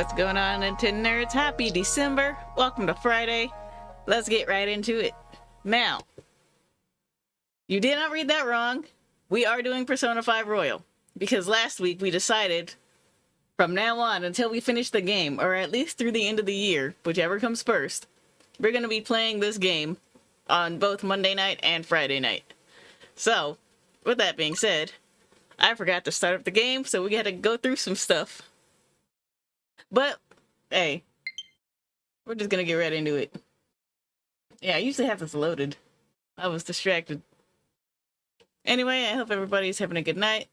What's going on, Nintendo nerds? Happy December! Welcome to Friday. Let's get right into it. Now, you did not read that wrong. We are doing Persona 5 Royal, because last week we decided from now on until we finish the game, or at least through the end of the year, whichever comes first, we're going to be playing this game on both Monday night and Friday night. So, with that being said, I forgot to start up the game, so we had to go through some stuff. But, hey, we're just gonna get right into it. Yeah, I usually have this loaded. I was distracted. Anyway, I hope everybody's having a good night.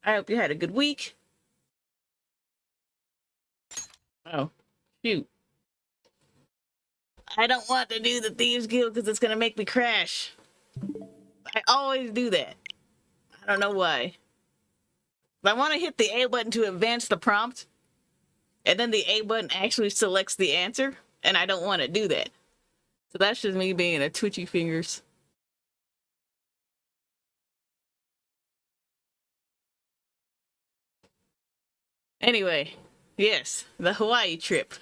I hope you had a good week. Oh, shoot. I don't want to do the Thieves Guild because it's gonna make me crash. I always do that. I don't know why. I want to hit the A button to advance the prompt, and then the A button actually selects the answer, and I don't want to do that. So that's just me being a twitchy fingers. Anyway, yes, the Hawaii trip.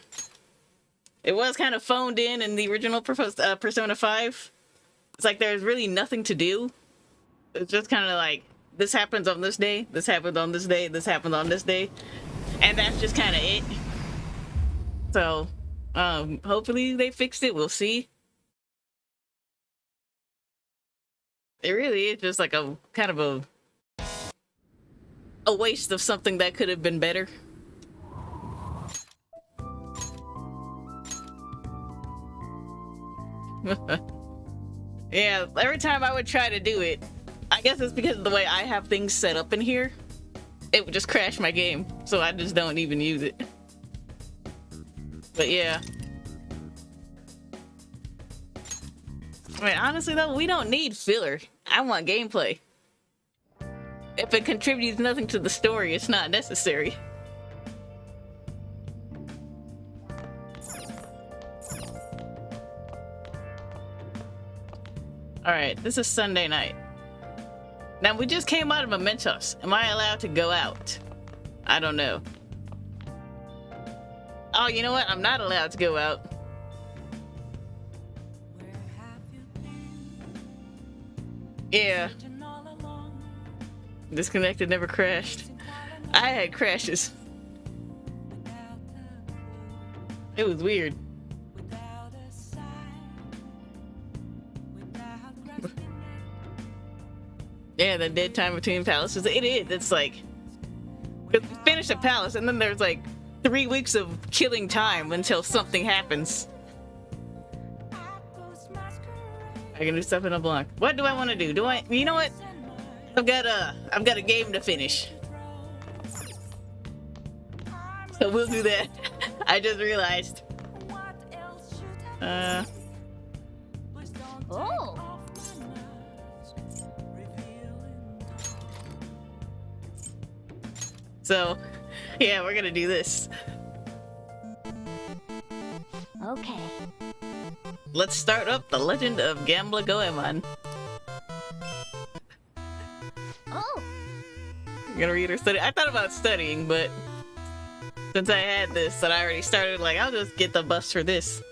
It was kind of phoned in the original Persona 5. It's like there's really nothing to do. It's just kind of like, this happens on this day, this happens on this day, this happens on this day. And that's just kind of it. So, hopefully they fixed it. We'll see. It really is just like a kind of a waste of something that could have been better. Yeah, every time I would try to do it, I guess it's because of the way I have things set up in here, it would just crash my game, so I just don't even use it. But yeah. I mean, honestly though, we don't need filler. I want gameplay. If it contributes nothing to the story, it's not necessary. Alright, this is Sunday night. Now, we just came out of Mementos. Am I allowed to go out? I don't know. Oh, you know what? I'm not allowed to go out. Yeah. Disconnected, never crashed. I had crashes. It was weird. Yeah, the dead time between palaces. It is. It's like, we finish a palace and then there's like 3 weeks of killing time until something happens. I can do stuff in a block. What do I want to do? You know what? I've got a game to finish. So we'll do that. I just realized. Oh. So, yeah, we're gonna do this. Okay. Let's start up The Legend of Gambler Goemon. Oh. I'm gonna read or study. I thought about studying, but since I had this and I already started, like, I'll just get the bus for this.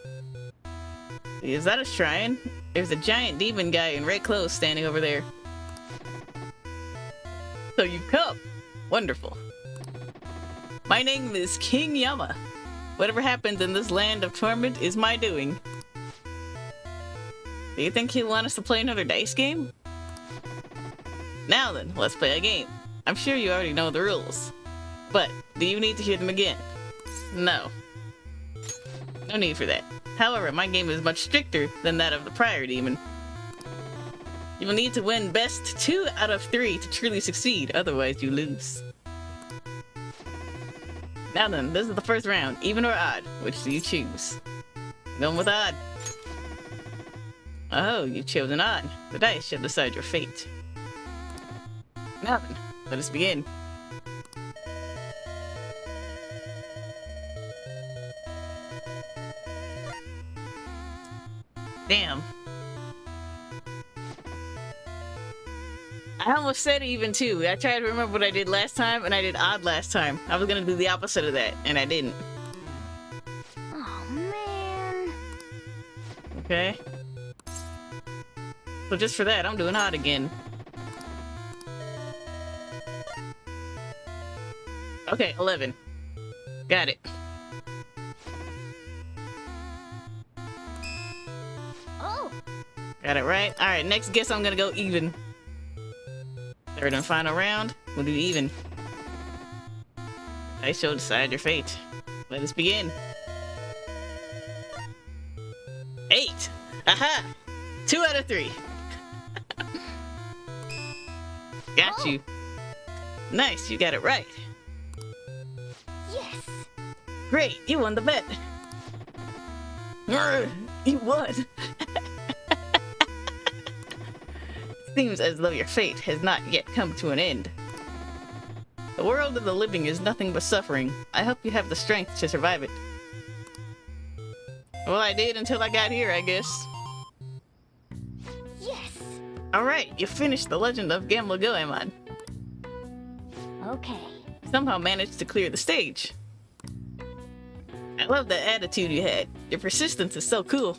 Is that a shrine? There's a giant demon guy in red clothes standing over there. So you've come. Wonderful. My name is King Yama. Whatever happens in this land of torment is my doing. Do you think he'll want us to play another dice game? Now then, let's play a game. I'm sure you already know the rules. But, do you need to hear them again? No. No need for that. However, my game is much stricter than that of the prior demon. You will need to win best 2 out of 3 to truly succeed, otherwise you lose. Now then, this is the first round. Even or odd, which do you choose? Going with odd. Oh, you've chosen odd. The dice shall decide your fate. Now then, let us begin. Damn. I almost said even too. I tried to remember what I did last time, and I did odd last time. I was gonna do the opposite of that, and I didn't. Okay. So just for that, I'm doing hot again. Okay, 11. Got it. Oh. Got it right. Alright, next guess I'm gonna go even. Third and final round, we'll do even. I shall decide your fate. Let us begin. 8! Aha! 2 out of 3. Got you. Nice, you got it right. Yes. Great, you won the bet. You won. Seems as though your fate has not yet come to an end. The world of the living is nothing but suffering. I hope you have the strength to survive it. Well, I did until I got here, I guess. Yes. Alright, you finished the Legend of Gamla Goemon. Okay. Somehow managed to clear the stage. I love that attitude you had. Your persistence is so cool.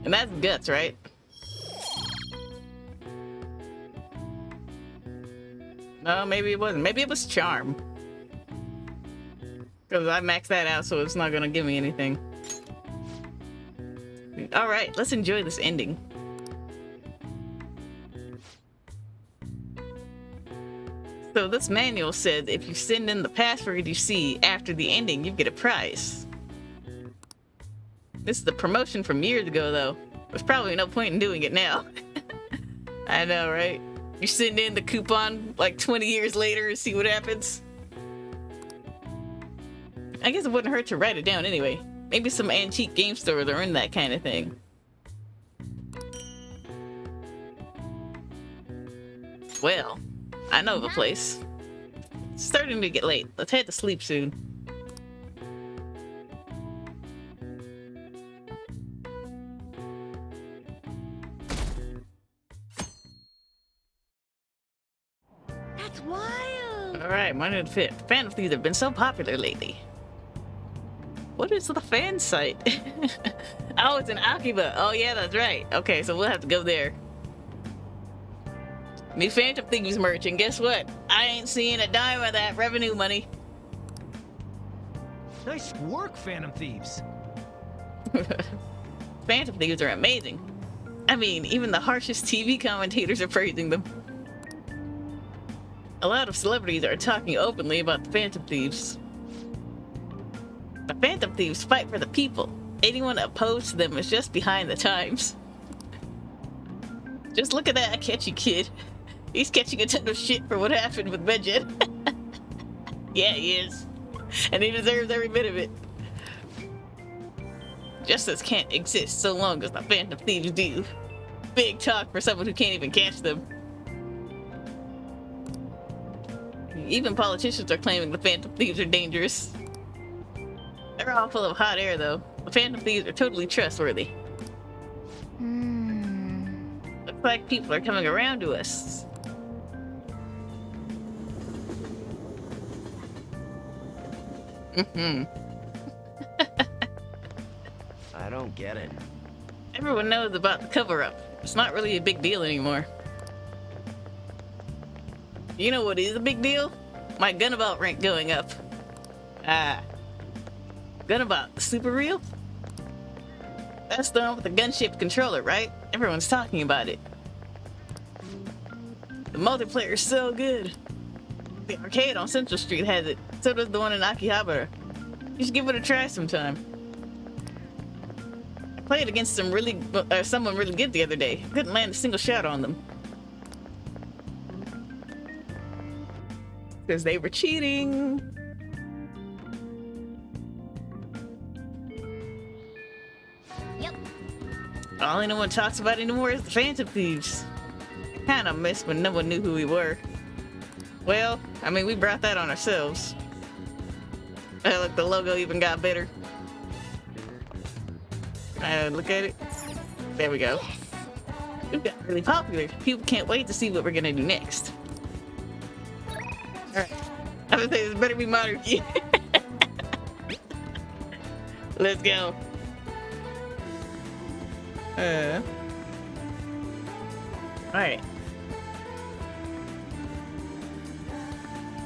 And that's guts, right? No, maybe it wasn't. Maybe it was charm. Because I maxed that out, so it's not gonna give me anything. Alright, let's enjoy this ending. So this manual said if you send in the password you see after the ending, you get a prize. This is the promotion from years ago, though. There's probably no point in doing it now. I know, right? You send in the coupon like 20 years later and see what happens. I guess it wouldn't hurt to write it down anyway. Maybe some antique game stores are in that kind of thing. Well, I know of a place. It's starting to get late. Let's head to sleep soon. That's wild. Alright, mine would fit. Fan of Thieves have been so popular lately. What is the fan site? Oh, it's in Akiba. Oh yeah, that's right. Okay, so we'll have to go there. Me Phantom Thieves merch, and guess what? I ain't seeing a dime of that revenue money. Nice work, Phantom Thieves. Phantom Thieves are amazing. I mean, even the harshest TV commentators are praising them. A lot of celebrities are talking openly about the Phantom Thieves. The Phantom Thieves fight for the people. Anyone opposed to them is just behind the times. Just look at that catchy kid. He's catching a ton of shit for what happened with Medjet. Yeah, he is. And he deserves every bit of it. Justice can't exist so long as the Phantom Thieves do. Big talk for someone who can't even catch them. Even politicians are claiming the Phantom Thieves are dangerous. They're all full of hot air, though. The Phantom Thieves are totally trustworthy. Looks like people are coming around to us. I don't get it. Everyone knows about the cover-up. It's not really a big deal anymore. You know what is a big deal? My Gunabout rank going up. Ah. Gunabout, the super real? That's the one with the gunship controller, right? Everyone's talking about it. The multiplayer is so good. The arcade on Central Street has it. So does the one in Akihabara. You should give it a try sometime. I played against someone really good the other day. Couldn't land a single shot on them. Because they were cheating. Yep. All anyone talks about anymore is the Phantom Thieves. I kinda miss when no one knew who we were. Well, I mean, we brought that on ourselves. Look, the logo even got better. Look at it. There we go. We've got really popular. People can't wait to see what we're gonna do next. Alright. I would say this better be monarchy. Let's go. Alright.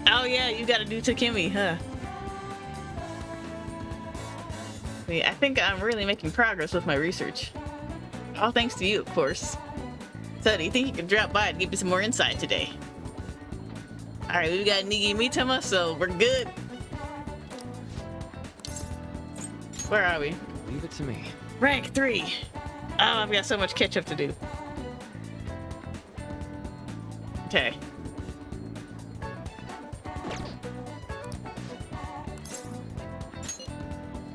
Oh yeah, you gotta do Takemi, huh? Yeah, I think I'm really making progress with my research. All thanks to you, of course. So, do you think you could drop by and give me some more insight today? Alright, we got Nigi Mitama, so we're good. Where are we? Leave it to me. Rank 3. Oh, I've got so much catch up to do. Okay.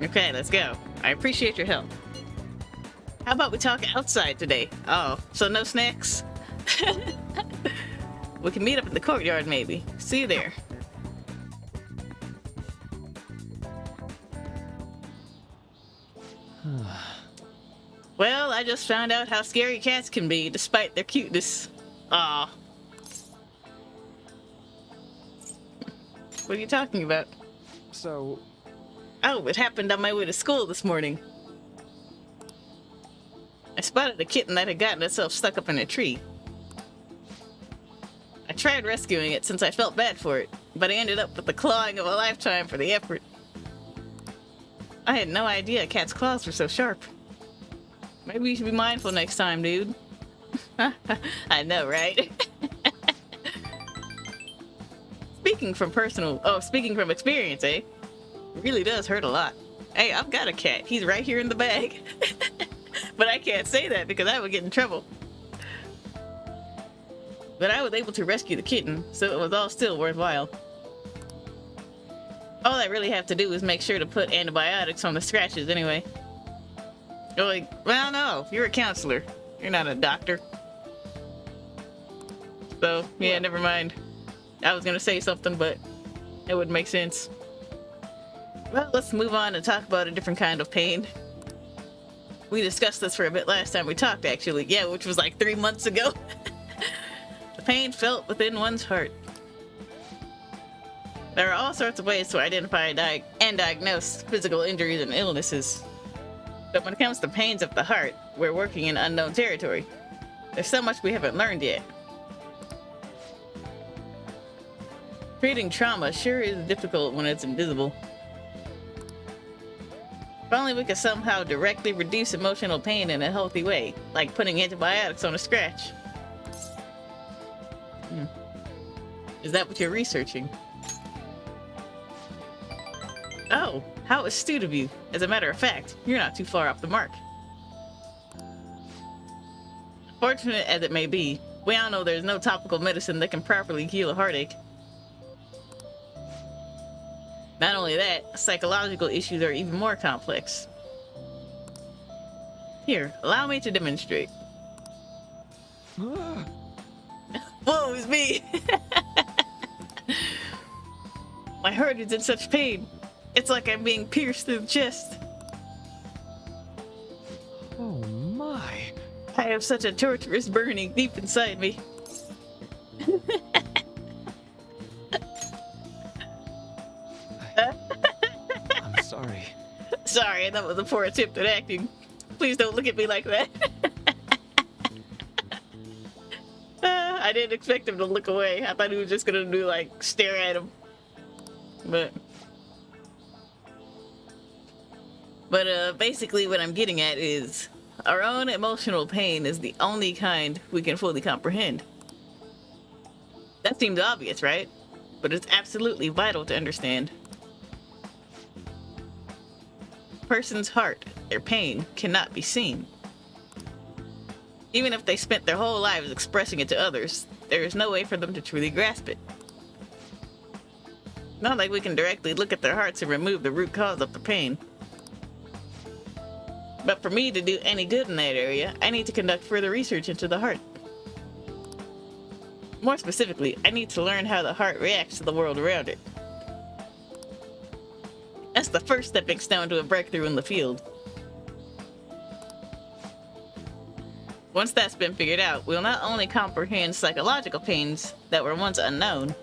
Okay, let's go. I appreciate your help. How about we talk outside today? Oh, so no snacks? We can meet up in the courtyard, maybe. See you there. Well, I just found out how scary cats can be, despite their cuteness. Aw. What are you talking about? So, Oh, it happened on my way to school this morning. I spotted a kitten that had gotten itself stuck up in a tree. I tried rescuing it since I felt bad for it, but I ended up with the clawing of a lifetime for the effort. I had no idea cats' claws were so sharp. Maybe you should be mindful next time, dude. I know, right? Speaking from experience, eh? It really does hurt a lot. Hey, I've got a cat. He's right here in the bag. But I can't say that because I would get in trouble. But I was able to rescue the kitten, so it was all still worthwhile. All I really have to do is make sure to put antibiotics on the scratches anyway. You're like, well, no, you're a counselor. You're not a doctor. So, yeah, never mind. I was gonna say something, but it wouldn't make sense. Well, let's move on and talk about a different kind of pain. We discussed this for a bit last time we talked, actually. Yeah, which was like 3 months ago. The pain felt within one's heart. There are all sorts of ways to identify and diagnose physical injuries and illnesses. But when it comes to pains of the heart, we're working in unknown territory. There's so much we haven't learned yet. Treating trauma sure is difficult when it's invisible. If only we could somehow directly reduce emotional pain in a healthy way, like putting antibiotics on a scratch. Is that what you're researching? Oh, how astute of you. As a matter of fact, you're not too far off the mark. Fortunate as it may be, we all know there's no topical medicine that can properly heal a heartache. Not only that, psychological issues are even more complex. Here, allow me to demonstrate. Whoa, it's me! My heart is in such pain. It's like I'm being pierced through the chest. oh my. I have such a torturous burning deep inside me. I'm sorry. Sorry, that was a poor attempt at acting. Please don't look at me like that. I didn't expect him to look away. I thought he was just gonna do like stare at him. But basically what I'm getting at is our own emotional pain is the only kind we can fully comprehend. That seems obvious, right? But it's absolutely vital to understand. A person's heart, their pain, cannot be seen. Even if they spent their whole lives expressing it to others, there is no way for them to truly grasp it. Not like we can directly look at their hearts and remove the root cause of the pain. But for me to do any good in that area, I need to conduct further research into the heart. More specifically, I need to learn how the heart reacts to the world around it. That's the first stepping stone to a breakthrough in the field. Once that's been figured out, we'll not only comprehend psychological pains that were once unknown,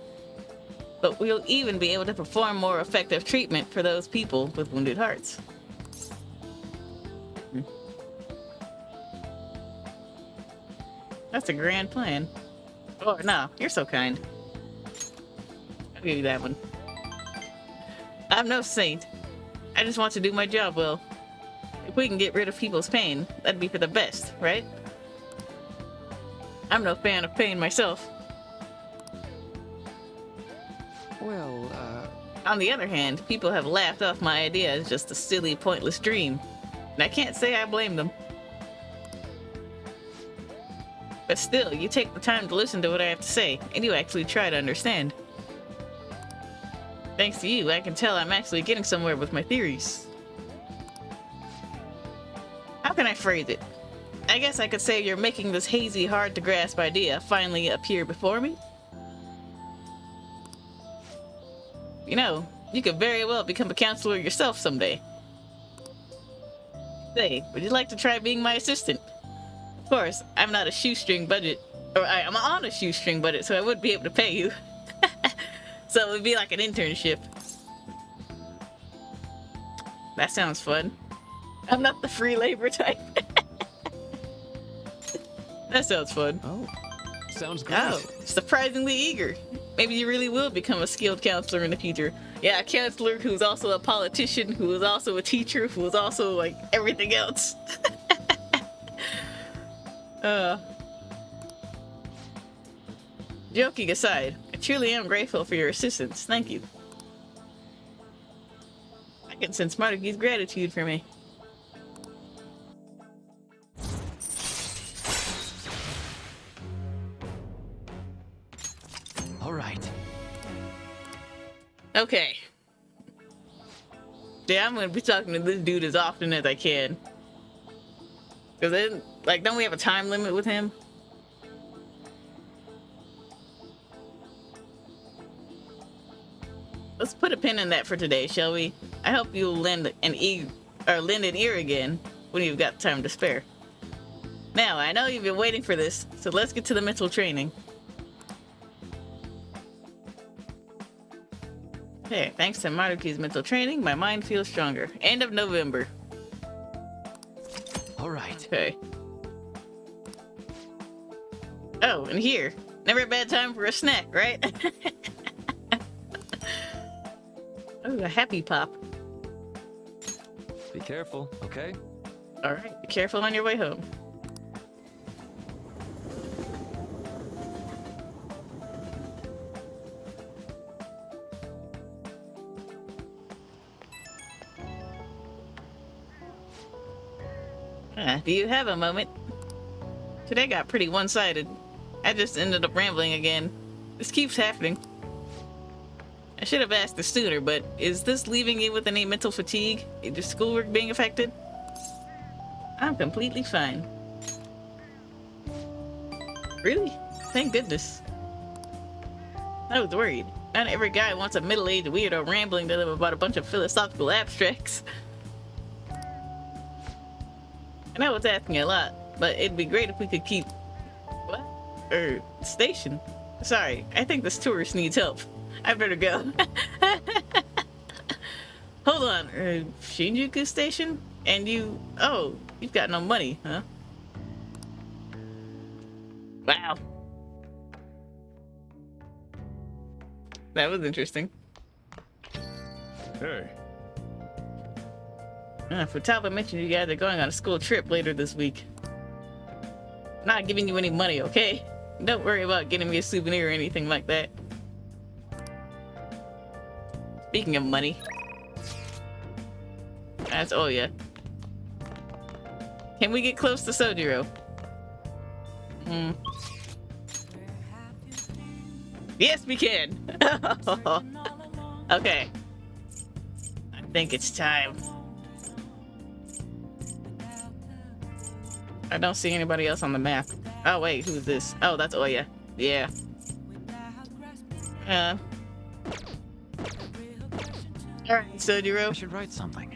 but we'll even be able to perform more effective treatment for those people with wounded hearts. That's a grand plan. Oh, no, you're so kind. I'll give you that one. I'm no saint. I just want to do my job well. If we can get rid of people's pain, that'd be for the best, right? I'm no fan of pain myself. Well, On the other hand, people have laughed off my idea as just a silly, pointless dream. And I can't say I blame them. But still, you take the time to listen to what I have to say, and you actually try to understand. Thanks to you, I can tell I'm actually getting somewhere with my theories. How can I phrase it? I guess I could say you're making this hazy, hard-to-grasp idea finally appear before me. You know, you could very well become a counselor yourself someday. Say, would you like to try being my assistant? Of course, I'm not a shoestring budget, or I'm on a shoestring budget, so I would be able to pay you. So it would be like an internship. That sounds fun. I'm not the free labor type. That sounds fun. oh, sounds great. Oh, surprisingly eager. Maybe you really will become a skilled counselor in the future. Yeah, a counselor who's also a politician, who is also a teacher, who is also like everything else. Joking aside, I truly am grateful for your assistance. Thank you. I can sense Marty's gratitude for me. All right. Okay. Yeah, I'm gonna be talking to this dude as often as I can. Cause then, like, don't we have a time limit with him? Let's put a pin in that for today, shall we? I hope you'll lend an ear again when you've got time to spare. Now, I know you've been waiting for this, so let's get to the mental training. Okay, thanks to Maruki's mental training, my mind feels stronger. End of November. All right. Okay. Oh, and here. Never a bad time for a snack, right? Oh, a happy pop. Be careful, okay? Alright, be careful on your way home. Do you have a moment? Today got pretty one-sided. I just ended up rambling again. This keeps happening. I should have asked this sooner, but is this leaving you with any mental fatigue? Is your schoolwork being affected? I'm completely fine. Really? Thank goodness. I was worried. Not every guy wants a middle-aged weirdo rambling to them about a bunch of philosophical abstracts. I know it's asking a lot, but it'd be great if we could keep... What? Station? Sorry, I think this tourist needs help. I better go. Hold on, Shinjuku Station? And you... Oh, you've got no money, huh? Wow. That was interesting. Hey. Futaba mentioned you guys are going on a school trip later this week. I'm not giving you any money, okay? Don't worry about getting me a souvenir or anything like that. Speaking of money. That's Oya. Can we get close to Sojiro? Yes, we can! Okay. I think it's time. I don't see anybody else on the map. Oh wait, who's this? Oh, that's Oya. Yeah. Alright, Sojiro. I should write something.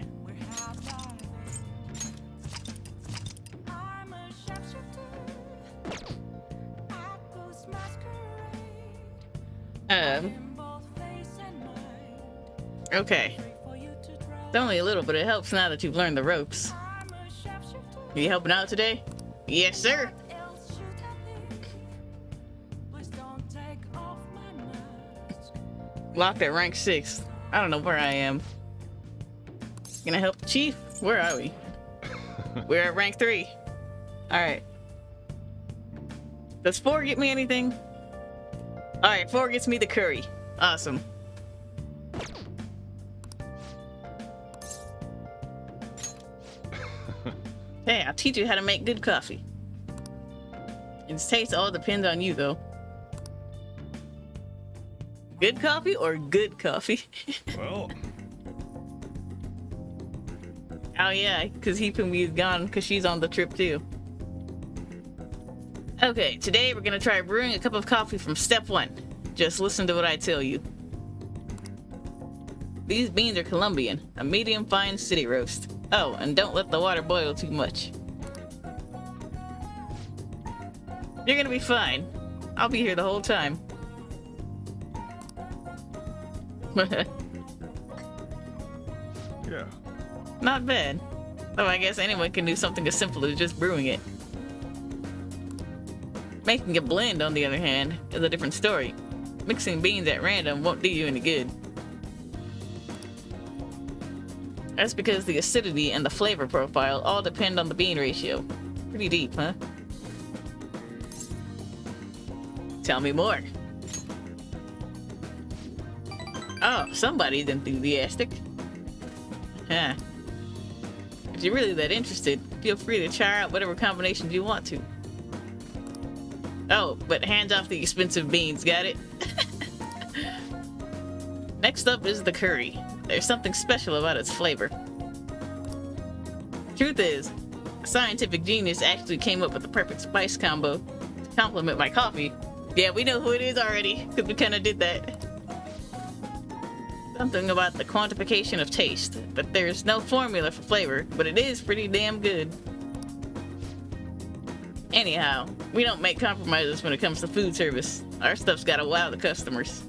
Okay. It's only a little, but it helps now that you've learned the ropes. You helping out today? Yes, sir. Locked at rank 6. I don't know where I am. Gonna help the chief? Where are we? We're at rank 3. Alright. Does 4 get me anything? Alright, 4 gets me the curry. Awesome. Hey, I'll teach you how to make good coffee. Its taste all depends on you, though. Good coffee or good coffee? Well, Oh yeah, because Hipumi is gone because she's on the trip too. Okay, today we're gonna try brewing a cup of coffee from step 1. Just listen to what I tell you. These beans are Colombian, a medium fine city roast. Oh, and don't let the water boil too much. You're gonna be fine. I'll be here the whole time. yeah. Not bad. Though I guess anyone can do something as simple as just brewing it. Making a blend, on the other hand, is a different story. Mixing beans at random won't do you any good. That's because the acidity and the flavor profile all depend on the bean ratio. Pretty deep, huh? Tell me more. Oh, somebody's enthusiastic. Huh. If you're really that interested, feel free to try out whatever combinations you want to. Oh, but hands off the expensive beans, got it? Next up is the curry. There's something special about its flavor. Truth is, a scientific genius actually came up with the perfect spice combo to complement my coffee. Yeah, we know who it is already, because we kind of did that. Something about the quantification of taste, but there's no formula for flavor, but it is pretty damn good. Anyhow, we don't make compromises when it comes to food service. Our stuff's gotta wow the customers.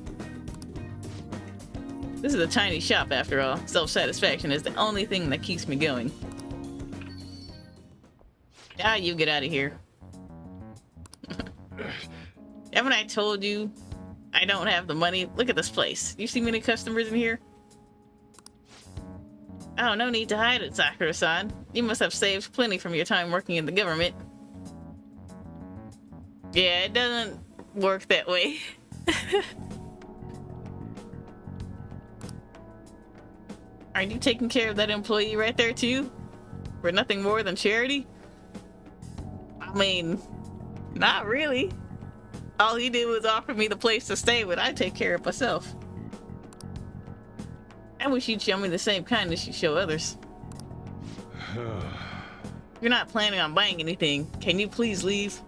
This is a tiny shop after all. Self-satisfaction is the only thing that keeps me going. Ah, you get out of here. Haven't I told you I don't have the money? Look at this place. You see many customers in here? Oh, no need to hide it, Sakura-san. You must have saved plenty from your time working in the government. Yeah, it doesn't work that way. Are you taking care of that employee right there too? For nothing more than charity? I mean, not really. All he did was offer me the place to stay, but I take care of myself. I wish you'd show me the same kindness you show others. You're not planning on buying anything. Can you please leave?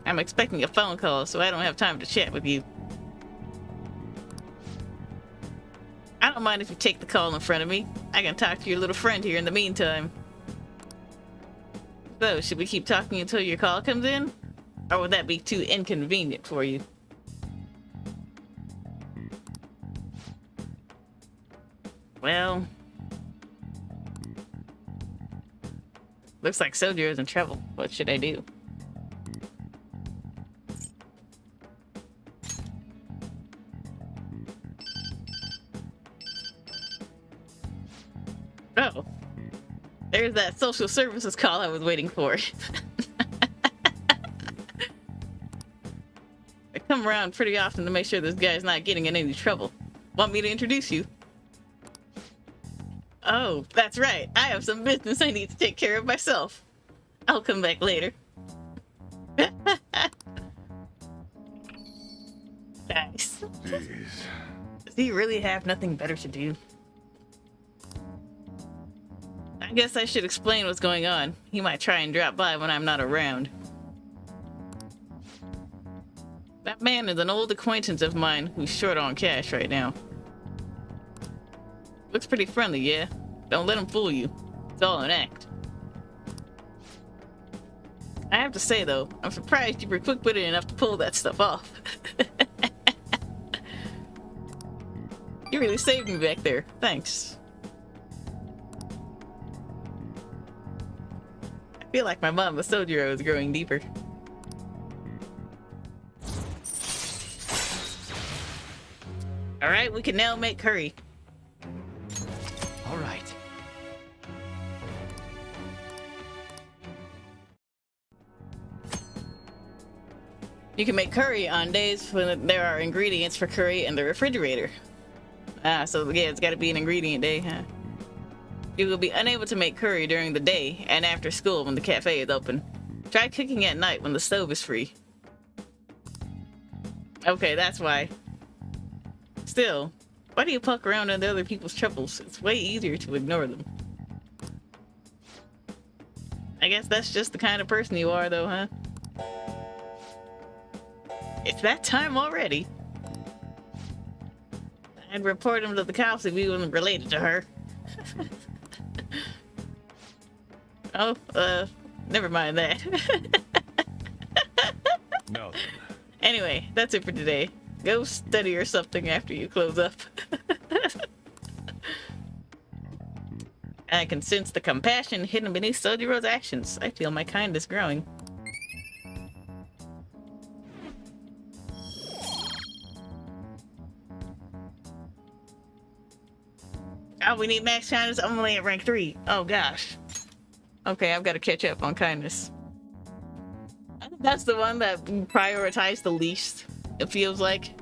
I'm expecting a phone call, so I don't have time to chat with you. I don't mind if you take the call in front of me. I can talk to your little friend here in the meantime. So, should we keep talking until your call comes in? Or would that be too inconvenient for you? Well... looks like Sojo is in trouble. What should I do? Oh. There's that social services call I was waiting for. I come around pretty often to make sure this guy's not getting in any trouble. Want me to introduce you? Oh, that's right. I have some business I need to take care of myself. I'll come back later. Nice. Jeez. Does he really have nothing better to do? I guess I should explain what's going on. He might try and drop by when I'm not around. That man is an old acquaintance of mine who's short on cash right now. Looks pretty friendly, yeah? Don't let him fool you. It's all an act. I have to say, though, I'm surprised you were quick-witted enough to pull that stuff off. You really saved me back there. Thanks. I feel like my mom with Sojiro is growing deeper. All right, we can now make curry. All right. You can make curry on days when there are ingredients for curry in the refrigerator. Ah, so yeah, it's got to be an ingredient day, huh? You will be unable to make curry during the day and after school when the cafe is open. Try cooking at night when the stove is free. Okay, that's why. Still, why do you poke around into other people's troubles? It's way easier to ignore them. I guess that's just the kind of person you are, though, huh? It's that time already. I'd report him to the cops if he wasn't related to her. Oh, never mind that. No. Anyway, that's it for today. Go study or something after you close up. I can sense the compassion hidden beneath Sojiro's actions. I feel my kindness growing. Oh, we need max kindness. I'm only at rank 3. Oh gosh. Okay, I've got to catch up on kindness. I think that's the one that prioritized the least, it feels like.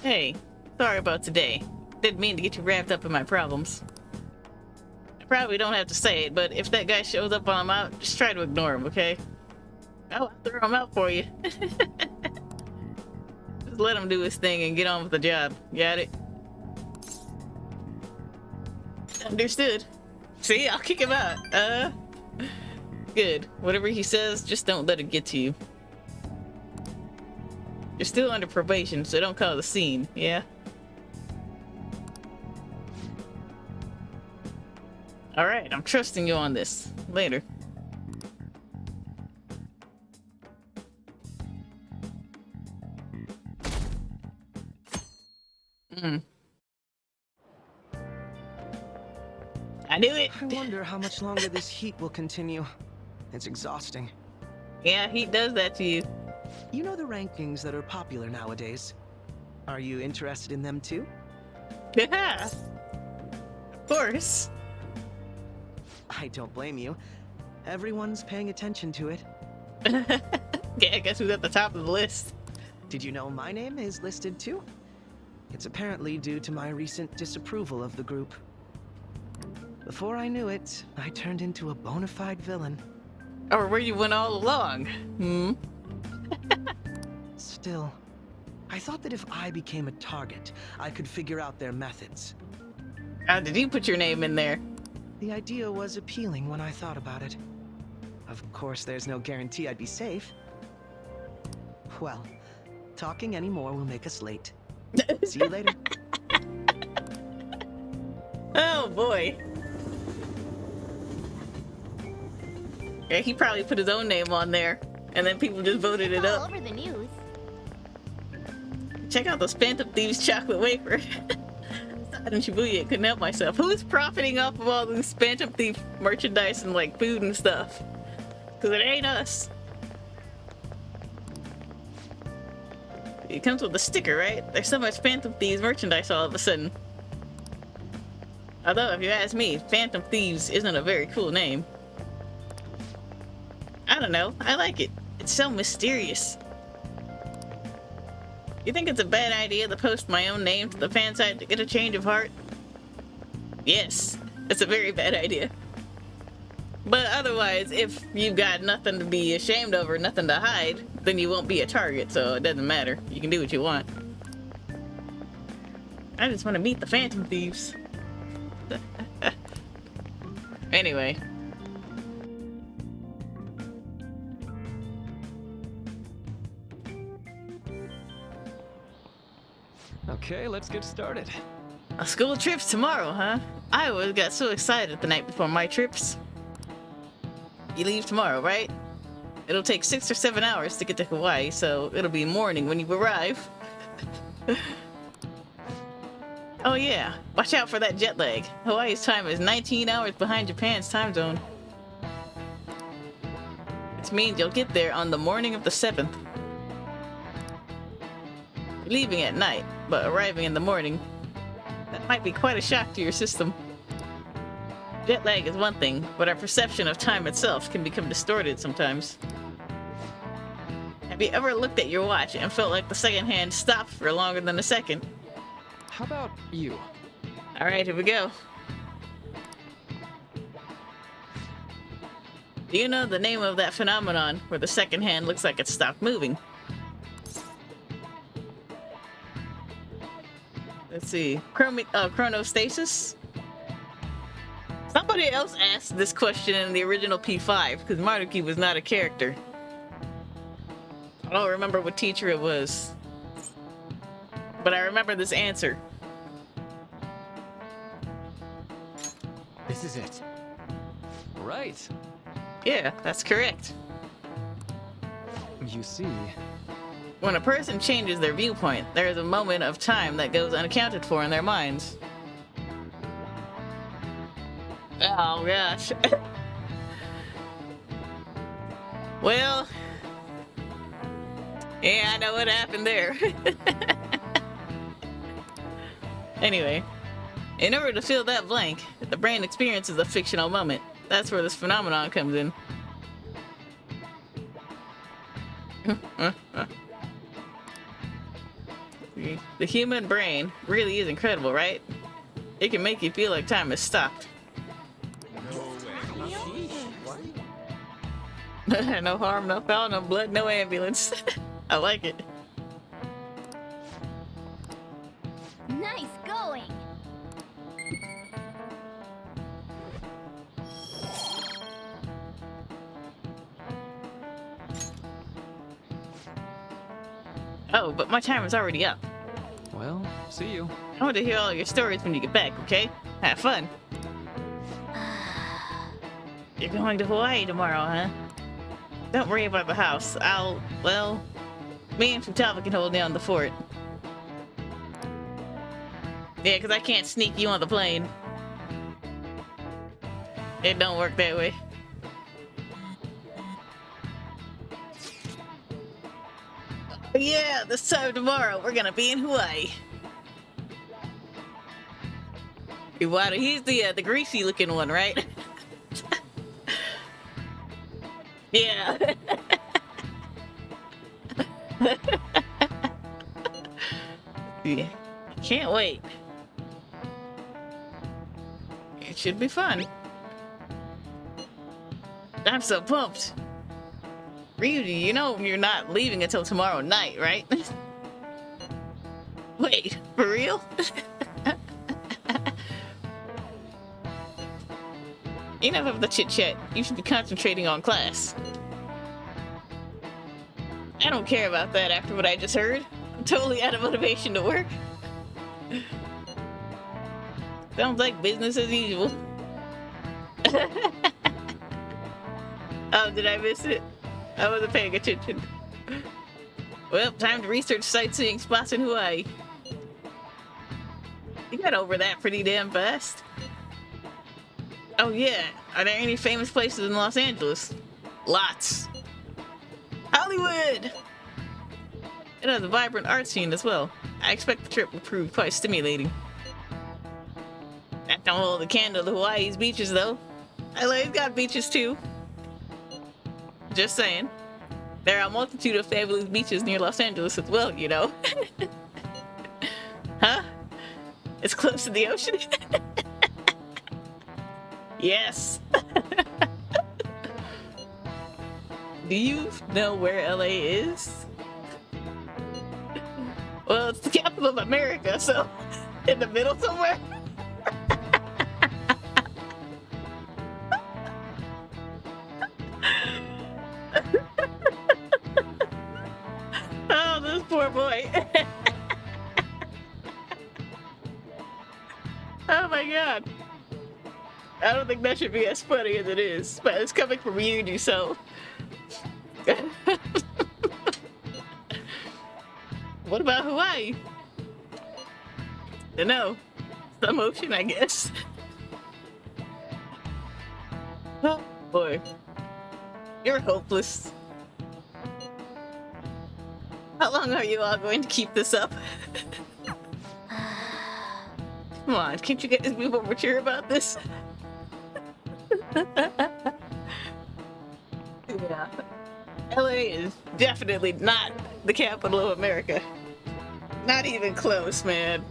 Hey, sorry about today. Didn't mean to get you wrapped up in my problems. I probably don't have to say it, but if that guy shows up while I'm out, just try to ignore him, okay? I'll throw him out for you. Just let him do his thing and get on with the job. Got it? Understood. See, I'll kick him out. Good. Whatever he says, just don't let it get to you. You're still under probation, so don't cause a scene, yeah? Alright, I'm trusting you on this. Later. I knew it! I wonder how much longer this heat will continue. It's exhausting. Yeah, he does that to you. You know the rankings that are popular nowadays? Are you interested in them too? Yeah. Of course. I don't blame you. Everyone's paying attention to it. Yeah, guess who's at the top of the list? Did you know my name is listed too? It's apparently due to my recent disapproval of the group. Before I knew it, I turned into a bona fide villain. Or where you went all along? Hmm? Still, I thought that if I became a target, I could figure out their methods. How did you put your name in there? The idea was appealing when I thought about it. Of course, there's no guarantee I'd be safe. Well, talking anymore will make us late. See you later. Oh boy. Yeah, he probably put his own name on there, and then people just voted it All up. over the news. Check out those Phantom Thieves chocolate wafer. In Shibuya, couldn't help myself. Who's profiting off of all this Phantom Thief merchandise and like food and stuff? Because it ain't us. It comes with a sticker, right? There's so much Phantom Thieves merchandise all of a sudden. Although, if you ask me, Phantom Thieves isn't a very cool name. I don't know. I like it. It's so mysterious. You think it's a bad idea to post my own name to the fan site to get a change of heart? Yes, it's a very bad idea. But otherwise, if you've got nothing to be ashamed of or nothing to hide, then you won't be a target, so it doesn't matter. You can do what you want. I just want to meet the Phantom Thieves. Anyway. Okay, let's get started. A school trip's tomorrow, huh? I always got so excited the night before my trips. You leave tomorrow, right? It'll take 6 or 7 hours to get to Hawaii, so it'll be morning when you arrive. Oh yeah, watch out for that jet lag. Hawaii's time is 19 hours behind Japan's time zone. Which means you'll get there on the morning of the 7th. leaving at night, but arriving in the morning. That might be quite a shock to your system. Jet lag is one thing, but our perception of time itself can become distorted sometimes. Have you ever looked at your watch and felt like the second hand stopped for longer than a second? How about you? Alright, here we go. Do you know the name of that phenomenon where the second hand looks like it stopped moving? Let's see. Chronostasis? Somebody else asked this question in the original P5 because Maruki was not a character. I don't remember what teacher it was, but I remember this answer. This is it. Right. Yeah, that's correct. You see, When a person changes their viewpoint, there is a moment of time that goes unaccounted for in their minds. Oh gosh. Well, yeah, I know what happened there. Anyway, in order to fill that blank, the brain experiences a fictional moment. That's where this phenomenon comes in. The human brain really is incredible, right? It can make you feel like time has stopped. No harm, no foul, no blood, no ambulance. I like it. Nice going. Oh, but my time is already up. well, see you. I want to hear all your stories when you get back, okay? Have fun. You're going to Hawaii tomorrow, huh? Don't worry about the house. Well, me and Futaba can hold down the fort. Yeah, because I can't sneak you on the plane. It don't work that way. Yeah, this time tomorrow, we're gonna be in Hawaii. Iwata, he's the greasy looking one, right? Yeah. Yeah. Can't wait. It should be fun. I'm so pumped. Ryuji, you know you're not leaving until tomorrow night, right? Wait, for real? Enough of the chit-chat. You should be concentrating on class. I don't care about that after what I just heard. I'm totally out of motivation to work. Sounds like business as usual. Oh, did I miss it? I wasn't paying attention. Well, time to research sightseeing spots in Hawaii. You got over that pretty damn fast. Oh yeah, are there any famous places in Los Angeles? Lots. Hollywood! It has a vibrant art scene as well. I expect the trip will prove quite stimulating. That don't hold a candle to Hawaii's beaches though. LA's got beaches too. Just saying. There are a multitude of fabulous beaches near Los Angeles as well, you know. Huh? It's close to the ocean? Yes. Do you know where LA is? Well, it's the capital of America, so in the middle somewhere. Oh, this poor boy. Oh my god. I don't think that should be as funny as it is, but it's coming from you, so. What about Hawaii? Dunno. Some ocean, I guess. Oh boy. You're hopeless. How long are you all going to keep this up? Come on, can't you guys be more mature about this? Yeah. LA is definitely not the capital of America. Not even close, man.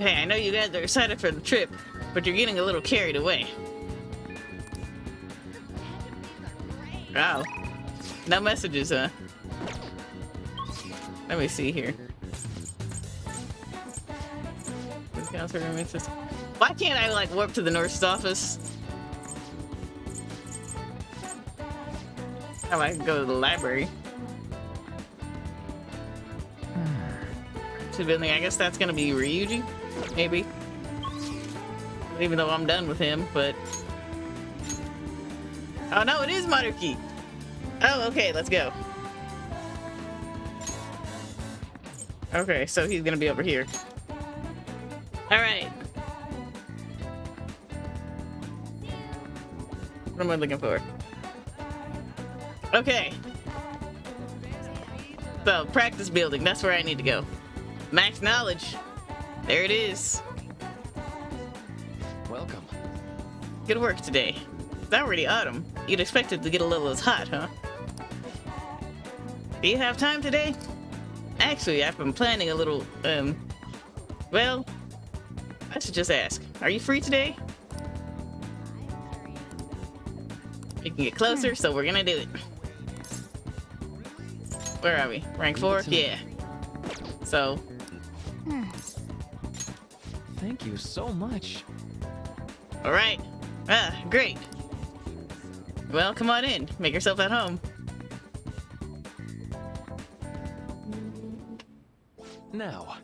Hey, I know you guys are excited for the trip, but you're getting a little carried away. Wow. No messages, huh? Let me see here. Why can't I, like, warp to the nurse's office? Oh, I can go to the library. To building, I guess that's gonna be Ryuji? Maybe. Even though I'm done with him, but... Oh no, it is Maruki! Oh, okay, let's go. Okay, so he's gonna be over here. Alright. What am I looking for? Okay. So, practice building, that's where I need to go. Max knowledge. There it is. Welcome. Good work today. It's already autumn. You'd expect it to get a little as hot, huh? Do you have time today? Actually, I've been planning a little, well, I should just ask. Are you free today? We can get closer, so we're gonna do it. Where are we? Rank 4? Yeah. So... Thank you so much. Alright. Ah, great. Well, come on in. Make yourself at home. Now.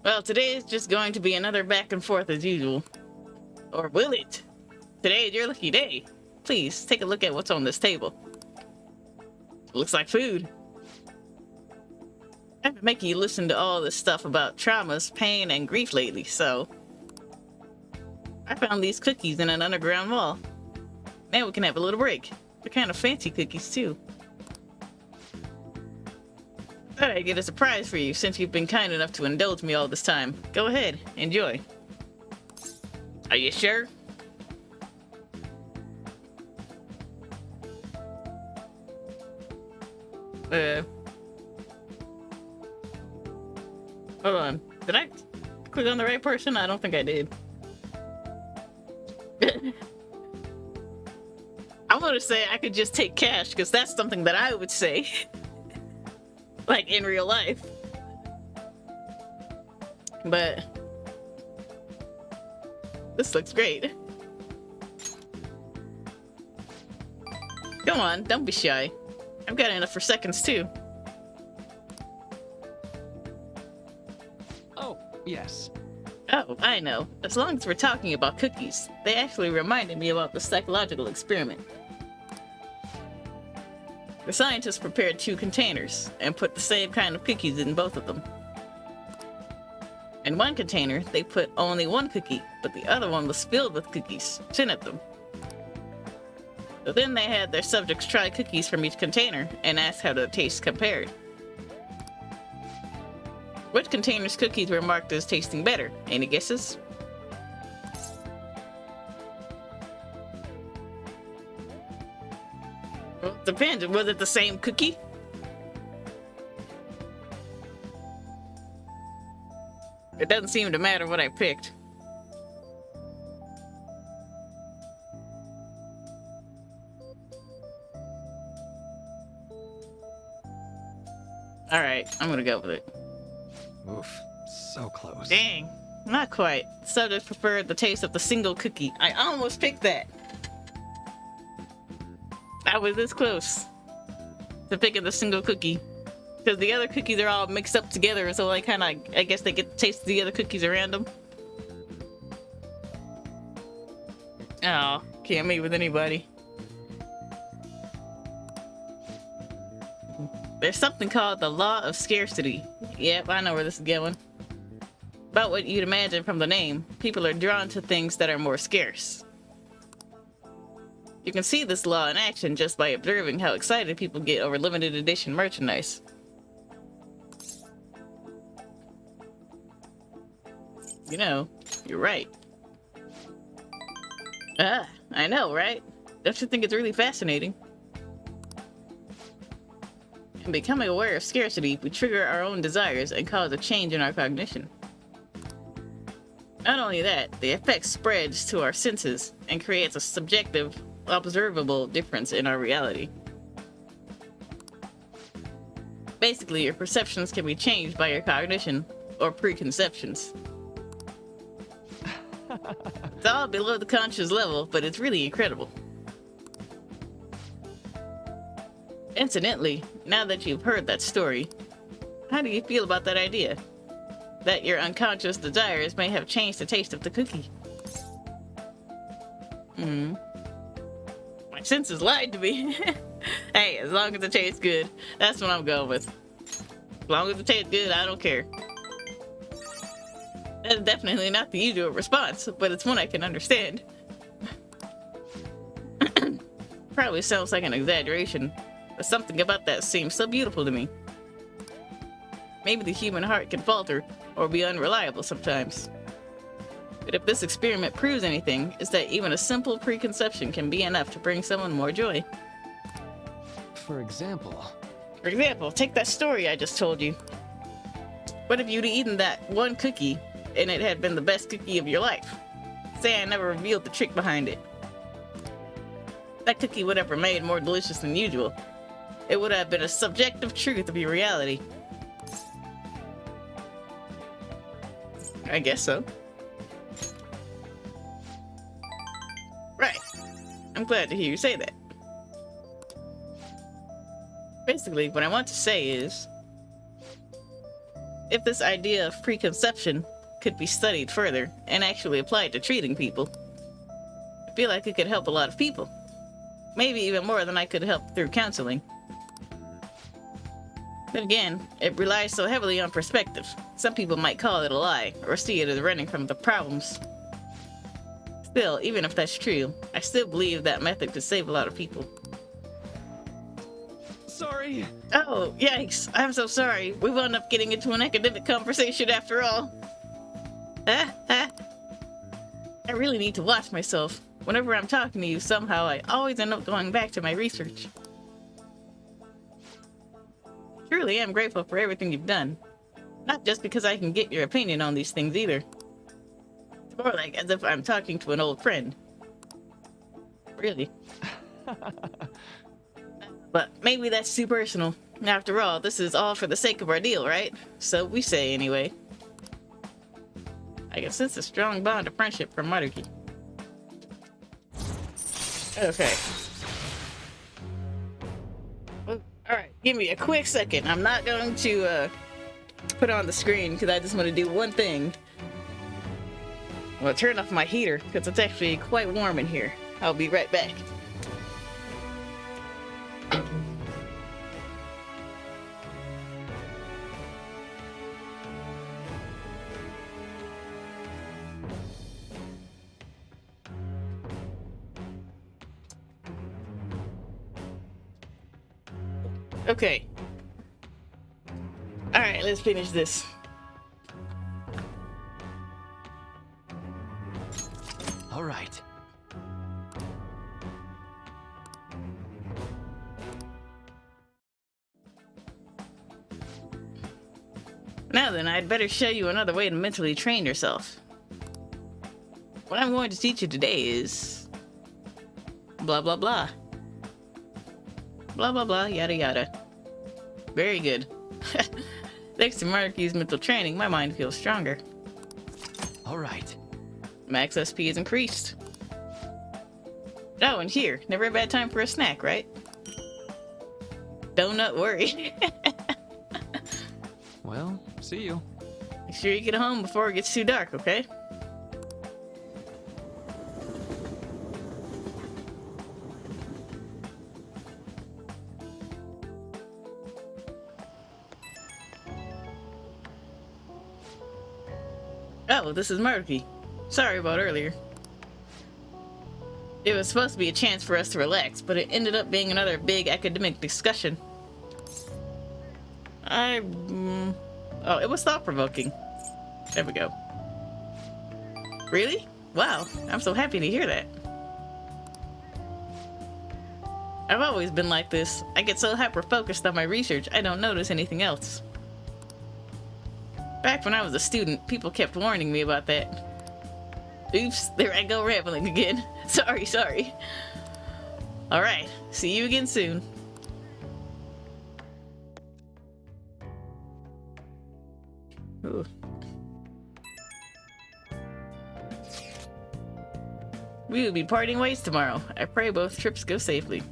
Well, today is just going to be another back and forth as usual. Or will it? Today is your lucky day. Please, take a look at what's on this table. Looks like food. I've been making you listen to all this stuff about traumas, pain, and grief lately, so... I found these cookies in an underground mall. Now we can have a little break. They're kind of fancy cookies, too. Thought I'd get a surprise for you since you've been kind enough to indulge me all this time. Go ahead, enjoy. Are you sure? Hold on. Did I click on the right person? I don't think I did. I'm gonna say I could just take cash, because that's something that I would say. Like, in real life. But... this looks great. Come on, don't be shy. I've got enough for seconds, too. Oh, yes. Oh, I know. As long as we're talking about cookies, they actually reminded me about the psychological experiment. The scientists prepared 2 containers and put the same kind of cookies in both of them. In one container, they put only 1 cookie, but the other one was filled with cookies, 10 of them. So then they had their subjects try cookies from each container and ask how the taste compared. Which container's cookies were marked as tasting better? Any guesses? Well, depends. Was it the same cookie? It doesn't seem to matter what I picked. Alright, I'm gonna go with it. Oof, so close. Dang, not quite. Subjects preferred the taste of the single cookie. I almost picked that. I was this close to picking the single cookie. Because the other cookies are all mixed up together, so I kind of, I guess they get to taste the other cookies around them. Oh, can't meet with anybody. There's something called the law of scarcity. Yep, I know where this is going. About what you'd imagine from the name, people are drawn to things that are more scarce. You can see this law in action just by observing how excited people get over limited edition merchandise. You know, you're right. Ah, I know, right? Don't you think it's really fascinating? In becoming aware of scarcity, we trigger our own desires and cause a change in our cognition. Not only that, the effect spreads to our senses and creates a subjective, observable difference in our reality. Basically, your perceptions can be changed by your cognition or preconceptions. It's all below the conscious level, but it's really incredible. Incidentally, now that you've heard that story, how do you feel about that idea? That your unconscious desires may have changed the taste of the cookie? My senses lied to me. Hey, as long as it tastes good, that's what I'm going with. As long as it tastes good, I don't care. That's definitely not the usual response, but it's one I can understand. Probably sounds like an exaggeration, but something about that seems so beautiful to me. Maybe the human heart can falter or be unreliable sometimes. But if this experiment proves anything, it's that even a simple preconception can be enough to bring someone more joy. For example, take that story I just told you. What if you'd eaten that one cookie and it had been the best cookie of your life? Say I never revealed the trick behind it. That cookie would have remained more delicious than usual. It would have been a subjective truth of your reality. I guess so. Right. I'm glad to hear you say that. Basically, what I want to say is, if this idea of preconception could be studied further and actually applied to treating people, I feel like it could help a lot of people. Maybe even more than I could help through counseling. Then again, it relies so heavily on perspective. Some people might call it a lie, or see it as running from the problems. Still, even if that's true, I still believe that method could save a lot of people. sorry. Oh, yikes. I'm so sorry. We wound up getting into an academic conversation after all. I really need to watch myself. Whenever I'm talking to you, somehow I always end up going back to my research. Truly am grateful for everything you've done. Not just because I can get your opinion on these things either. It's more like as if I'm talking to an old friend. Really. But maybe that's too personal. After all, this is all for the sake of our deal, right? So we say anyway. I can sense a strong bond of friendship from Maruki. Okay. Alright, give me a quick second. I'm not going to put on the screen because I just want to do one thing. I'm going to turn off my heater because it's actually quite warm in here. I'll be right back. Okay. Alright, let's finish this. All right. Now then, I'd better show you another way to mentally train yourself. What I'm going to teach you today is... blah blah blah. Blah blah blah, yada yada. Very good. Thanks to Maruki's mental training, my mind feels stronger. All right. Max SP is increased. Oh, and here, never a bad time for a snack, right? Don't worry. Well, see you. Make sure you get home before it gets too dark, okay? Oh, this is Murky. Sorry about earlier. It was supposed to be a chance for us to relax, but it ended up being another big academic discussion. Oh, it was thought-provoking. There we go. Really? Wow, I'm so happy to hear that. I've always been like this. I get so hyper-focused on my research, I don't notice anything else. Back when I was a student, people kept warning me about that. Oops, there I go rambling again. Sorry. Alright, see you again soon. Ooh. We will be parting ways tomorrow. I pray both trips go safely.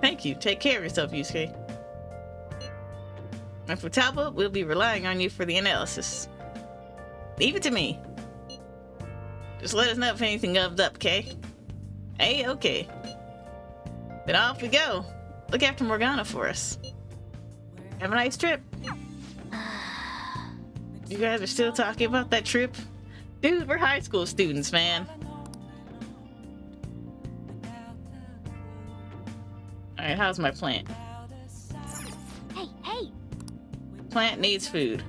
Thank you. Take care of yourself, Yusuke. And for Futaba, we'll be relying on you for the analysis. Leave it to me. Just let us know if anything comes up, okay? Hey, okay. Then off we go. Look after Morgana for us. Have a nice trip. You guys are still talking about that trip? Dude, we're high school students, man. Alright, how's my plant? Hey! Plant needs food.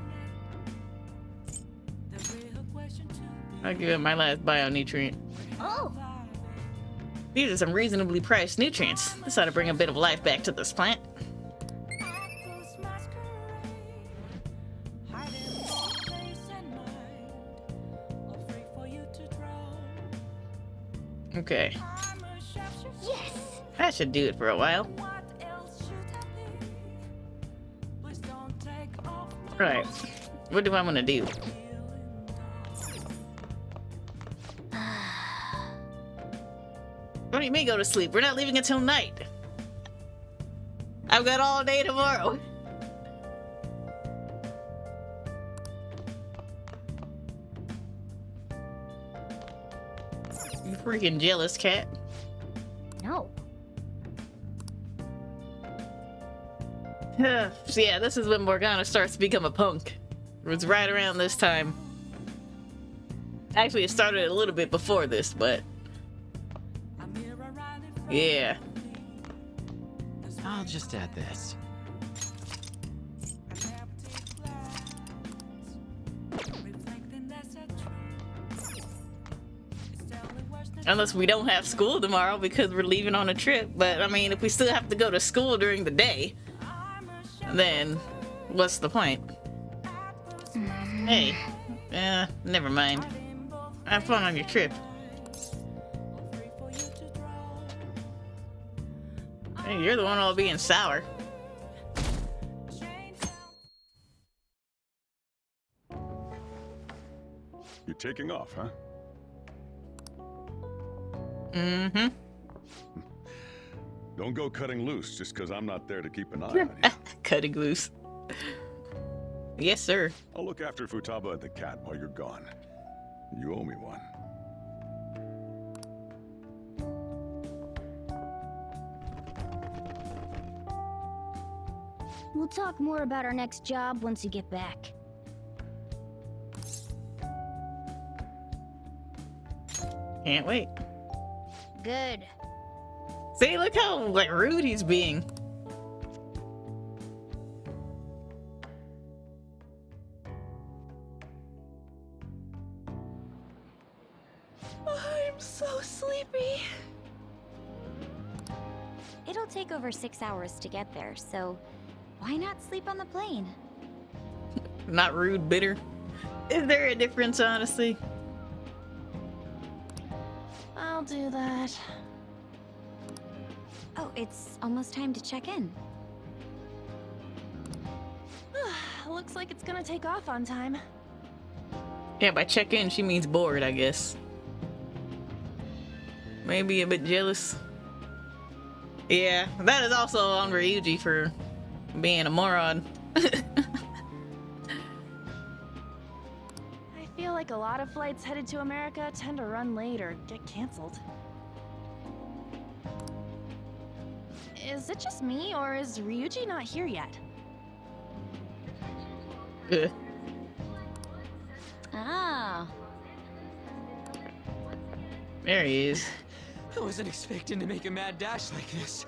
I'll give it my last bio-nutrient. Oh! These are some reasonably priced nutrients. This ought to bring a bit of life back to this plant. Okay. Yes! That should do it for a while. Right. What do I want to do? What do you mean go to sleep? We're not leaving until night. I've got all day tomorrow. You freaking jealous cat. No. So yeah, this is when Morgana starts to become a punk. It was right around this time. Actually, it started a little bit before this, but yeah. I'll just add this. Unless we don't have school tomorrow because we're leaving on a trip. But I mean, if we still have to go to school during the day, then what's the point? Hey, never mind. Have fun on your trip. Hey, you're the one all being sour. You're taking off, huh? Mm-hmm. Don't go cutting loose just because I'm not there to keep an eye on you. Cutting loose. Yes, sir. I'll look after Futaba and the cat while you're gone. You owe me one. We'll talk more about our next job once you get back. Can't wait. Good. See, look how like rude he's being. I'm so sleepy. It'll take over 6 hours to get there, so why not sleep on the plane? Not rude, bitter. Is there a difference, honestly? I'll do that. Oh, it's almost time to check in. Looks like it's gonna take off on time. Yeah, by check in, she means bored, I guess. Maybe a bit jealous. Yeah, that is also on Ryuji for being a moron. I feel like a lot of flights headed to America tend to run late or get canceled. Is it just me, or is Ryuji not here yet? There he is. I wasn't expecting to make a mad dash like this.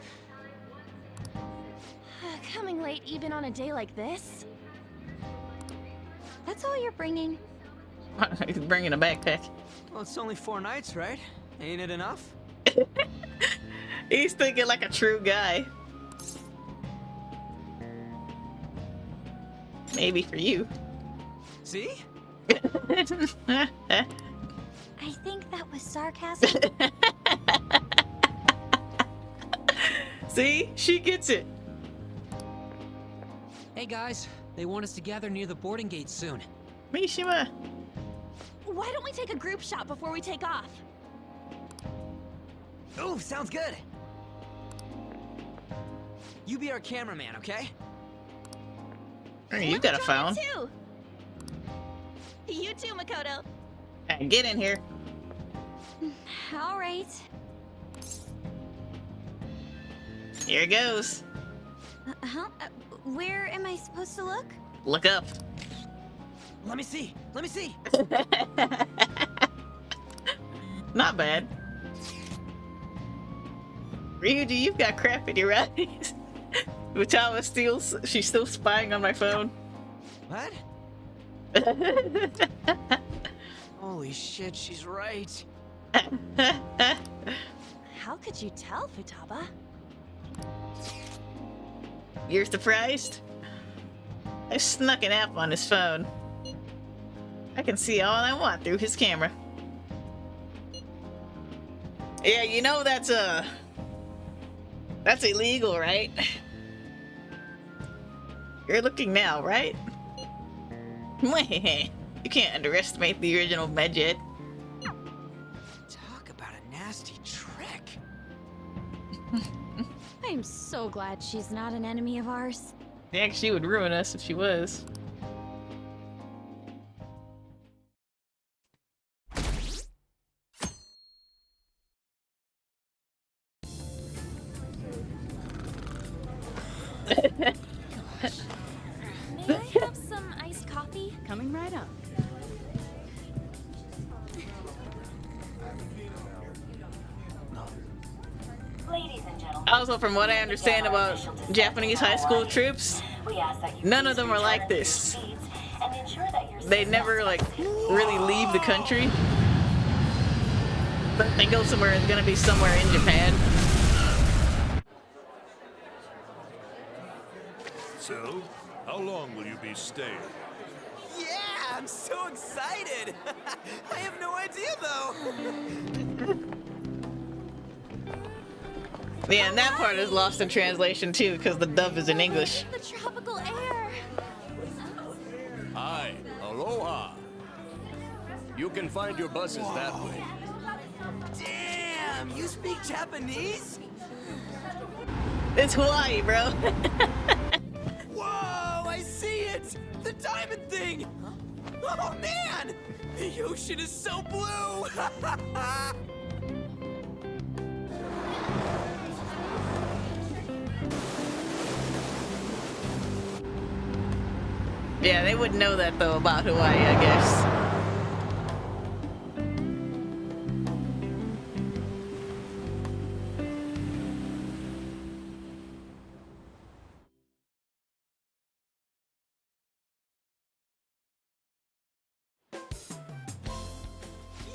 Coming late even on a day like this? That's all you're bringing? He's bringing a backpack. Well, it's only 4 nights, right? Ain't it enough? He's thinking like a true guy. Maybe for you. See? I think that was sarcasm. See? She gets it. Hey guys, they want us to gather near the boarding gate soon. Mishima. Why don't we take a group shot before we take off? Ooh, sounds good. You be our cameraman, okay? Hey, you got a phone. Too. You too, Makoto. Get in here. All right. Here goes. Huh? Where am I supposed to look? Look up. Let me see. Let me see. Not bad. Ryuji, you've got crap in your eyes. Utawa she's still spying on my phone. What? Holy shit, she's right. How could you tell, Futaba? You're surprised? I snuck an app on his phone. I can see all I want through his camera. Yeah, you know that's illegal, right? You're looking now, right? You can't underestimate the original Medjed. Talk about a nasty trick. I'm so glad she's not an enemy of ours. Yeah, she would ruin us if she was. May I have some iced coffee? Coming right up. Also, from what I understand about Japanese high school troops, none of them are like this. They never, like, really leave the country. But if they go somewhere, it's gonna be somewhere in Japan. So, how long will you be staying? Yeah, I'm so excited. I have no idea though. Yeah, and that part is lost in translation too, because the dub is in English. The tropical air. Hi, aloha. You can find your buses that way. Damn, you speak Japanese? It's Hawaii, bro. Whoa, I see it! The diamond thing! Oh man! The ocean is so blue! Yeah, they wouldn't know that though about Hawaii, I guess.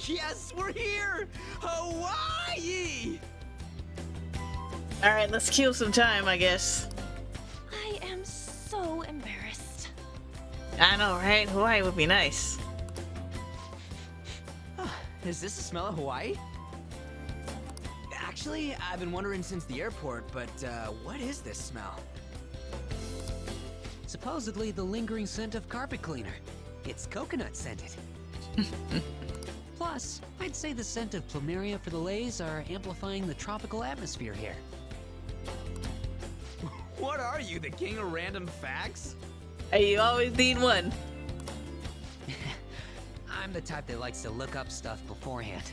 Yes, we're here! Hawaii! Alright, let's kill some time, I guess. I am so embarrassed. I know, right? Hawaii would be nice. Is this the smell of Hawaii? Actually, I've been wondering since the airport, but what is this smell? Supposedly the lingering scent of carpet cleaner. It's coconut scented. Plus, I'd say the scent of plumeria for the lays are amplifying the tropical atmosphere here. What are you, the king of random facts? Hey, you always need one. I'm the type that likes to look up stuff beforehand.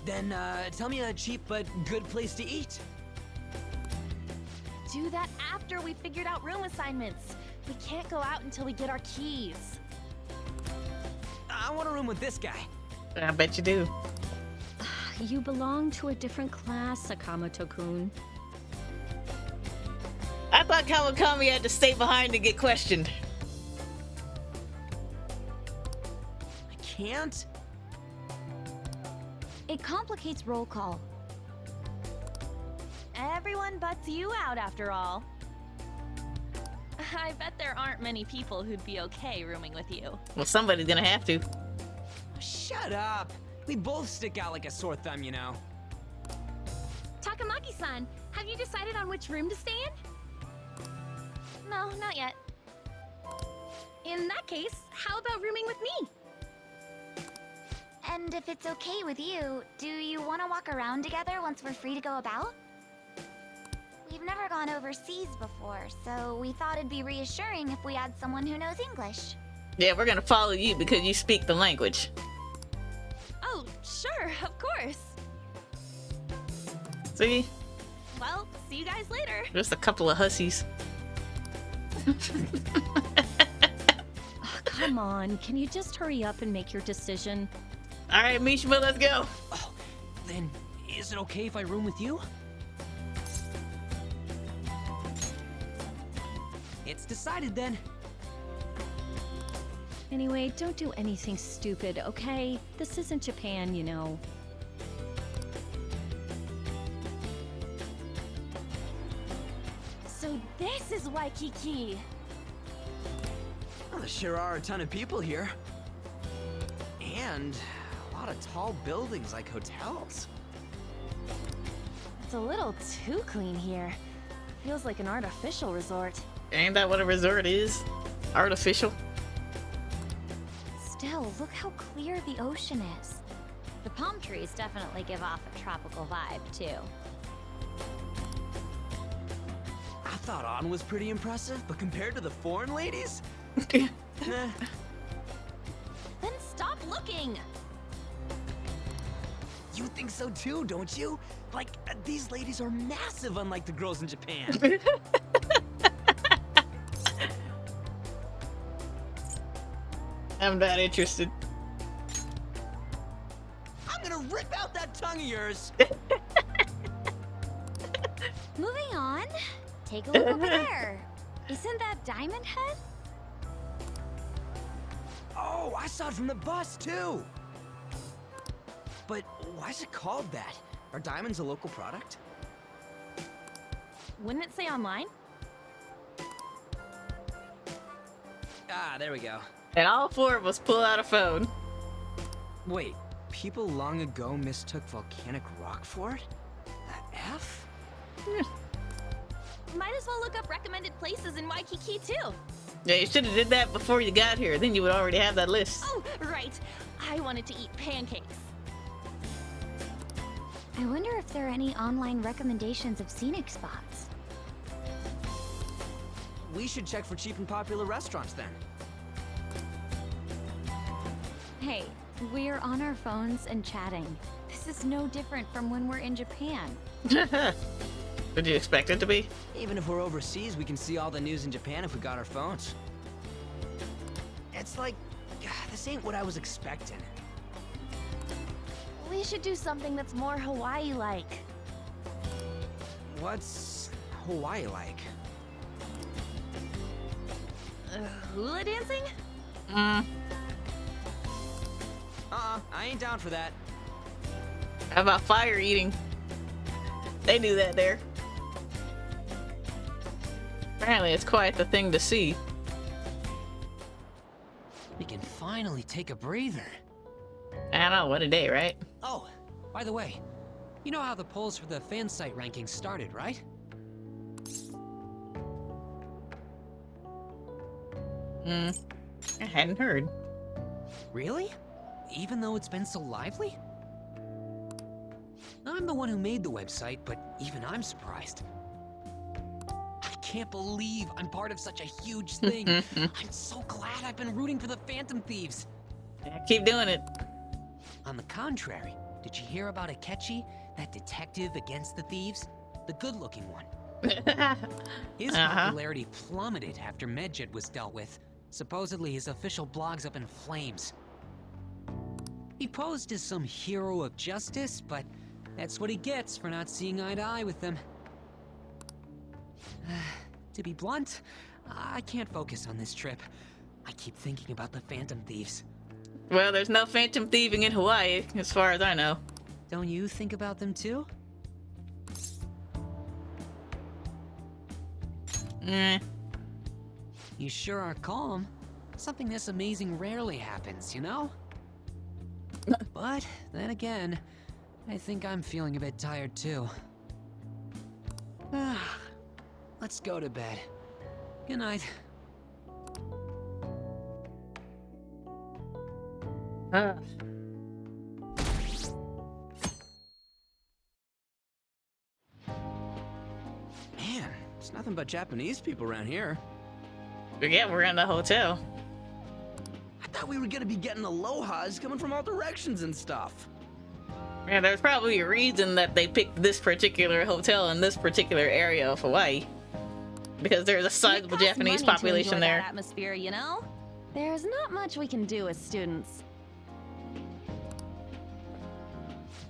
Then, tell me a cheap but good place to eat. Do that after we figured out room assignments. We can't go out until we get our keys. I want a room with this guy. I bet you do. You belong to a different class, Sakamoto-kun. I thought Kawakami had to stay behind and get questioned. I can't. It complicates roll call. Everyone butts you out after all. I bet there aren't many people who'd be okay rooming with you. Well, somebody's gonna have to. Shut up. We both stick out like a sore thumb, you know. Takamaki-san, have you decided on which room to stay in? No, not yet. In that case, how about rooming with me? And if it's okay with you, do you want to walk around together once we're free to go about? We've never gone overseas before, so we thought it'd be reassuring if we had someone who knows English. Yeah, we're gonna follow you because you speak the language. Oh, sure, of course. See? Well, see you guys later. Just a couple of hussies. Oh, come on, can you just hurry up and make your decision? Alright, Mishima, let's go. Oh, then is it okay if I room with you? It's decided then. Anyway, don't do anything stupid, okay? This isn't Japan, you know. So this is Waikiki. Well, there sure are a ton of people here. And a lot of tall buildings like hotels. It's a little too clean here. Feels like an artificial resort. Ain't that what a resort is? Artificial. Still, look how clear the ocean is. The palm trees definitely give off a tropical vibe, too. I thought On was pretty impressive, but compared to the foreign ladies? Then stop looking! You think so too, don't you? Like, these ladies are massive unlike the girls in Japan. I'm not interested. I'm gonna rip out that tongue of yours! Moving on. Take a look over there. Isn't that Diamond Head? Oh, I saw it from the bus too! But why is it called that? Are diamonds a local product? Wouldn't it say online? Ah, there we go. And all four of us pull out a phone. Wait, people long ago mistook volcanic rock for it? The F? Might as well look up recommended places in Waikiki too. Yeah, you should have did that before you got here. Then you would already have that list. Oh, right. I wanted to eat pancakes. I wonder if there are any online recommendations of scenic spots. We should check for cheap and popular restaurants then. Hey, we're on our phones and chatting. This is no different from when we're in Japan. Would you expect it to be? Even if we're overseas, we can see all the news in Japan if we got our phones. It's like, this ain't what I was expecting. We should do something that's more Hawaii-like. What's Hawaii like? Hula dancing? I ain't down for that. How about fire eating? They do that there. Apparently it's quite the thing to see. We can finally take a breather. I don't know, what a day, right? Oh, by the way, you know how the polls for the fan site rankings started, right? I hadn't heard. Really? Even though it's been so lively? I'm the one who made the website, but even I'm surprised. I can't believe I'm part of such a huge thing. I'm so glad I've been rooting for the Phantom Thieves. Yeah, keep doing it. On the contrary, did you hear about Akechi, that detective against the thieves? The good-looking one. His popularity plummeted after Medjet was dealt with. Supposedly his official blog's up in flames. He posed as some hero of justice, but that's what he gets for not seeing eye to eye with them. To be blunt, I can't focus on this trip. I keep thinking about the Phantom Thieves. Well, there's no phantom thieving in Hawaii, as far as I know. Don't you think about them too? Eh. You sure are calm. Something this amazing rarely happens, you know? But then again, I think I'm feeling a bit tired too. Let's go to bed. Good night. Man, it's nothing but Japanese people around here. Yeah, we're in the hotel. I thought we were gonna be getting alohas coming from all directions and stuff. Yeah, there's probably a reason that they picked this particular hotel in this particular area of Hawaii. Because there's a sizable It costs Japanese money to population enjoy there. that atmosphere, you know? There's not much we can do as students.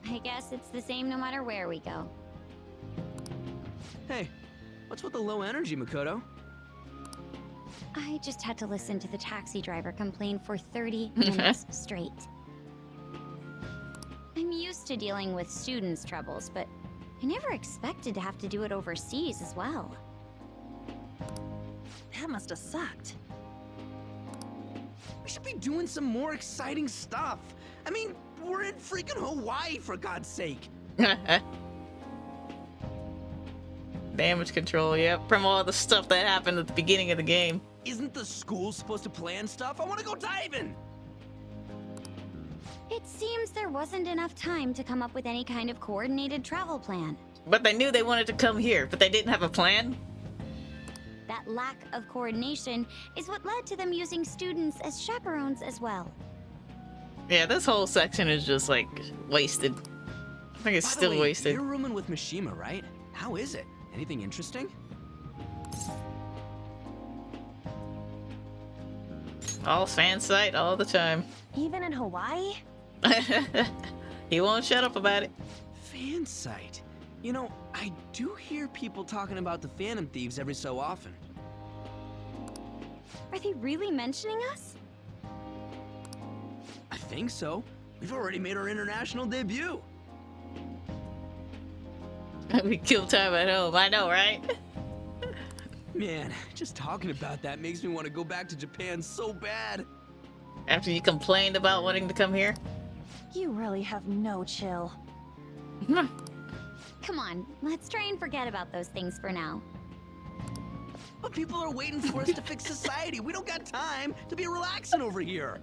I guess it's the same no matter where we go. Hey, what's with the low energy, Makoto? I just had to listen to the taxi driver complain for 30 minutes straight. I'm used to dealing with students' troubles, but I never expected to have to do it overseas as well. That must have sucked. We should be doing some more exciting stuff. I mean, we're in freaking Hawaii, for God's sake. Damage control, yep. From all the stuff that happened at the beginning of the game. Isn't the school supposed to plan stuff? I want to go diving! It seems there wasn't enough time to come up with any kind of coordinated travel plan. But they knew they wanted to come here, but they didn't have a plan? That lack of coordination is what led to them using students as chaperones as well. Yeah, this whole section is just, like, wasted. I think it's By the still way, wasted. You're rooming with Mishima, right? How is it? Anything interesting? All fan site all the time. Even in Hawaii? He won't shut up about it. Fan site. You know, I do hear people talking about the Phantom Thieves every so often. Are they really mentioning us? I think so. We've already made our international debut. We kill time at home. I know, right? Man, just talking about that makes me want to go back to Japan so bad. After you complained about wanting to come here? You really have no chill. Come on, let's try and forget about those things for now. But people are waiting for us to fix society. We don't got time to be relaxing over here.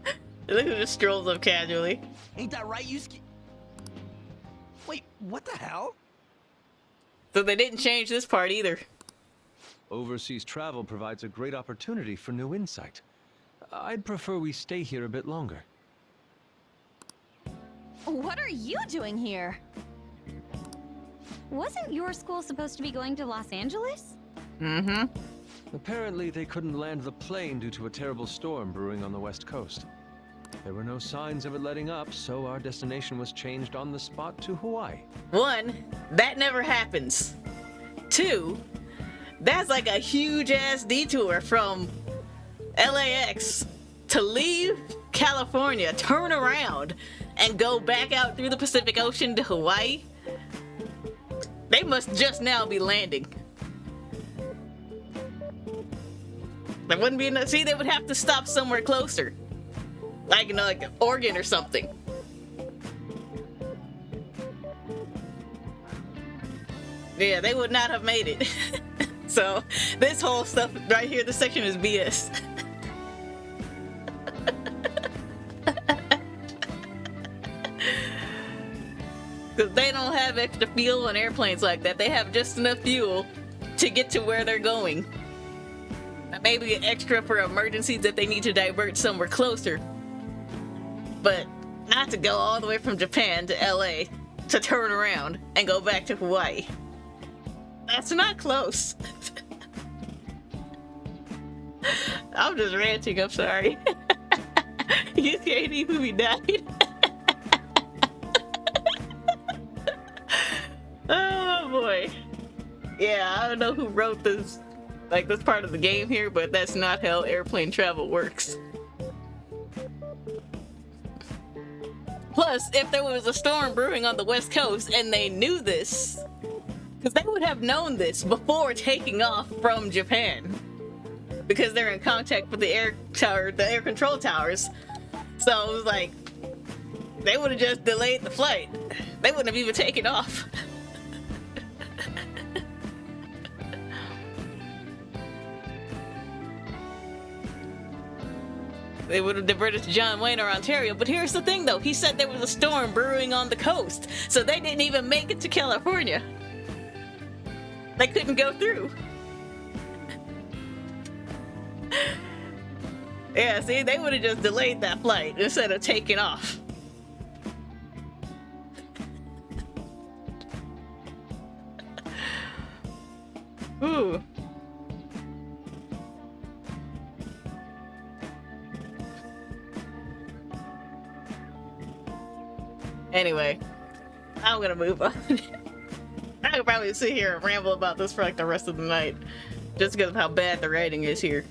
Look who just strolls up casually. Ain't that right, Yusuke? Wait, what the hell? So they didn't change this part either. Overseas travel provides a great opportunity for new insight. I'd prefer we stay here a bit longer. What are you doing here? Wasn't your school supposed to be going to Los Angeles? Mm-hmm. Apparently, they couldn't land the plane due to a terrible storm brewing on the west coast. There were no signs of it letting up, so our destination was changed on the spot to Hawaii. 1, that never happens. 2, that's like a huge-ass detour from LAX to leave California, turn around, and go back out through the Pacific Ocean to Hawaii. They must just now be landing. There wouldn't be enough. See, they would have to stop somewhere closer. Like, you know, like Oregon or something. Yeah, they would not have made it. So, this whole stuff right here, this section is BS. Because they don't have extra fuel on airplanes like that. They have just enough fuel to get to where they're going. Maybe an extra for emergencies if they need to divert somewhere closer. But not to go all the way from Japan to LA to turn around and go back to Hawaii. That's not close. I'm just ranting, I'm sorry. You can't even be died. Oh boy. Yeah, I don't know who wrote this, like this part of the game here, but that's not how airplane travel works. Plus, if there was a storm brewing on the West Coast and they knew this, because they would have known this before taking off from Japan, because they're in contact with the air control towers. So it was like, they would have just delayed the flight. They wouldn't have even taken off. They would have diverted to John Wayne or Ontario. But here's the thing though, he said there was a storm brewing on the coast. So they didn't even make it to California. They couldn't go through. Yeah, see, they would have just delayed that flight instead of taking off. Ooh. Anyway, I'm gonna move on. I could probably sit here and ramble about this for like the rest of the night, just because of how bad the writing is here.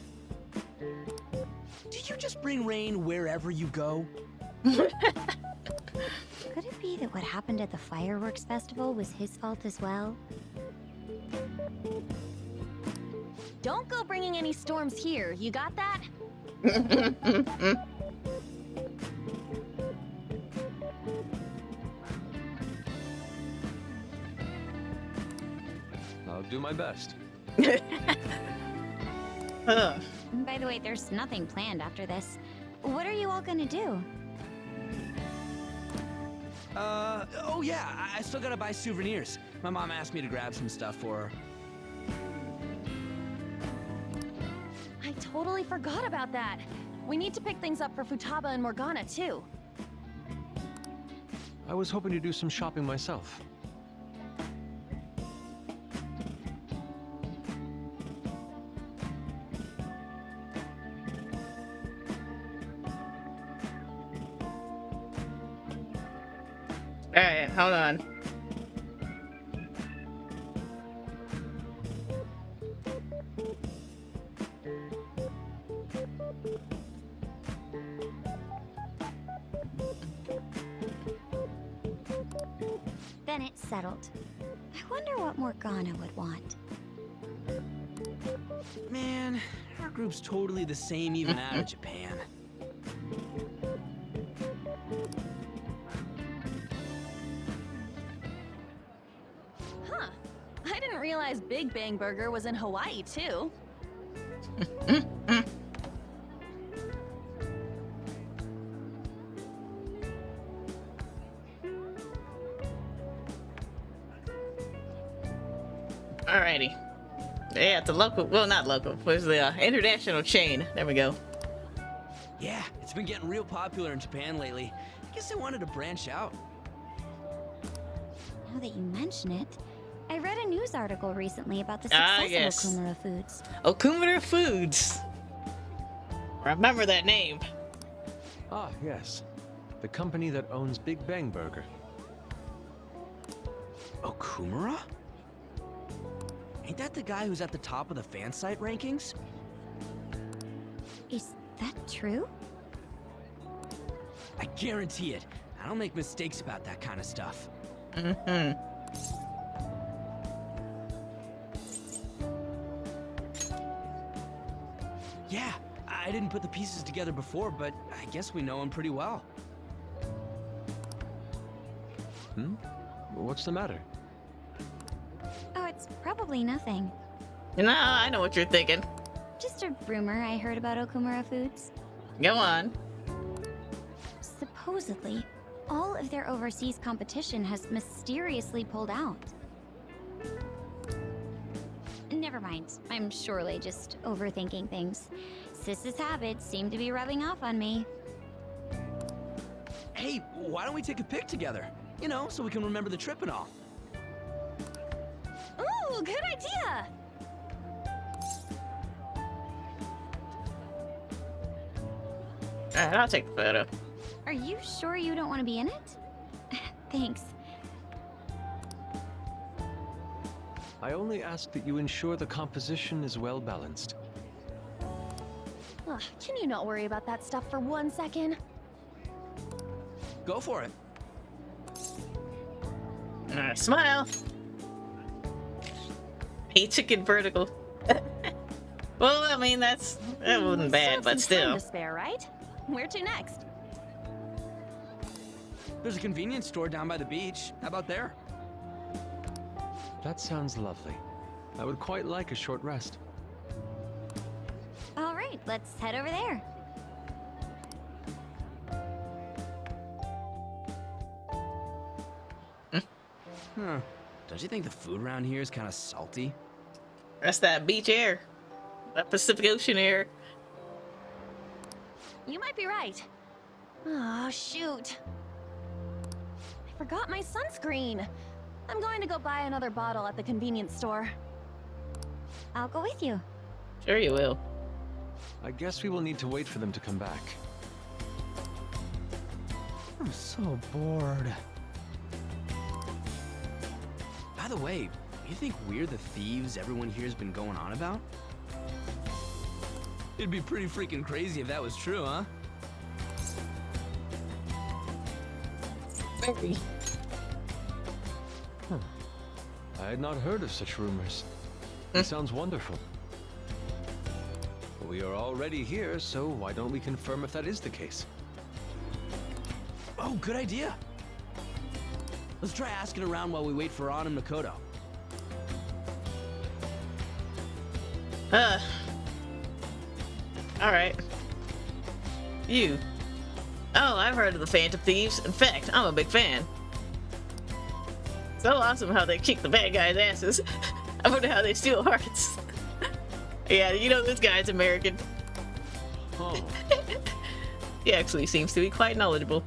Do you just bring rain wherever you go? Could it be that what happened at the fireworks festival was his fault as well? Don't go bringing any storms here. You got that? I'll do my best. By the way, there's nothing planned after this. What are you all gonna do? Oh yeah, I still gotta buy souvenirs. My mom asked me to grab some stuff for her. I totally forgot about that. We need to pick things up for Futaba and Morgana, too. I was hoping to do some shopping myself. Alright, hold on. Then it's settled. I wonder what Morgana would want. Man, our group's totally the same even out of Japan. Huh. I didn't realize Big Bang Burger was in Hawaii, too. Alrighty. Yeah, it's a local, well, not local, it was the international chain. There we go. Yeah, it's been getting real popular in Japan lately. I guess I wanted to branch out. Now that you mention it, I read a news article recently about the success yes. of Okumura Foods. Okumura Foods. Remember that name. Ah, yes. The company that owns Big Bang Burger. Okumura? Ain't that the guy who's at the top of the fan site rankings? Is that true? I guarantee it. I don't make mistakes about that kind of stuff. Mm-hmm. Yeah, I didn't put the pieces together before, but I guess we know him pretty well. Hmm? What's the matter? Oh, it's probably nothing. No, I know what you're thinking. Just a rumor I heard about Okumura Foods. Go on. Supposedly, all of their overseas competition has mysteriously pulled out. Never mind. I'm surely just overthinking things. Sis's habits seem to be rubbing off on me. Hey, why don't we take a pic together? You know, so we can remember the trip and all. Ooh, good idea! Alright, I'll take the photo. Are you sure you don't want to be in it? Thanks. I only ask that you ensure the composition is well balanced. Ugh, can you not worry about that stuff for 1 second? Go for it. Smile. He took it vertical. Well, I mean, that wasn't bad, but Some time still. to spare, right? Where to next? There's a convenience store down by the beach. How about there? That sounds lovely. I would quite like a short rest. All right, let's head over there. Huh. Don't you think the food around here is kind of salty? That's that beach air. That Pacific Ocean air. You might be right. Oh, shoot. I forgot my sunscreen. I'm going to go buy another bottle at the convenience store. I'll go with you. Sure you will. I guess we will need to wait for them to come back. I'm so bored. By the way, you think we're the thieves everyone here's been going on about? It'd be pretty freaking crazy if that was true, huh? Very. I had not heard of such rumors. It sounds wonderful. We are already here, so why don't we confirm if that is the case? Oh, good idea. Let's try asking around while we wait for An and Makoto. Alright. You. Oh, I've heard of the Phantom Thieves. In fact, I'm a big fan. So awesome how they kick the bad guys' asses. I wonder how they steal hearts. Yeah, you know this guy's American. Oh, He actually seems to be quite knowledgeable.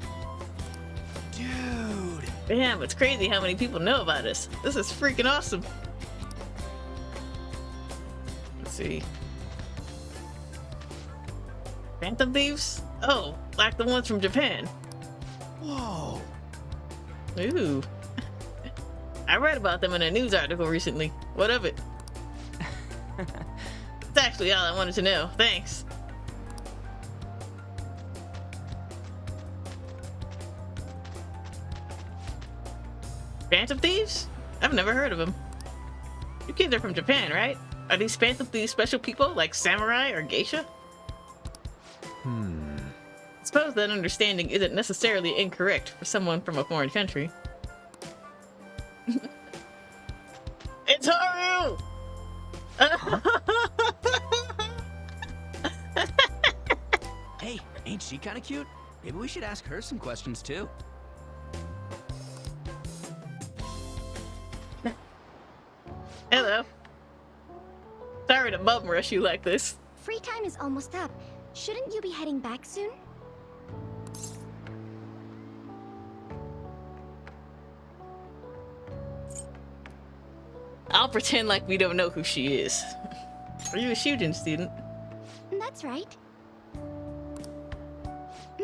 Dude! Damn, it's crazy how many people know about us. This is freaking awesome. Let's see. Phantom Thieves? Oh, like the ones from Japan. Whoa! Ooh. I read about them in a news article recently. What of it? That's actually all I wanted to know. Thanks. Phantom Thieves? I've never heard of them. You kids are from Japan, right? Are these Phantom Thieves special people like samurai or geisha? I suppose that understanding isn't necessarily incorrect for someone from a foreign country. It's Haru! Hey, ain't she kind of cute? Maybe we should ask her some questions too. Hello. Sorry to bum rush you like this. Free time is almost up. Shouldn't you be heading back soon? I'll pretend like we don't know who she is. Are you a Shujin student? That's right.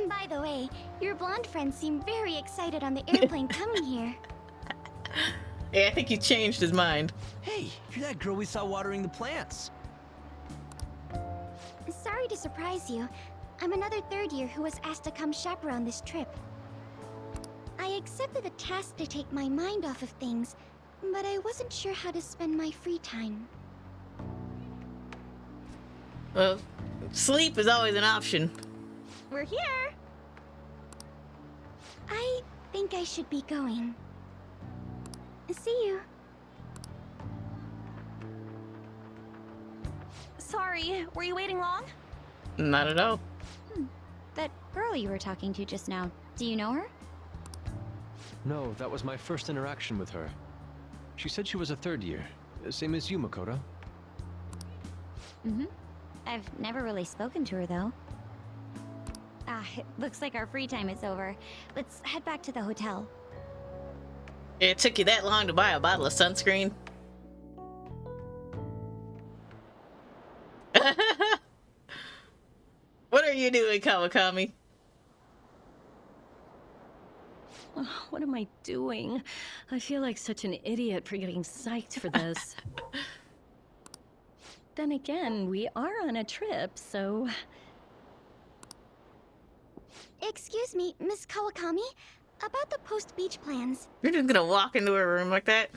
By the way, your blonde friends seem very excited on the airplane coming here. Yeah, I think he changed his mind. Hey, you're that girl we saw watering the plants. Sorry to surprise you. I'm another third year who was asked to come chaperone this trip. I accepted the task to take my mind off of things, but I wasn't sure how to spend my free time. Well, sleep is always an option. We're here! I think I should be going. See you. Sorry, were you waiting long? Not at all. That girl you were talking to just now, do you know her? No, that was my first interaction with her. She said she was a third year, same as you, Makoto. I've never really spoken to her, though. It looks like our free time is over. Let's head back to the hotel. It took you that long to buy a bottle of sunscreen? What are you doing, Kawakami? What am I doing? I feel like such an idiot for getting psyched for this. Then again, we are on a trip, so... Excuse me, Miss Kawakami. About the post-beach plans. You're just gonna walk into a room like that?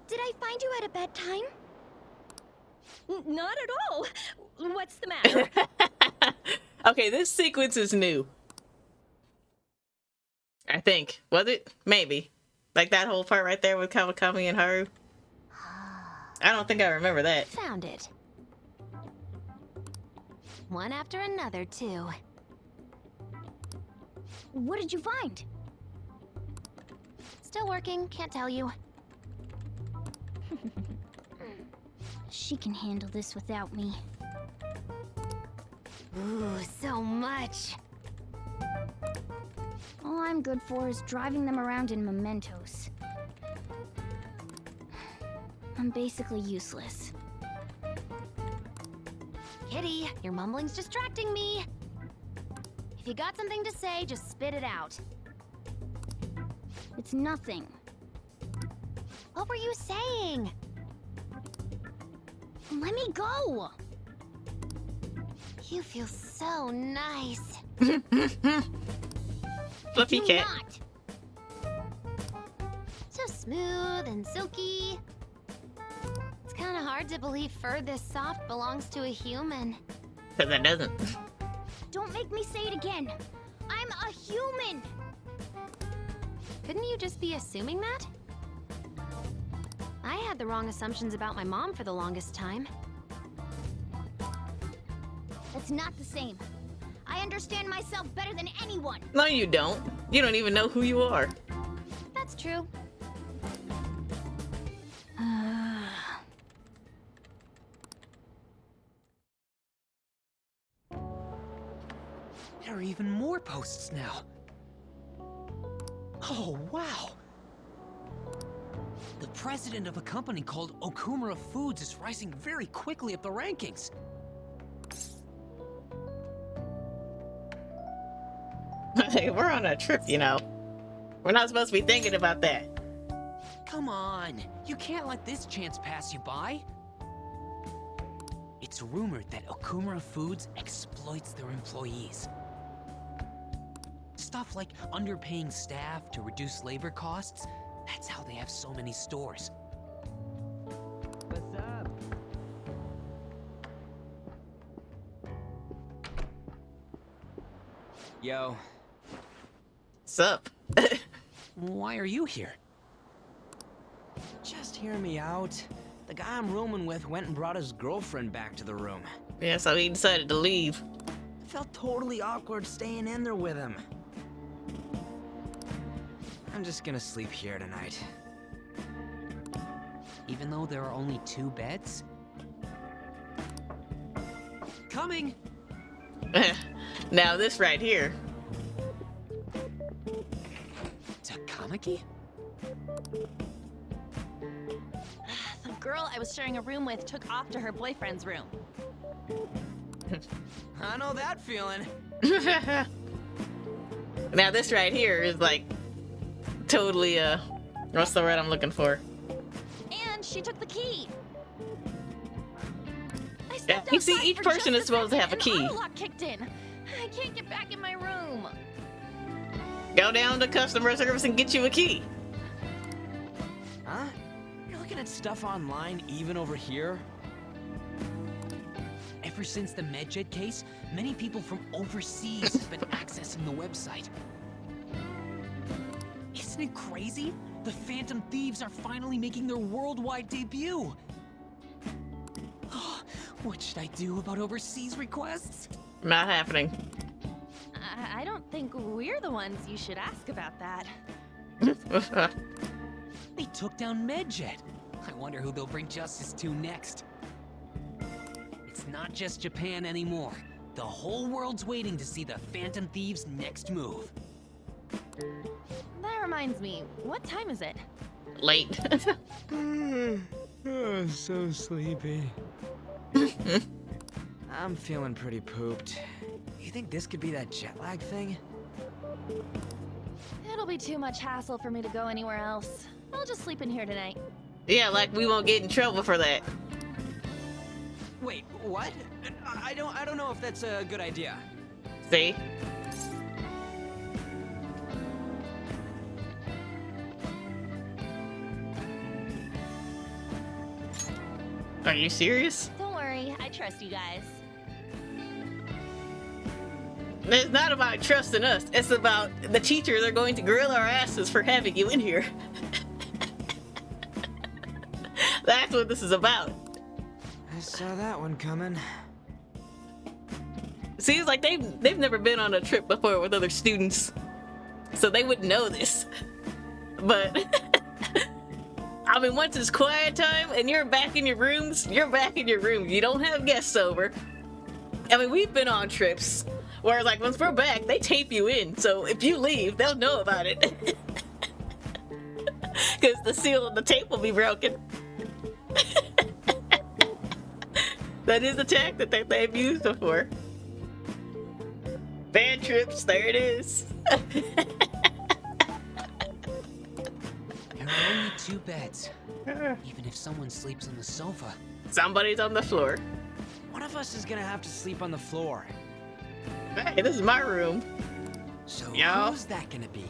Did I find you at a bedtime? Not at all. What's the matter? Okay, this sequence is new. I think. Was it? Maybe. Like that whole part right there with Kawakami and Haru. I don't think I remember that. Found it. One after another, too. What did you find? Still working, can't tell you. She can handle this without me. Ooh, so much. All I'm good for is driving them around in mementos. I'm basically useless. Kitty, your mumbling's distracting me. If you got something to say, just spit it out. It's nothing. What were you saying? Let me go! You feel so nice. Fluffy Do cat. not. So smooth and silky. It's kind of hard to believe fur this soft belongs to a human. Because it doesn't. Don't make me say it again. I'm a human. Couldn't you just be assuming that? I had the wrong assumptions about my mom for the longest time. That's not the same. I understand myself better than anyone. No, you don't. You don't even know who you are. That's true. There are even more posts now. Oh, wow. The president of a company called Okumura Foods is rising very quickly up the rankings. Hey, we're on a trip, you know. We're not supposed to be thinking about that. Come on, you can't let this chance pass you by. It's rumored that Okumura Foods exploits their employees. Stuff like underpaying staff to reduce labor costs. That's how they have so many stores. What's up? Yo. What's up? Why are you here? Just hear me out. The guy I'm rooming with went and brought his girlfriend back to the room. Yeah, so he decided to leave. It felt totally awkward staying in there with him. I'm just gonna sleep here tonight. Even though there are only 2 beds? Coming! Now this right here. Takamaki? The girl I was sharing a room with took off to her boyfriend's room. I know that feeling. Now this right here is like totally what's the word I'm looking for? And she took the key. I Yeah, stepped you see, outside each for person just is supposed to second have a and key. the auto lock kicked in. I can't get back in my room. Go down to customer service and get you a key. Huh? You're looking at stuff online even over here? Ever since the MedJet case, many people from overseas have been accessing the website. Isn't it crazy? The Phantom Thieves are finally making their worldwide debut. What should I do about overseas requests? Not happening. I don't think we're the ones you should ask about that. They took down MedJet. I wonder who they'll bring justice to next. It's not just Japan anymore. The whole world's waiting to see the Phantom Thieves' next move. That reminds me, what time is it? Late. Oh, so sleepy. I'm feeling pretty pooped. You think this could be that jet lag thing? It'll be too much hassle for me to go anywhere else. I'll just sleep in here tonight. Yeah, like we won't get in trouble for that. Wait, what? I don't know if that's a good idea. See? Are you serious? Don't worry, I trust you guys. It's not about trusting us. It's about the teachers are going to grill our asses for having you in here. That's what this is about. I saw that one coming. Seems like they've never been on a trip before with other students, so they wouldn't know this. But I mean, once it's quiet time and you're back in your rooms, you're back in your room. You don't have guests over. I mean, we've been on trips where, like, once we're back, they tape you in. So if you leave, they'll know about it. Because the seal of the tape will be broken. That is a tactic that they've used before. Bad trips, there it is. There are only 2 beds. Even if someone sleeps on the sofa. Somebody's on the floor. One of us is gonna have to sleep on the floor. Hey, this is my room. So Yo. who's that gonna be?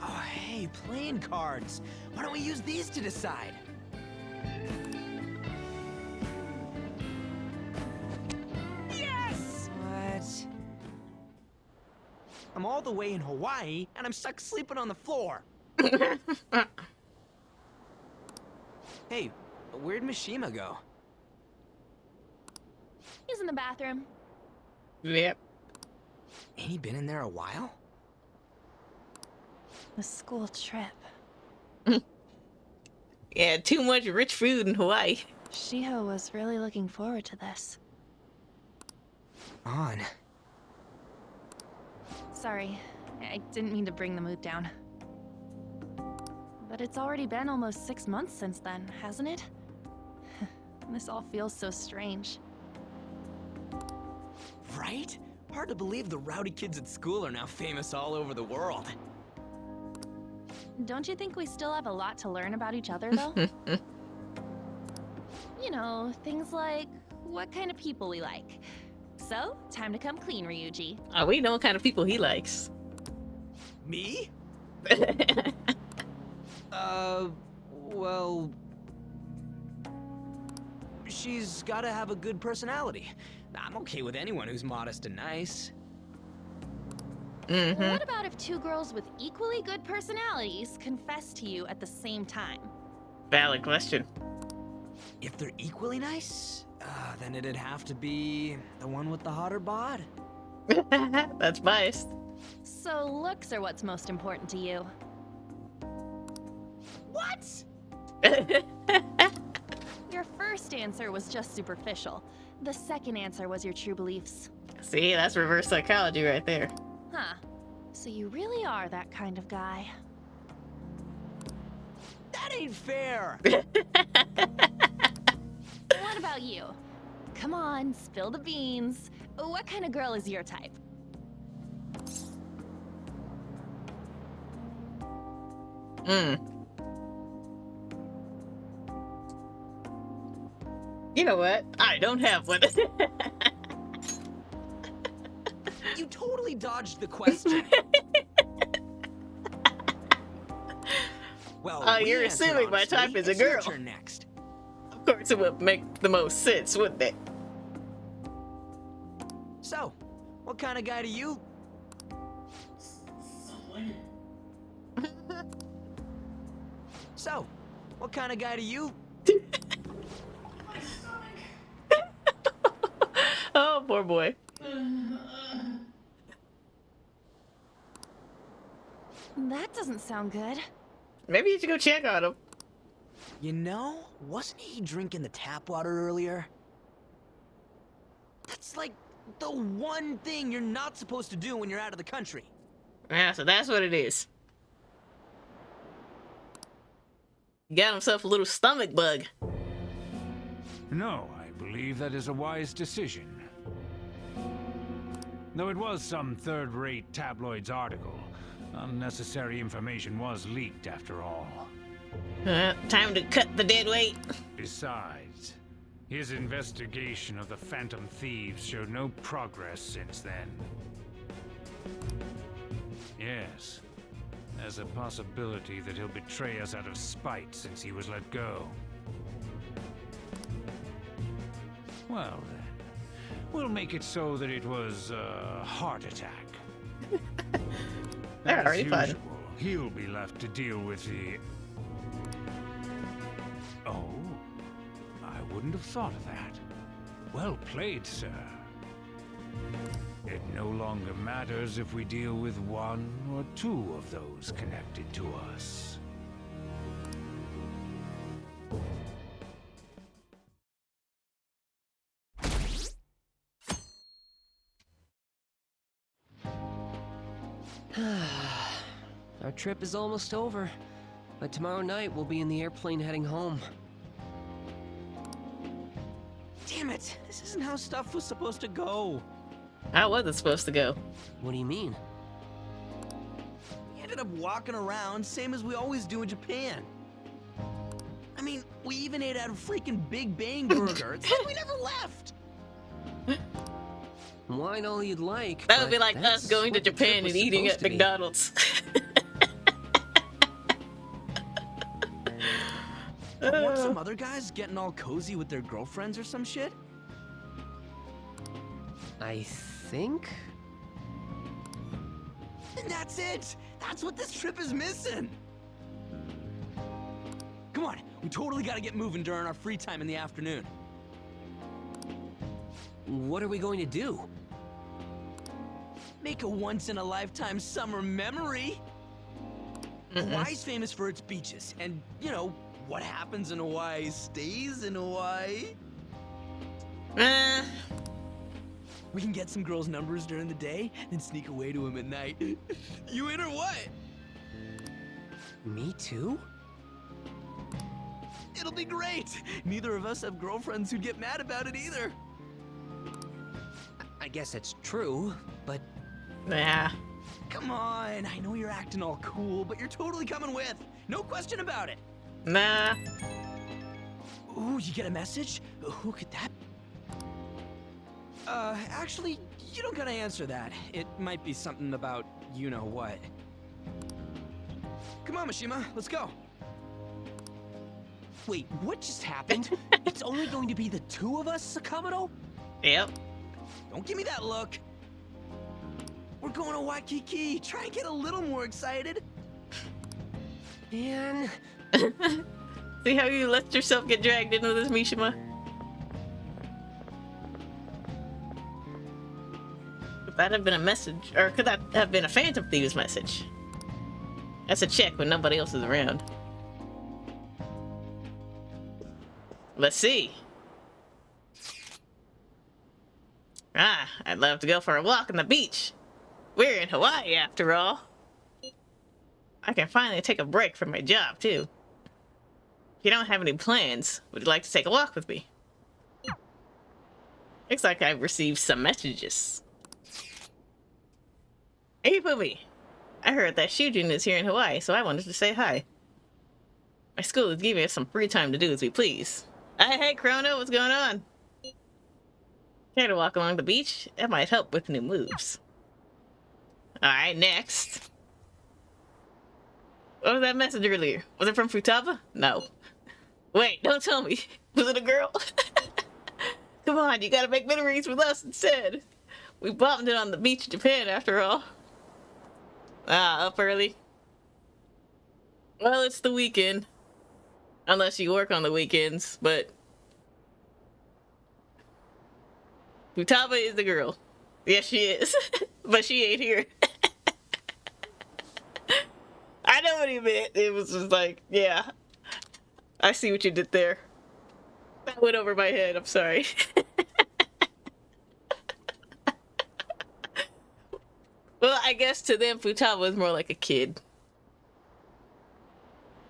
Oh, hey, playing cards. Why don't we use these to decide? Yes! What? I'm all the way in Hawaii, and I'm stuck sleeping on the floor. Hey, where'd Mishima go? He's in the bathroom. Yep. Ain't he been in there a while? The school trip. Yeah, too much rich food in Hawaii. Shiho was really looking forward to this. On. Sorry, I didn't mean to bring the mood down. But it's already been almost 6 months since then, hasn't it? This all feels so strange. Right? Hard to believe the rowdy kids at school are now famous all over the world. Don't you think we still have a lot to learn about each other, though? You know, things like what kind of people we like. So, time to come clean, Ryuji. Oh, we know what kind of people he likes. Me? Well... She's gotta have a good personality. I'm okay with anyone who's modest and nice. Mm-hmm. What about if 2 girls with equally good personalities confess to you at the same time? Valid question. If they're equally nice, then it'd have to be the one with the hotter bod. That's biased. So looks are what's most important to you. What? Your first answer was just superficial. The second answer was your true beliefs. See, that's reverse psychology right there. Huh. So you really are that kind of guy. That ain't fair! What about you? Come on, spill the beans. What kind of girl is your type? You know what? I don't have one. You totally dodged the question. Well, you're assuming my type is a girl. It's your turn next. Of course it would make the most sense, wouldn't it? So, what kind of guy do you... So, what kind of guy do you... Oh, poor boy. That doesn't sound good. Maybe you should go check on him. You know, wasn't he drinking the tap water earlier? That's like the one thing you're not supposed to do when you're out of the country. Yeah, so that's what it is. He got himself a little stomach bug. No, I believe that is a wise decision. Though it was some third-rate tabloid's article, unnecessary information was leaked after all. Time to cut the dead weight. Besides, his investigation of the Phantom Thieves showed no progress since then. Yes, there's a possibility that he'll betray us out of spite since he was let go. Well then, we'll make it so that it was a heart attack. They're As already fun. usual, he'll be left to deal with the... Oh, I wouldn't have thought of that. Well played, sir. It no longer matters if we deal with one or two of those connected to us. Our trip is almost over, but tomorrow night we'll be in the airplane heading home. Damn it! This isn't how stuff was supposed to go. How was it supposed to go? What do you mean? We ended up walking around, same as we always do in Japan. I mean, we even ate at a freaking Big Bang Burger. It's like we never left. Wine all you'd like. That would be but like us that's going to what the trip Japan was and eating supposed at to be. McDonald's. Weren't some other guys getting all cozy with their girlfriends or some shit? I think? And that's it! That's what this trip is missing! Come on, we totally gotta get moving during our free time in the afternoon. What are we going to do? Make a once-in-a-lifetime summer memory! Hawaii's famous for its beaches, and, you know, what happens in Hawaii stays in Hawaii. We can get some girls' numbers during the day, then sneak away to them at night. You in or what? Me too? It'll be great! Neither of us have girlfriends who'd get mad about it either. I guess that's true, but Nah. Come on, I know you're acting all cool, but you're totally coming with. No question about it. Nah. Ooh, you get a message? Who could that be? Actually, you don't gotta answer that. It might be something about you-know-what. Come on, Mishima, let's go. Wait, what just happened? It's only going to be the two of us, Sakamoto? Yep. Don't give me that look. We're going to Waikiki. Try and get a little more excited. man, See how you let yourself get dragged into this, Mishima? Could that have been a message? Or could that have been a Phantom Thieves message? That's a check when nobody else is around. Let's see. Ah, I'd love to go for a walk on the beach. We're in Hawaii, after all. I can finally take a break from my job, too. If you don't have any plans, would you like to take a walk with me? Looks like I've received some messages. Hey, Poopy. I heard that Shujin is here in Hawaii, so I wanted to say hi. My school is giving us some free time to do as we please. Hey, Chrono, what's going on? Care to walk along the beach? That might help with new moves. Alright, next. What was that message earlier? Was it from Futaba? No. Wait, don't tell me. Was it a girl? Come on, you gotta make memories with us instead. We bombed it on the beach in Japan, after all. Ah, up early. Well, it's the weekend. Unless you work on the weekends, but... Futaba is the girl. Yes, she is. But she ain't here. I know what he meant. It was just like, yeah. I see what you did there. That went over my head. I'm sorry. Well, I guess to them, Futaba was more like a kid.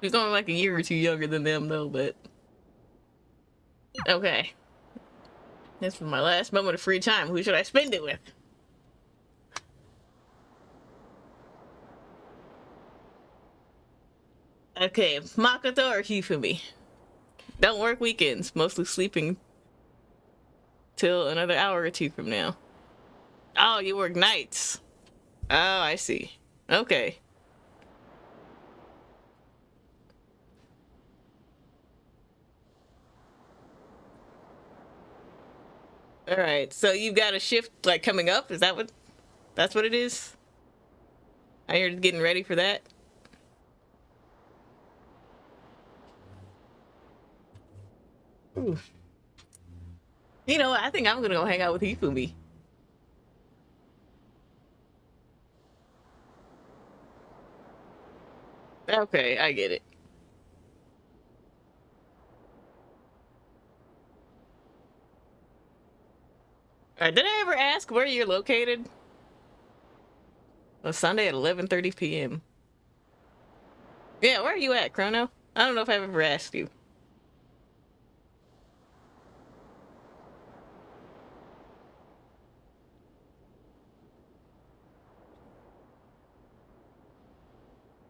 He's only like a year or two younger than them, though, but... Okay. This was my last moment of free time. Who should I spend it with? Okay, Makoto or Hifumi? Don't work weekends, mostly sleeping till another hour or two from now. Oh, you work nights. Oh, I see. Okay. Alright, so you've got a shift like coming up? Is that that's what it is? Are you just getting ready for that? Ooh. You know what? I think I'm gonna go hang out with Hifumi. Okay, I get it. Alright, did I ever ask where you're located? On Sunday at 11:30 p.m. Yeah, where are you at, Chrono? I don't know if I've ever asked you.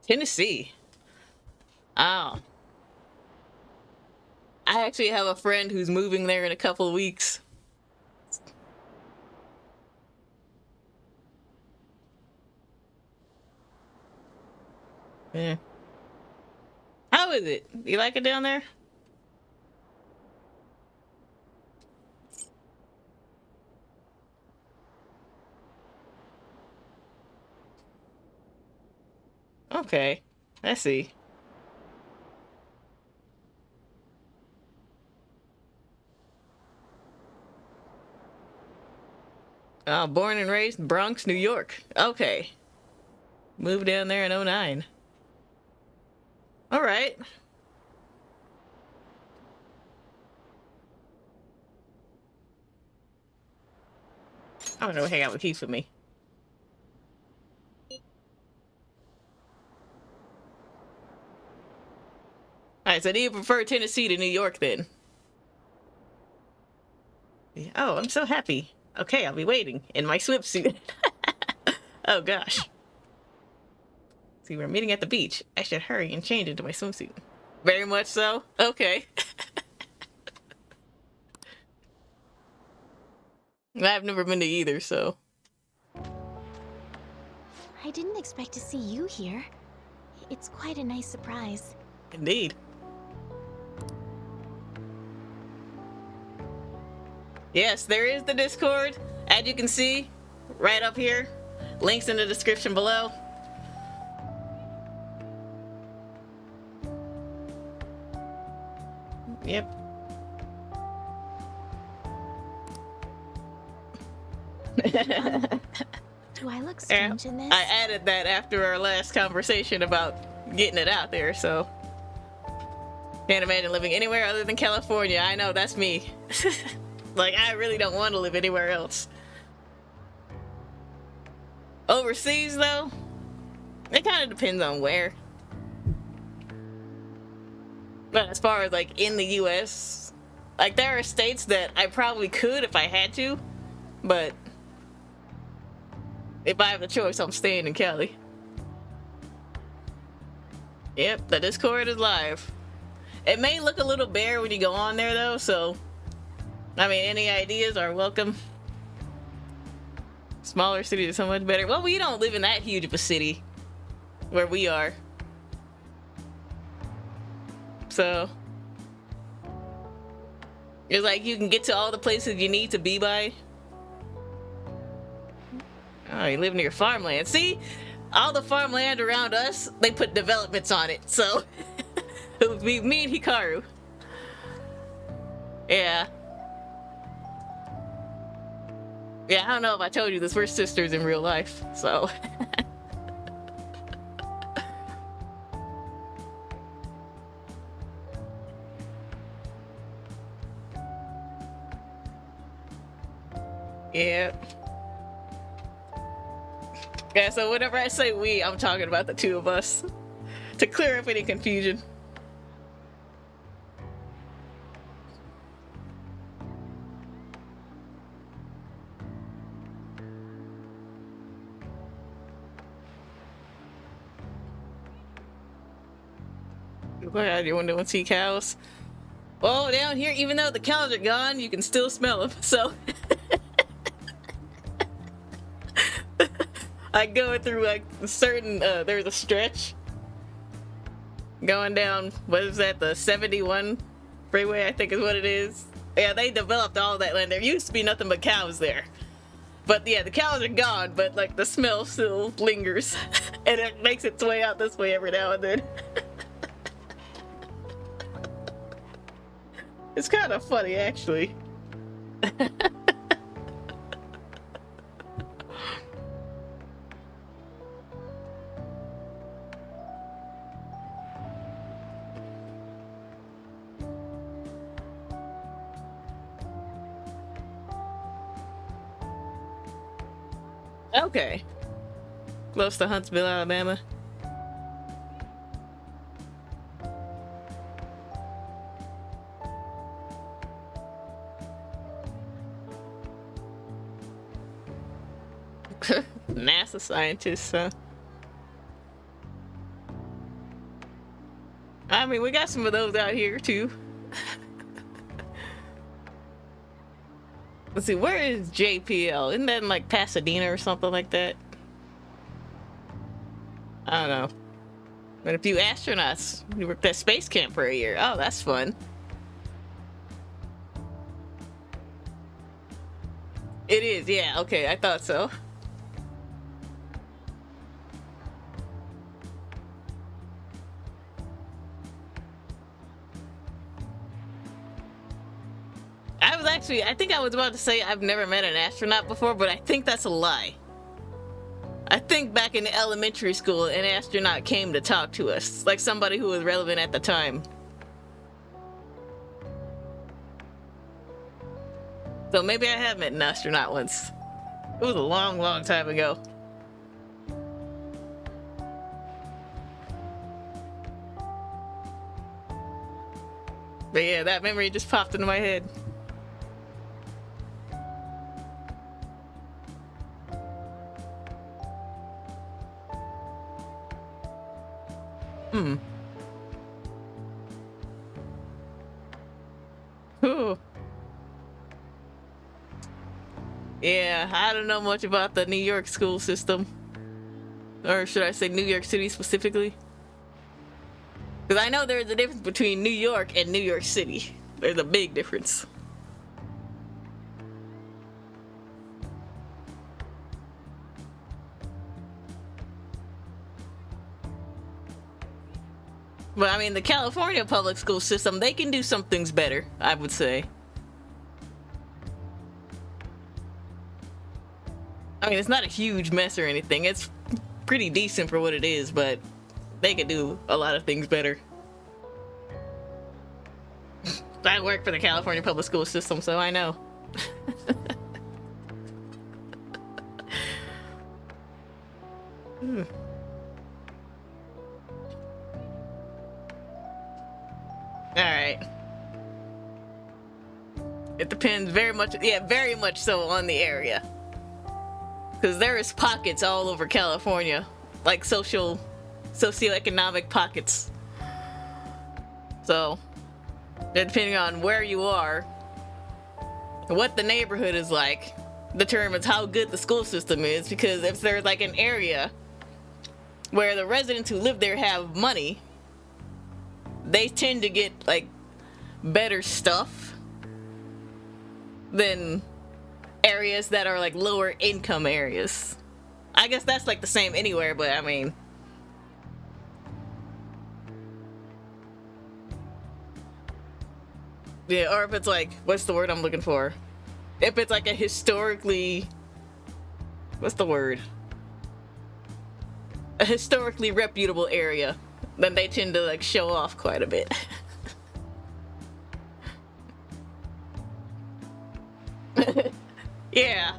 Tennessee. Oh. I actually have a friend who's moving there in a couple of weeks. Yeah. How is it? You like it down there? Okay. I see. Born and raised in Bronx, New York. Okay. Moved down there in '09. Alright. I'm gonna go hang out with Keith with me. Alright, so do you prefer Tennessee to New York then? Oh, I'm so happy. Okay, I'll be waiting in my swimsuit. Oh gosh. See, we're meeting at the beach. I should hurry and change into my swimsuit. Very much so? Okay. I've never been to either, so. I didn't expect to see you here. It's quite a nice surprise. Indeed. Yes, there is the Discord, as you can see, right up here. Links in the description below. Yep. Do I look strange in this? I added that after our last conversation about getting it out there, so. Can't imagine living anywhere other than California. I know, that's me. Like, I really don't want to live anywhere else. Overseas, though, it kind of depends on where. But as far as, like, in the U.S., like, there are states that I probably could if I had to, but if I have the choice, I'm staying in Cali. Yep, the Discord is live. It may look a little bare when you go on there, though, so I mean, any ideas are welcome. Smaller cities are so much better. Well, we don't live in that huge of a city where we are. So it's like you can get to all the places you need to be by. Oh, you live near farmland. See? All the farmland around us, they put developments on it. So it would be me and Hikaru. Yeah. Yeah, I don't know if I told you this, we're sisters in real life, so. Yeah. Yeah, so whenever I say we, I'm talking about the two of us. To clear up any confusion. Where do you want to see cows? Well, down here, even though the cows are gone, you can still smell them. So I go through like certain. There's a stretch going down. What is that? The 71 freeway, I think is what it is. Yeah, they developed all that land. There used to be nothing but cows there. But yeah, the cows are gone, but like the smell still lingers. And it makes its way out this way every now and then. It's kind of funny, actually. Okay. Close to Huntsville, Alabama. NASA scientists, huh? I mean, we got some of those out here, too. Let's see, where is JPL? Isn't that in, like, Pasadena or something like that? I don't know. But a few astronauts who worked at space camp for a year. Oh, that's fun. It is, yeah. Okay, I thought so. I think I was about to say I've never met an astronaut before, but I think that's a lie. I think back in elementary school, an astronaut came to talk to us, like somebody who was relevant at the time. So maybe I have met an astronaut once. It was a long, long time ago. But yeah, that memory just popped into my head. Ooh. Yeah, I don't know much about the New York school system. Or should I say New York City specifically? Because I know there's a difference between New York and New York City. There's a big difference. But I mean, the California public school system, they can do some things better, I would say. I mean, it's not a huge mess or anything. It's pretty decent for what it is, but they could do a lot of things better. I work for the California public school system, so I know. Alright. It depends very much, yeah, very much so on the area. Because there is pockets all over California, like socioeconomic pockets. So, depending on where you are, what the neighborhood is like, determines how good the school system is. Because if there's like an area where the residents who live there have money, they tend to get like better stuff than areas that are like lower income areas. I guess that's like the same anywhere, but I mean, yeah, or if it's like, what's the word I'm looking for? If it's like a historically, what's the word? A historically reputable area, then they tend to like show off quite a bit. Yeah.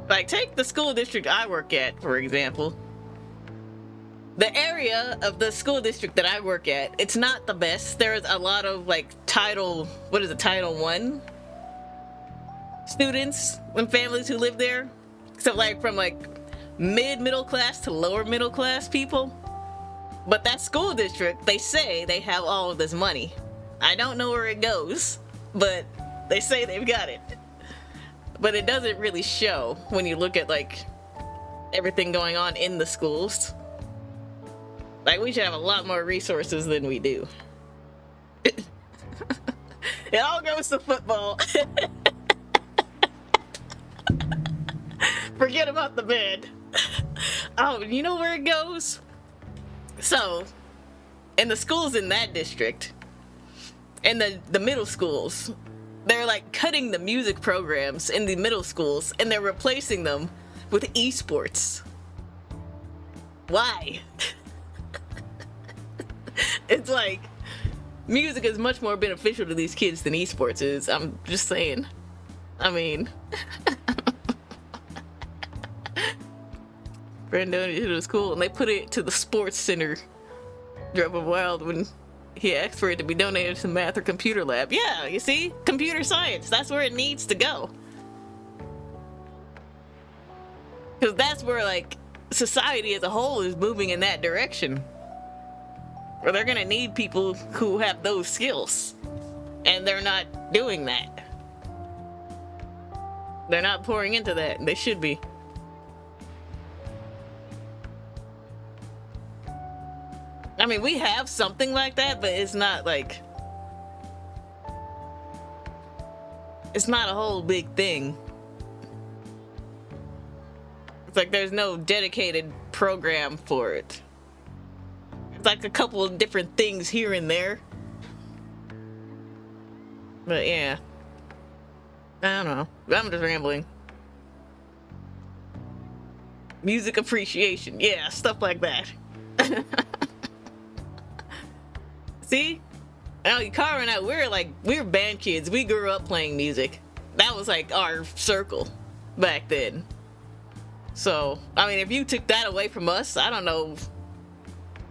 Like, take the school district I work at, for example. The area of the school district that I work at, it's not the best. There's a lot of like Title I students and families who live there. So like from like mid-middle class to lower middle class people. But that school district, they say they have all of this money. I don't know where it goes, but they say they've got it. But it doesn't really show when you look at like everything going on in the schools. Like, we should have a lot more resources than we do. It all goes to football. Forget about the bed. Oh, you know where it goes? So, in the schools in that district, in the middle schools, they're like cutting the music programs in the middle schools and they're replacing them with esports. Why? It's like, music is much more beneficial to these kids than esports is. I'm just saying. I mean, friend donated to the school and they put it to the sports center. Drove him wild when he asked for it to be donated to math or computer lab. Yeah, you see? Computer science. That's where it needs to go. Because that's where, like, society as a whole is moving in that direction. Where they're gonna need people who have those skills. And they're not doing that. They're not pouring into that, and they should be. I mean, we have something like that, but it's not like... It's not a whole big thing. It's like there's no dedicated program for it. It's like a couple of different things here and there. But yeah. I don't know. I'm just rambling. Music appreciation. Yeah, stuff like that. See? Now, Yukara and I, we're band kids. We grew up playing music. That was like our circle back then. So, I mean, if you took that away from us, I don't know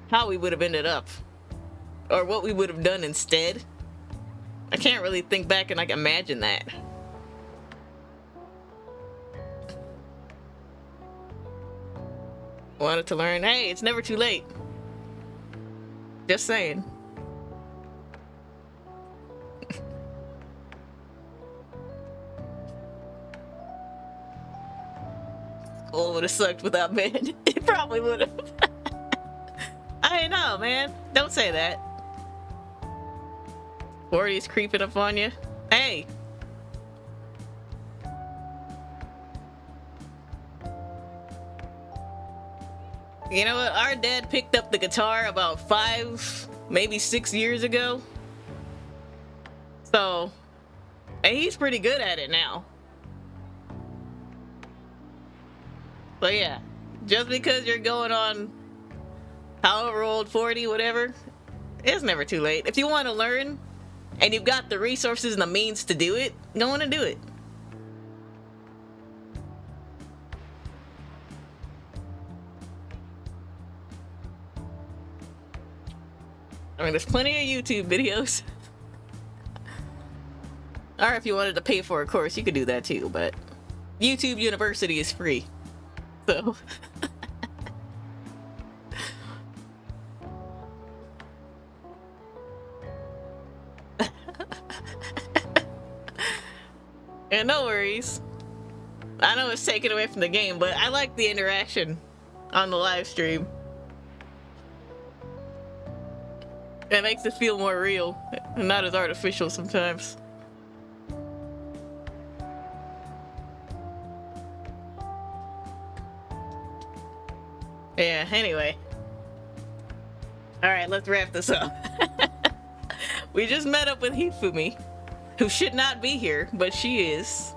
how we would have ended up. Or what we would have done instead. I can't really think back and like imagine that. Wanted to learn. Hey, it's never too late. Just saying. School would have sucked without Ben. It probably would have. I know, man. Don't say that. 40's creeping up on you. Hey. You know what? Our dad picked up the guitar about 5, maybe 6 years ago. So, and he's pretty good at it now. But yeah, just because you're going on however old, 40, whatever, it's never too late. If you want to learn and you've got the resources and the means to do it, go on and do it. I mean, there's plenty of YouTube videos. Or if you wanted to pay for a course, you could do that too, but YouTube University is free. So... Yeah, no worries. I know it's taken away from the game, but I like the interaction on the live stream. It makes it feel more real and not as artificial sometimes. Yeah, anyway. Alright, let's wrap this up. We just met up with Hifumi, who should not be here, but she is.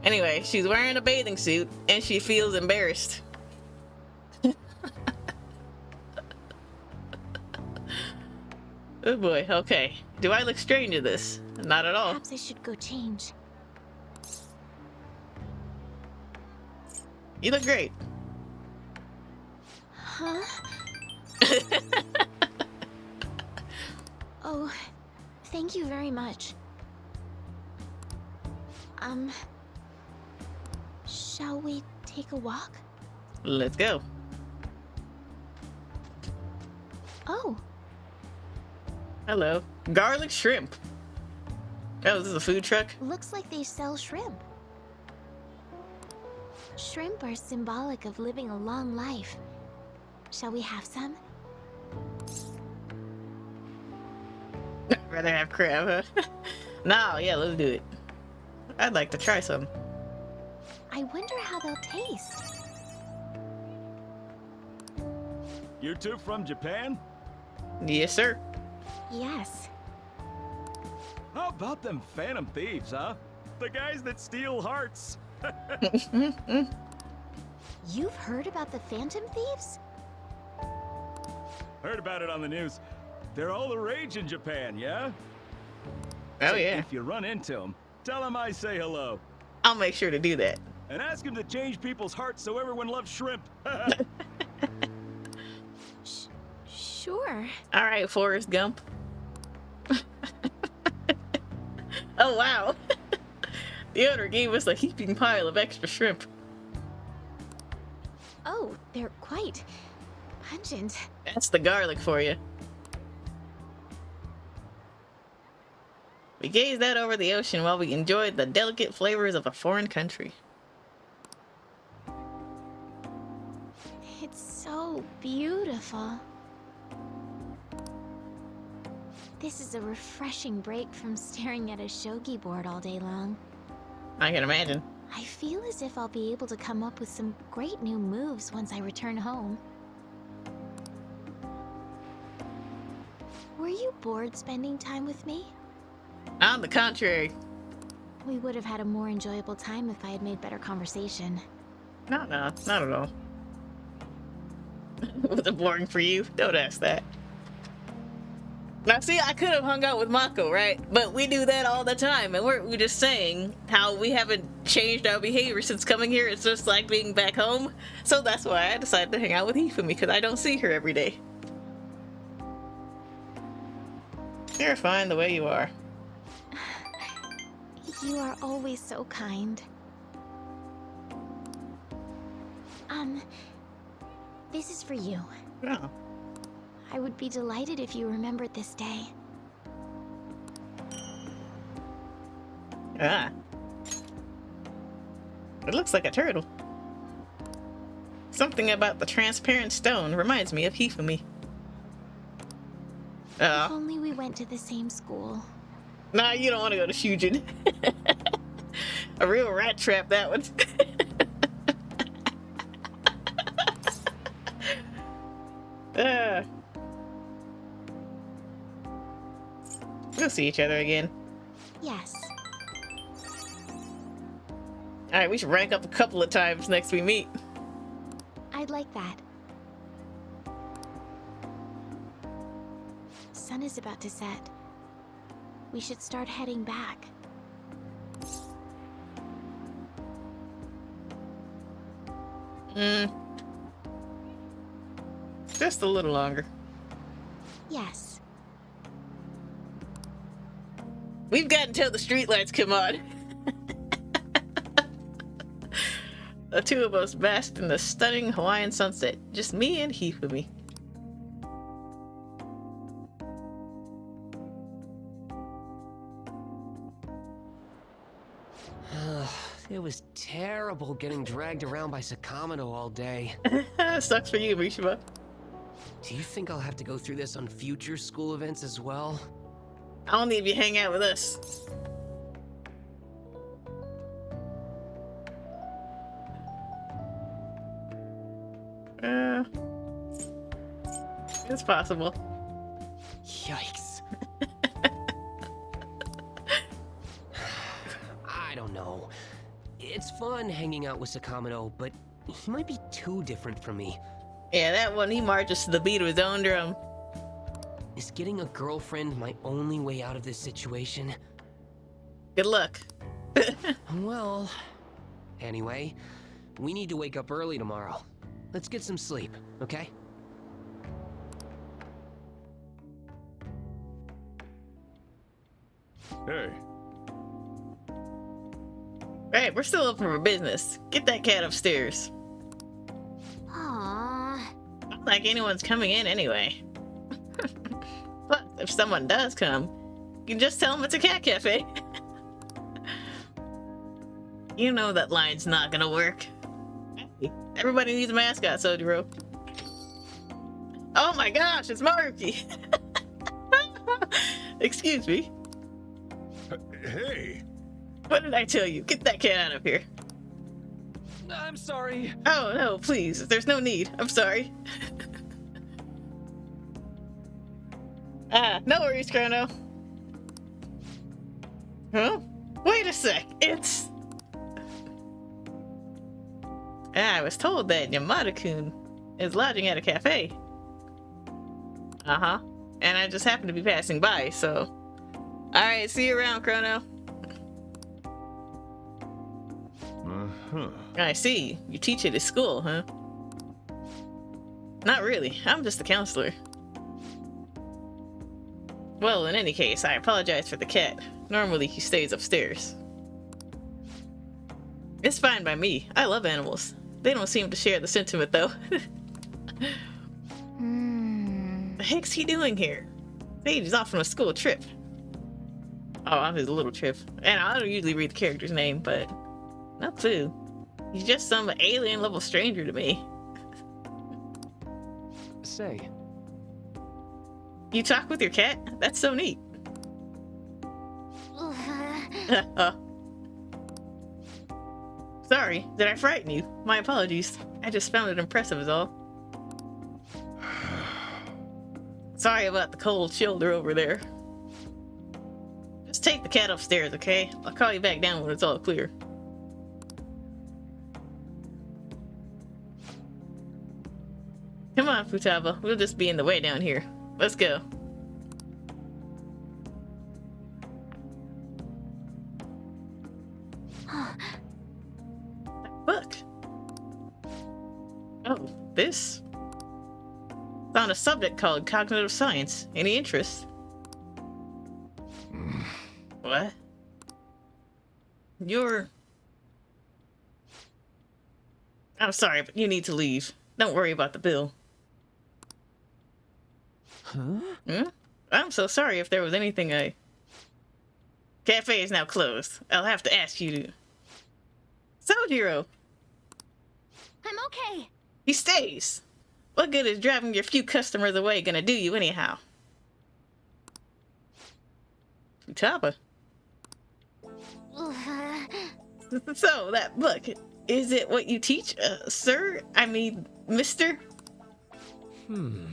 Anyway, she's wearing a bathing suit and she feels embarrassed. Oh boy, okay. Do I look strange in this? Not at all. Perhaps I should go change. You look great. Huh? Oh, thank you very much. Shall we take a walk? Let's go. Oh, Hello. Garlic shrimp. Oh, this is a food truck? looks like they sell shrimp. Shrimp are symbolic of living a long life. Shall we have some? Rather have crab, huh? No, yeah, let's do it. I'd like to try some. I wonder how they'll taste. You two from Japan? Yes, sir. Yes. How about them phantom thieves, huh? The guys that steal hearts. You've heard about the Phantom Thieves? Heard about it on the news. They're all the rage in Japan, yeah? Oh, yeah. If you run into them, tell them I say hello. I'll make sure to do that. And ask them to change people's hearts so everyone loves shrimp. Sure. All right, Forrest Gump. Oh, wow. The owner gave us a heaping pile of extra shrimp. Oh, they're quite pungent. That's the garlic for you. We gazed out over the ocean while we enjoyed the delicate flavors of a foreign country. It's so beautiful. This is a refreshing break from staring at a shogi board all day long. I can imagine. I feel as if I'll be able to come up with some great new moves once I return home. Were you bored spending time with me? On the contrary. We would have had a more enjoyable time if I had made better conversation. No, not at all. Was it boring for you? Don't ask that. Now, see, I could have hung out with Mako, right? But we do that all the time, and we're just saying how we haven't changed our behavior since coming here. It's just like being back home. So that's why I decided to hang out with Hifumi, because I don't see her every day. You're fine the way you are. You are always so kind. This is for you. Oh. I would be delighted if you remembered this day. Ah. It looks like a turtle. Something about the transparent stone reminds me of Hifumi. If only we went to the same school. Nah, you don't want to go to Shujin. A real rat trap, that one. We'll see each other again. Yes. Alright, we should rank up a couple of times next we meet. I'd like that. Sun is about to set. We should start heading back. Just a little longer. Yes. We've got until the streetlights come on. The two of us basked in the stunning Hawaiian sunset. Just me and Hifumi. It was terrible getting dragged around by Sakamoto all day. Sucks for you, Mishima. Do you think I'll have to go through this on future school events as well? Only if you hang out with us. It's possible. Yikes. I don't know. It's fun hanging out with Sakamoto, but he might be too different from me. Yeah, that one, he marches to the beat of his own drum. Is getting a girlfriend my only way out of this situation? Good luck. Well, anyway, we need to wake up early tomorrow. Let's get some sleep, okay? Hey. Right, we're still open for business. Get that cat upstairs. Aww. Not like anyone's coming in anyway. But if someone does come, you can just tell them it's a cat cafe. You know that line's not gonna work. Hey, everybody needs a mascot, Sojiro. Oh my gosh, it's Maruki! Excuse me. Hey. What did I tell you? Get that cat out of here. I'm sorry. Oh no, please. There's no need. I'm sorry. No worries, Chrono. Huh? Wait a sec. It's... I was told that Yamada-kun is lodging at a cafe. Uh-huh. And I just happened to be passing by, so... Alright, see you around, Chrono. Uh-huh. I see. You teach at his school, huh? Not really. I'm just a counselor. Well, in any case, I apologize for the cat. Normally, he stays upstairs. It's fine by me. I love animals. They don't seem to share the sentiment, though. The heck's he doing here? Sage is off on a school trip. Oh, on his little trip. And I don't usually read the character's name, but... not Fu. He's just some alien-level stranger to me. Say, You talk with your cat? That's so neat. Sorry, did I frighten you? My apologies. I just found it impressive is all. Sorry about the cold shoulder over there. Just take the cat upstairs, okay? I'll call you back down when it's all clear. Come on, Futaba. We'll just be in the way down here. Let's go. That book. Oh, this? It's on a subject called cognitive science. Any interest? What? You're... I'm sorry, but you need to leave. Don't worry about the bill. Huh? Hmm? I'm so sorry if there was anything I... Cafe is now closed. I'll have to ask you to... Sojiro! I'm okay. He stays! What good is driving your few customers away gonna do you anyhow? Futaba. So, that book, is it what you teach, sir? I mean, mister?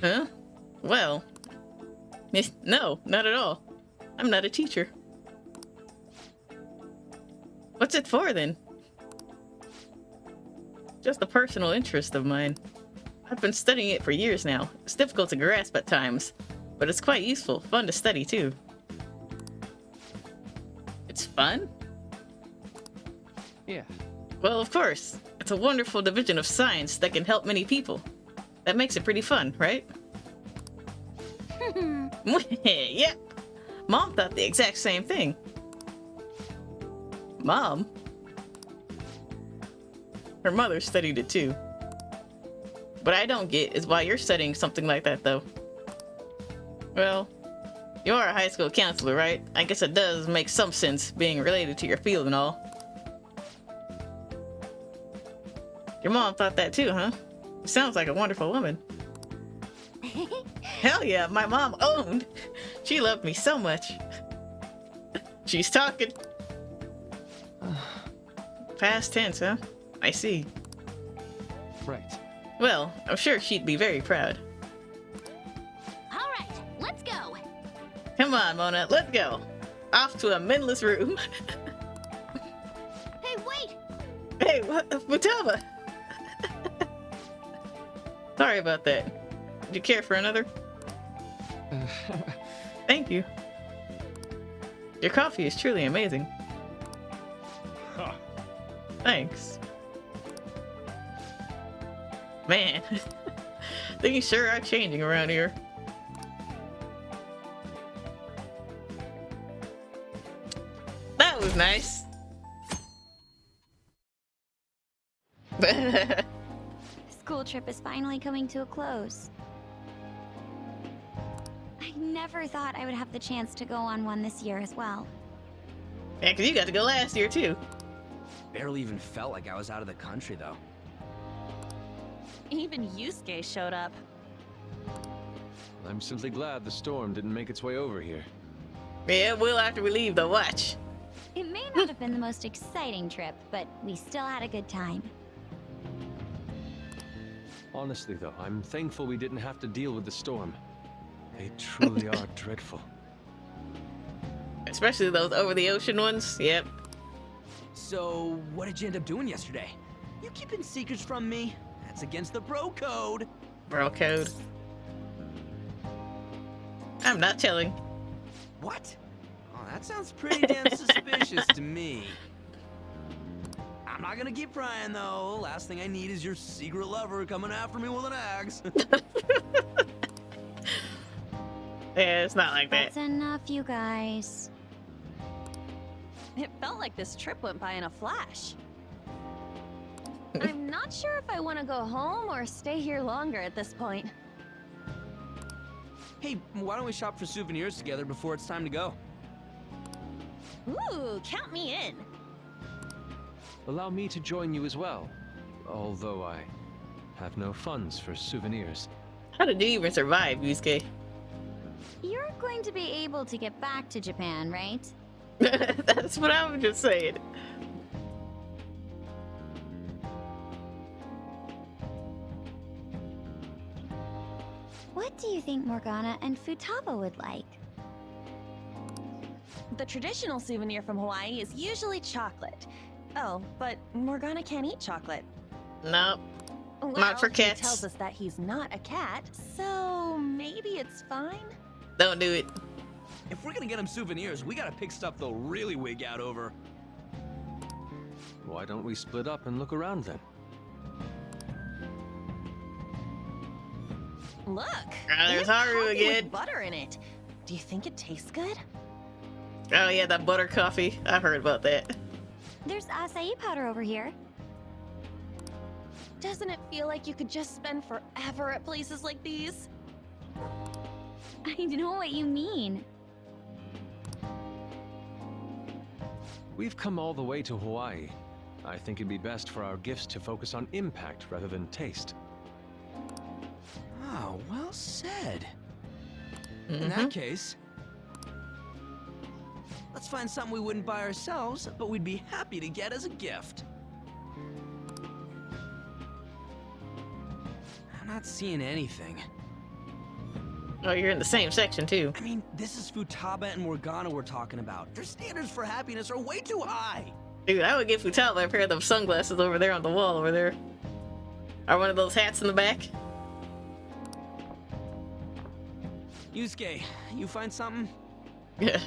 Huh? Well, no, not at all. I'm not a teacher. What's it for, then? Just a personal interest of mine. I've been studying it for years now. It's difficult to grasp at times, but it's quite useful, fun to study, too. It's fun? yeah. Well, of course. It's a wonderful division of science that can help many people. That makes it pretty fun, right? Yep. Mom thought the exact same thing. Mom? Her mother studied it too. What I don't get is why you're studying something like that, though. Well, you are a high school counselor, right? I guess it does make some sense being related to your field and all. Your mom thought that too, huh? Sounds like a wonderful woman. Hell yeah, my mom owned. She loved me so much. She's talking. Past tense, huh? I see. Right. Well, I'm sure she'd be very proud. All right, let's go. Come on, Mona, let's go. Off to a menless room. Hey, wait! Hey, what? Futaba! Sorry about that. Would you care for another? Thank you. Your coffee is truly amazing. Huh. Thanks. Man, things sure are changing around here. That was nice. School trip is finally coming to a close. I never thought I would have the chance to go on one this year as well. Yeah, 'cause you got to go last year, too. Barely even felt like I was out of the country, though. Even Yusuke showed up. I'm simply glad the storm didn't make its way over here. Yeah, we'll after we leave, though. Watch. It may not have been the most exciting trip, but we still had a good time. Honestly, though, I'm thankful we didn't have to deal with the storm. They truly are dreadful. Especially those over-the-ocean ones. Yep. So, what did you end up doing yesterday? You keeping secrets from me? That's against the bro code. Bro code. I'm not telling. What? Oh, that sounds pretty damn suspicious to me. I'm not gonna keep prying, though. Last thing I need is your secret lover coming after me with an axe. Yeah, it's not like that. That's enough, you guys. It felt like this trip went by in a flash. I'm not sure if I want to go home or stay here longer at this point. Hey, why don't we shop for souvenirs together before it's time to go? Ooh, count me in. Allow me to join you as well, although I have no funds for souvenirs. How did you even survive, Yusuke? You're going to be able to get back to Japan, right? That's what I was just saying. What do you think Morgana and Futaba would like? The traditional souvenir from Hawaii is usually chocolate. Oh, but Morgana can't eat chocolate. Nope. Well, Not for he cats. tells us that he's not a cat, so maybe it's fine? Don't do it. If we're gonna get him souvenirs, we gotta pick stuff they'll really wig out over. Why don't we split up and look around then? Look! There's they have Haru coffee again. with butter in it. Do you think it tastes good? Oh yeah, that butter coffee. I've heard about that. There's acai powder over here. Doesn't it feel like you could just spend forever at places like these? I know what you mean. We've come all the way to Hawaii. I think it'd be best for our gifts to focus on impact rather than taste. Oh, well said. In that case, let's find something we wouldn't buy ourselves, but we'd be happy to get as a gift. I'm not seeing anything. Oh, you're in the same section too. I mean, this is Futaba and Morgana we're talking about. Their standards for happiness are way too high. Dude, I would give Futaba a pair of those sunglasses over there on the wall over there. Or one of those hats in the back. Yusuke, you find something? Yeah.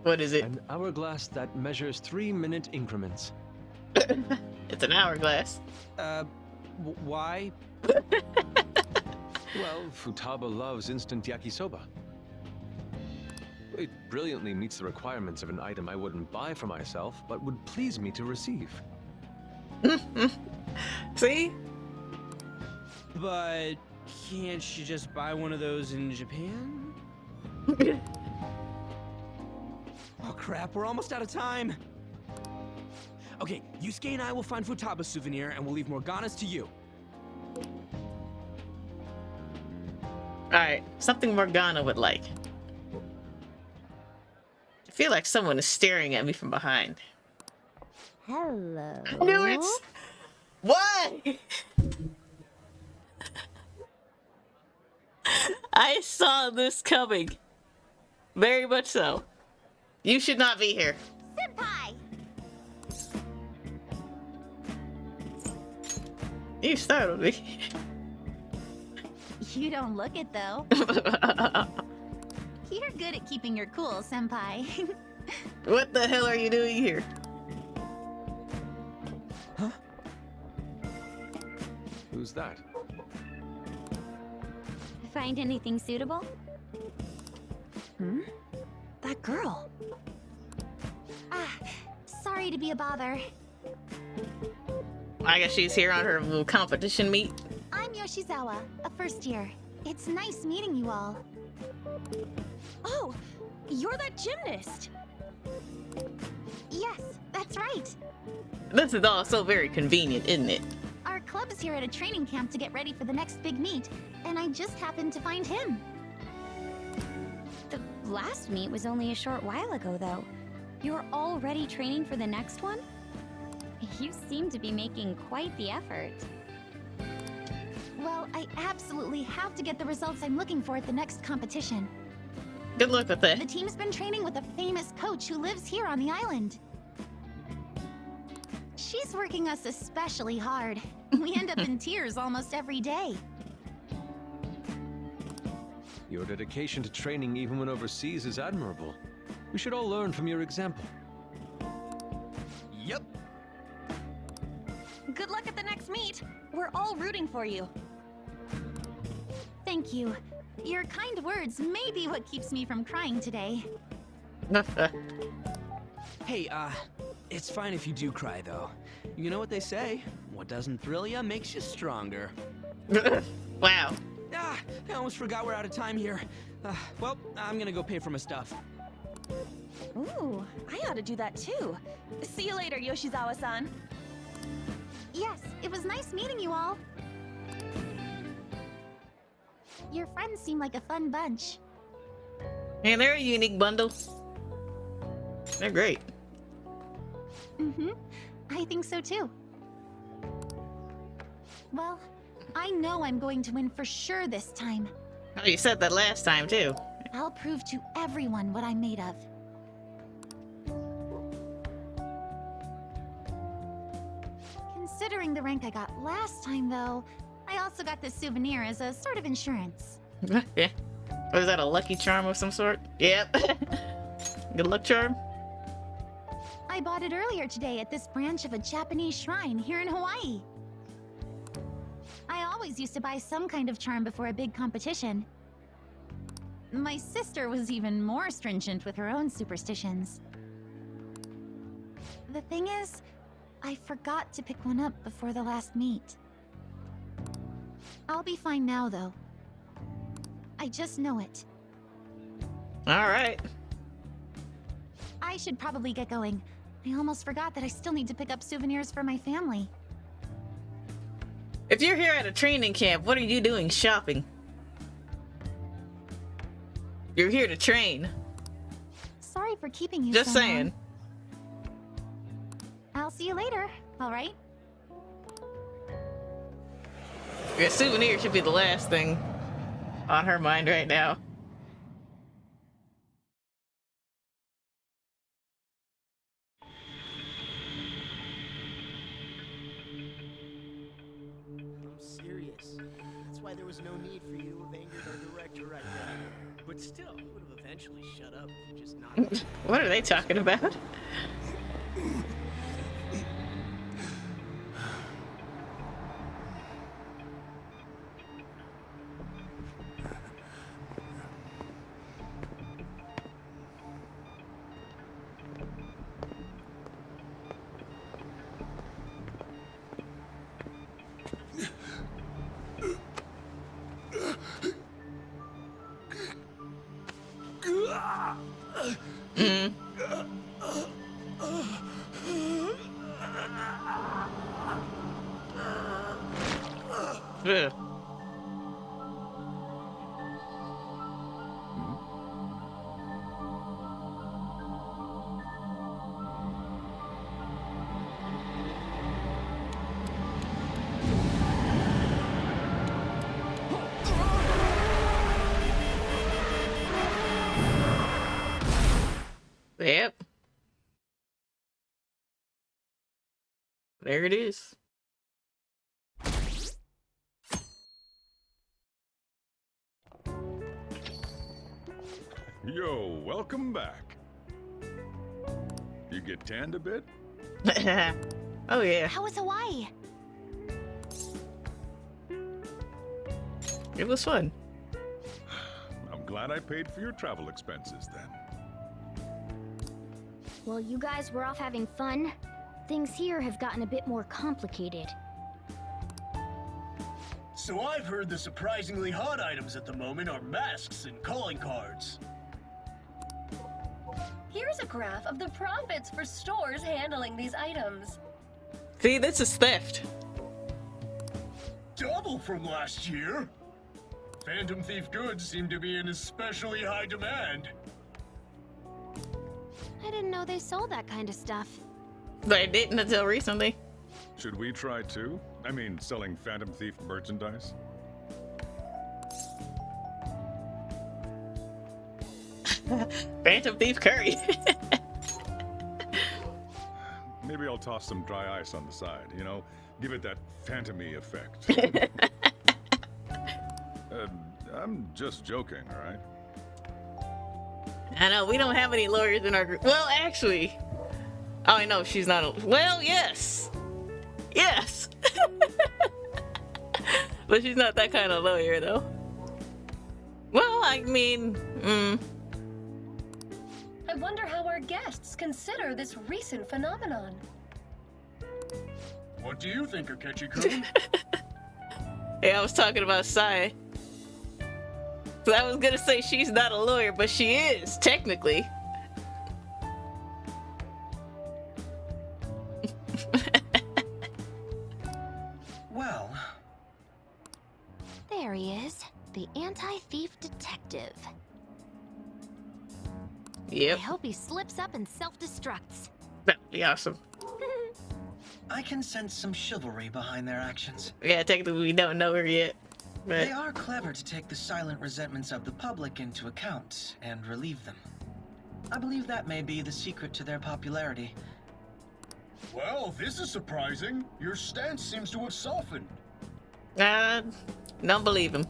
What is it? An hourglass that measures 3-minute increments. It's an hourglass. Why? Well, Futaba loves instant yakisoba. It brilliantly meets the requirements of an item I wouldn't buy for myself, but would please me to receive. See? But can't you just buy one of those in Japan? Oh crap, we're almost out of time. Okay, Yusuke and I will find Futaba's souvenir and we'll leave Morgana's to you. Alright, something Morgana would like. I feel like someone is staring at me from behind. Hello. I knew it! Why? I saw this coming. Very much so. You should not be here. Senpai! You startled me. You don't look it, though. You're good at keeping your cool, Senpai. What the hell are you doing here? Huh? Who's that? Find anything suitable? That girl. Ah, sorry to be a bother. I guess she's here on her little competition meet. I'm Yoshizawa, a first year. It's nice meeting you all. Oh, you're that gymnast. Yes, that's right. This is all so very convenient, isn't it? Our club's here at a training camp to get ready for the next big meet, and I just happened to find him. The last meet was only a short while ago, though. You're already training for the next one? You seem to be making quite the effort. Well, I absolutely have to get the results I'm looking for at the next competition. Good luck with that. The team's been training with a famous coach who lives here on the island. She's working us especially hard. We end up in tears almost every day. Your dedication to training even when overseas is admirable. We should all learn from your example. Yep. Good luck at the next meet. We're all rooting for you. Thank you. Your kind words may be what keeps me from crying today. Hey, it's fine if you do cry, though. You know what they say? What doesn't thrill you makes you stronger. Wow. Ah, I almost forgot we're out of time here. Well, I'm gonna go pay for my stuff. Ooh, I ought to do that too. See you later, Yoshizawa-san. Yes, it was nice meeting you all. Your friends seem like a fun bunch. And they're a unique bundle. They're great. Mm-hmm. I think so too. Well, I know I'm going to win for sure this time. Oh, you said that last time too. I'll prove to everyone what I'm made of. Considering the rank I got last time, though, I also got this souvenir as a sort of insurance. Yeah. Was that a lucky charm of some sort? Yep. Good luck charm. I bought it earlier today at this branch of a Japanese shrine here in Hawaii. I always used to buy some kind of charm before a big competition. My sister was even more stringent with her own superstitions. The thing is, I forgot to pick one up before the last meet. I'll be fine now, though. I just know it. All right. I should probably get going. I almost forgot that I still need to pick up souvenirs for my family. If you're here at a training camp, what are you doing shopping? You're here to train. Sorry for keeping you Just so saying. long. I'll see you later, alright? Your souvenir should be the last thing on her mind right now. I'm serious. That's why there was no need for you to have angered our director right there. But still, he would have eventually shut up if you just not. What are they talking about? Ugh. Yep. There it is. Yo, welcome back. You get tanned a bit? Oh yeah. How was Hawaii? It was fun. I'm glad I paid for your travel expenses then. Well, you guys were off having fun. things here have gotten a bit more complicated. So I've heard the surprisingly hot items at the moment are masks and calling cards. Here's a graph of the profits for stores handling these items. See, this is theft. Double from last year. Phantom Thief goods seem to be in especially high demand. I didn't know they sold that kind of stuff. They didn't until recently. Should we try too? I mean, selling Phantom Thief merchandise? Phantom Thief curry. Maybe I'll toss some dry ice on the side, you know? Give it that phantom-y effect. I'm just joking, all right? I know, we don't have any lawyers in our group. Well, actually... Oh, I know, she's not a... Well, yes! Yes! But she's not that kind of lawyer, though. Well, I mean... I wonder how our guests consider this recent phenomenon. What do you think, Akechi-kun? Yeah, I was talking about Sai. So I was gonna say she's not a lawyer, but she is, technically. Well, There he is, the anti-thief detective. Yep, I hope he slips up and self-destructs. that'd be awesome. I can sense some chivalry behind their actions. Yeah, technically we don't know her yet. But They are clever to take the silent resentments of the public into account and relieve them. I believe that may be the secret to their popularity. Well, this is surprising. Your stance seems to have softened. don't believe him.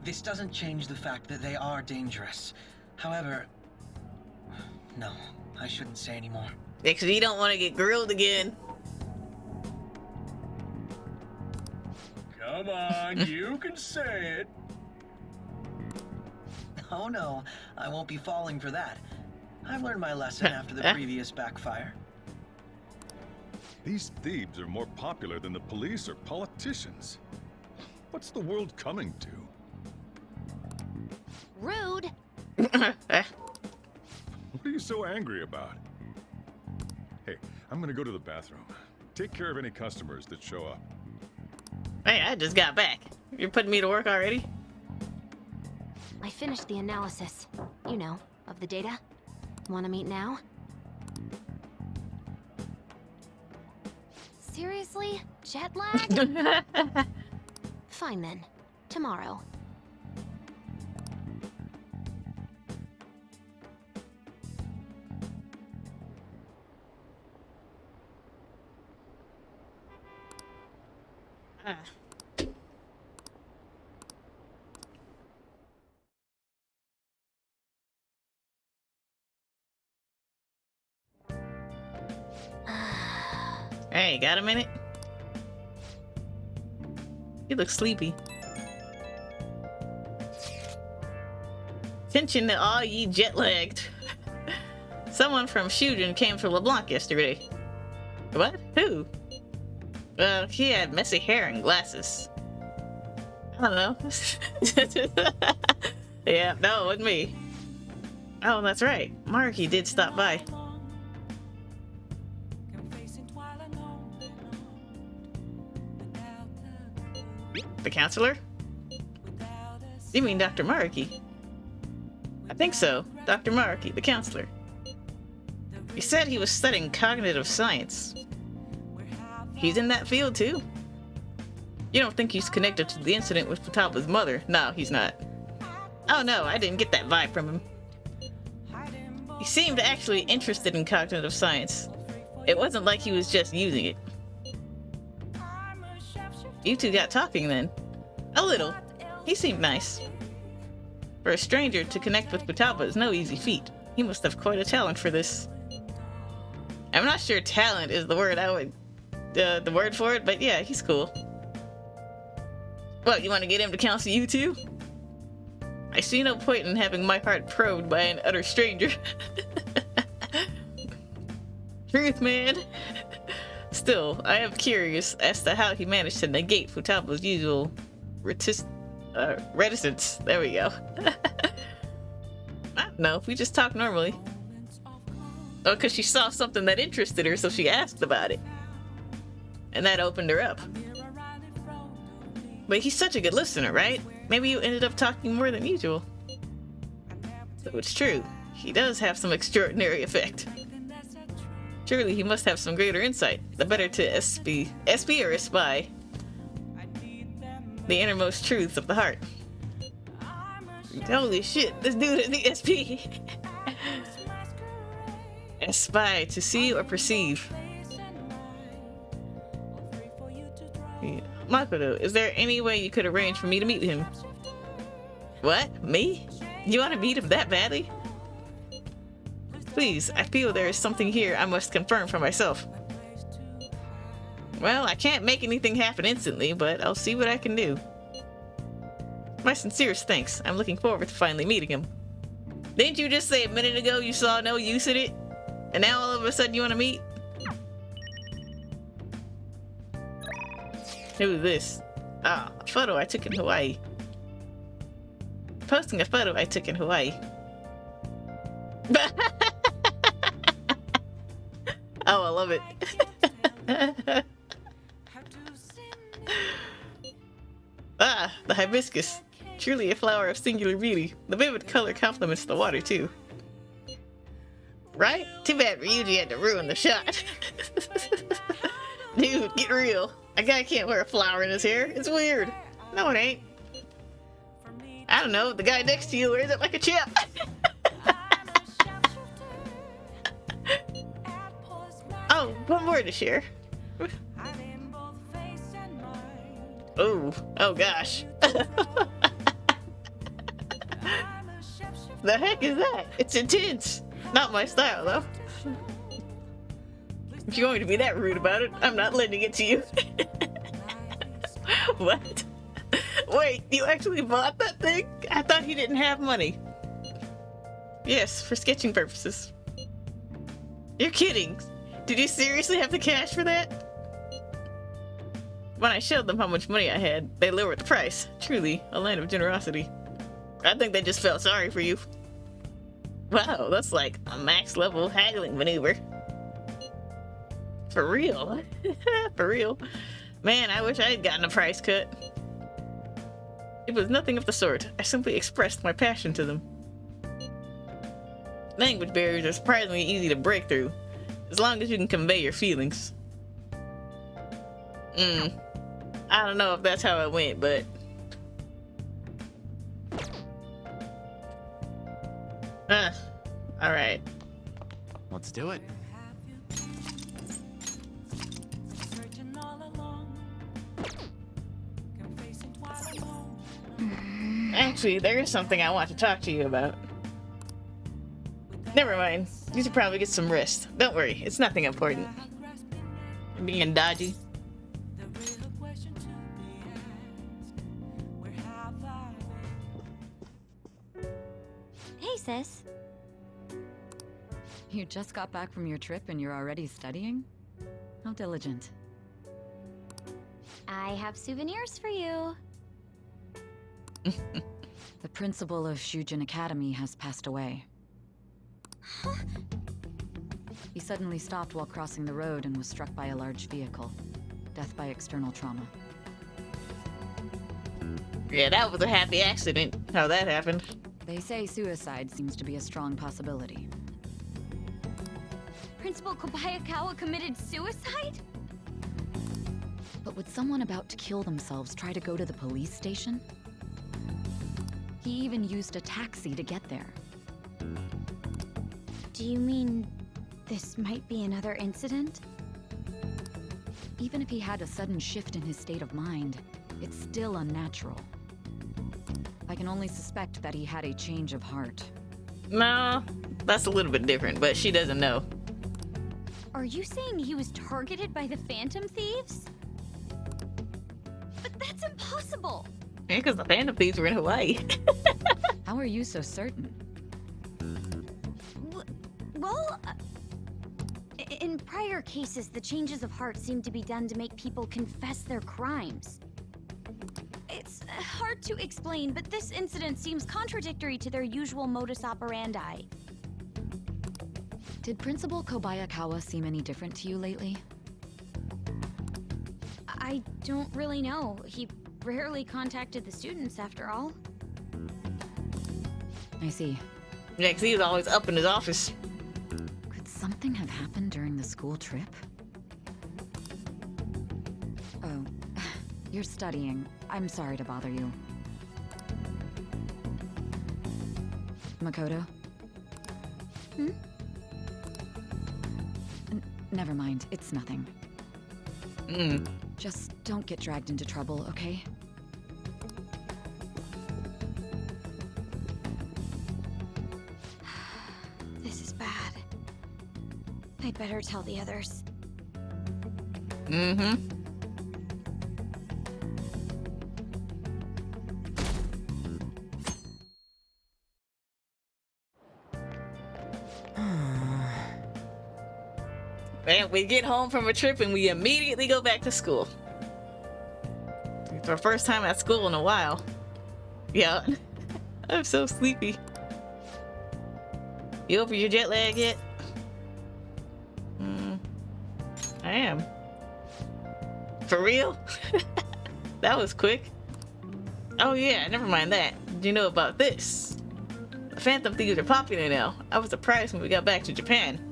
This doesn't change the fact that they are dangerous. However, no, I shouldn't say anymore. Because you don't want to get grilled again. Come on, you can say it. Oh no, I won't be falling for that. I've learned my lesson after the previous backfire. These thieves are more popular than the police or politicians. What's the world coming to? Rude. What are you so angry about? Hey, I'm gonna go to the bathroom. Take care of any customers that show up. Hey, I just got back. You're putting me to work already? I finished the analysis, you know, of the data. Want to meet now? Seriously? Jet lag? Fine then. Tomorrow. Hey, got a minute? You look sleepy. Attention to all ye jet-lagged. Someone from Shujin came to LeBlanc yesterday. What? Who? He had messy hair and glasses. I don't know. Yeah, no, it wasn't me. Oh, that's right. Marky did stop by. The counselor? You mean Dr. Maraki? I think so. Dr. Maraki, the counselor. He said he was studying cognitive science. He's in that field too? You don't think he's connected to the incident with Futala's mother? No, he's not. Oh no, I didn't get that vibe from him. He seemed actually interested in cognitive science. It wasn't like he was just using it. You two got talking then? A little. He seemed nice. For a stranger to connect with Futaba is no easy feat. He must have quite a talent for this. I'm not sure talent is the word I would... the word for it, but yeah, he's cool. What, you want to get him to counsel you too? I see no point in having my heart probed by an utter stranger. Truth, man. Still, I am curious as to how he managed to negate Futaba's usual reticence. There we go. I don't know, if we just talk normally. Oh, because she saw something that interested her, so she asked about it. And that opened her up. But he's such a good listener, right? Maybe you ended up talking more than usual. So it's true. He does have some extraordinary effect. Surely he must have some greater insight. The better to espy or espy the innermost truths of the heart. Holy shit, this dude is the SP. Espy, to see or perceive. Makoto, is there any way you could arrange for me to meet him? What? Me? You want to meet him that badly? Please, I feel there is something here I must confirm for myself. Well, I can't make anything happen instantly, but I'll see what I can do. My sincerest thanks. I'm looking forward to finally meeting him. Didn't you just say a minute ago you saw no use in it? And now all of a sudden you want to meet? Who is this? Ah, a photo I took in Hawaii. Posting a photo I took in Hawaii. Oh, I love it. Ah, the hibiscus. Truly a flower of singular beauty. The vivid color complements the water, too. Right? Too bad Ryuji had to ruin the shot. Dude, get real. A guy can't wear a flower in his hair. It's weird. No, it ain't. I don't know. The guy next to you wears it like a chip. Oh, one more to share. Oh gosh. The heck is that? It's intense. Not my style, though. If you're going to be that rude about it, I'm not lending it to you. What? Wait, you actually bought that thing? I thought he didn't have money. Yes, for sketching purposes. You're kidding. Did you seriously have the cash for that? When I showed them how much money I had, they lowered the price. Truly, a land of generosity. I think they just felt sorry for you. Wow, that's like a max level haggling maneuver. For real. For real. Man, I wish I had gotten a price cut. It was nothing of the sort. I simply expressed my passion to them. Language barriers are surprisingly easy to break through, as long as you can convey your feelings. I don't know if that's how it went, but... Alright. Let's do it. Actually, there is something I want to talk to you about. Never mind. You should probably get some rest. Don't worry, it's nothing important. I'm being dodgy. Hey, sis. You just got back from your trip and you're already studying? How diligent. I have souvenirs for you. The principal of Shujin Academy has passed away. Huh? He suddenly stopped while crossing the road and was struck by a large vehicle. Death by external trauma. Yeah, that was a happy accident, how that happened. They say suicide seems to be a strong possibility. Principal Kobayakawa committed suicide? But would someone about to kill themselves try to go to the police station? He even used a taxi to get there. Do you mean this might be another incident? Even if he had a sudden shift in his state of mind, it's still unnatural. I can only suspect that he had a change of heart. No, that's a little bit different, but she doesn't know. Are you saying he was targeted by the Phantom Thieves? But that's impossible! Yeah, because the Phantom Thieves were in Hawaii. How are you so certain? Well, in prior rare cases, the changes of heart seem to be done to make people confess their crimes. It's hard to explain, but this incident seems contradictory to their usual modus operandi. Did Principal Kobayakawa seem any different to you lately? I don't really know. He rarely contacted the students, after all. I see. Yeah, 'cause he was always up in his office. Could something have happened during the school trip? Oh, you're studying. I'm sorry to bother you. Makoto? Never mind, it's nothing. Just don't get dragged into trouble, okay? This is bad. I'd better tell the others. And we get home from a trip and we immediately go back to school. It's our first time at school in a while. Yeah. I'm so sleepy. You over your jet lag yet? I am. For real? That was quick. Oh yeah, never mind that. Did you know about this? The Phantom Thieves are popular now. I was surprised when we got back to Japan.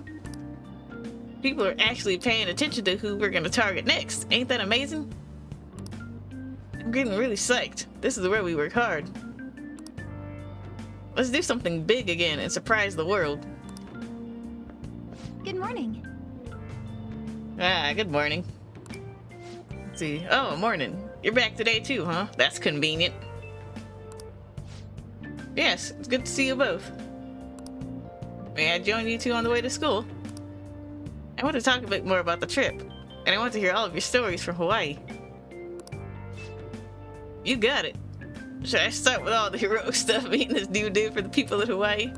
People are actually paying attention to who we're gonna target next. Ain't that amazing? I'm getting really psyched. This is where we work hard. Let's do something big again and surprise the world. Good morning. Ah, good morning. Let's see. Oh, morning. You're back today too, huh? That's convenient. Yes, it's good to see you both. May I join you two on the way to school? I want to talk a bit more about the trip, and I want to hear all of your stories from Hawaii. You got it. Should I start with all the heroic stuff me and this dude did for the people of Hawaii?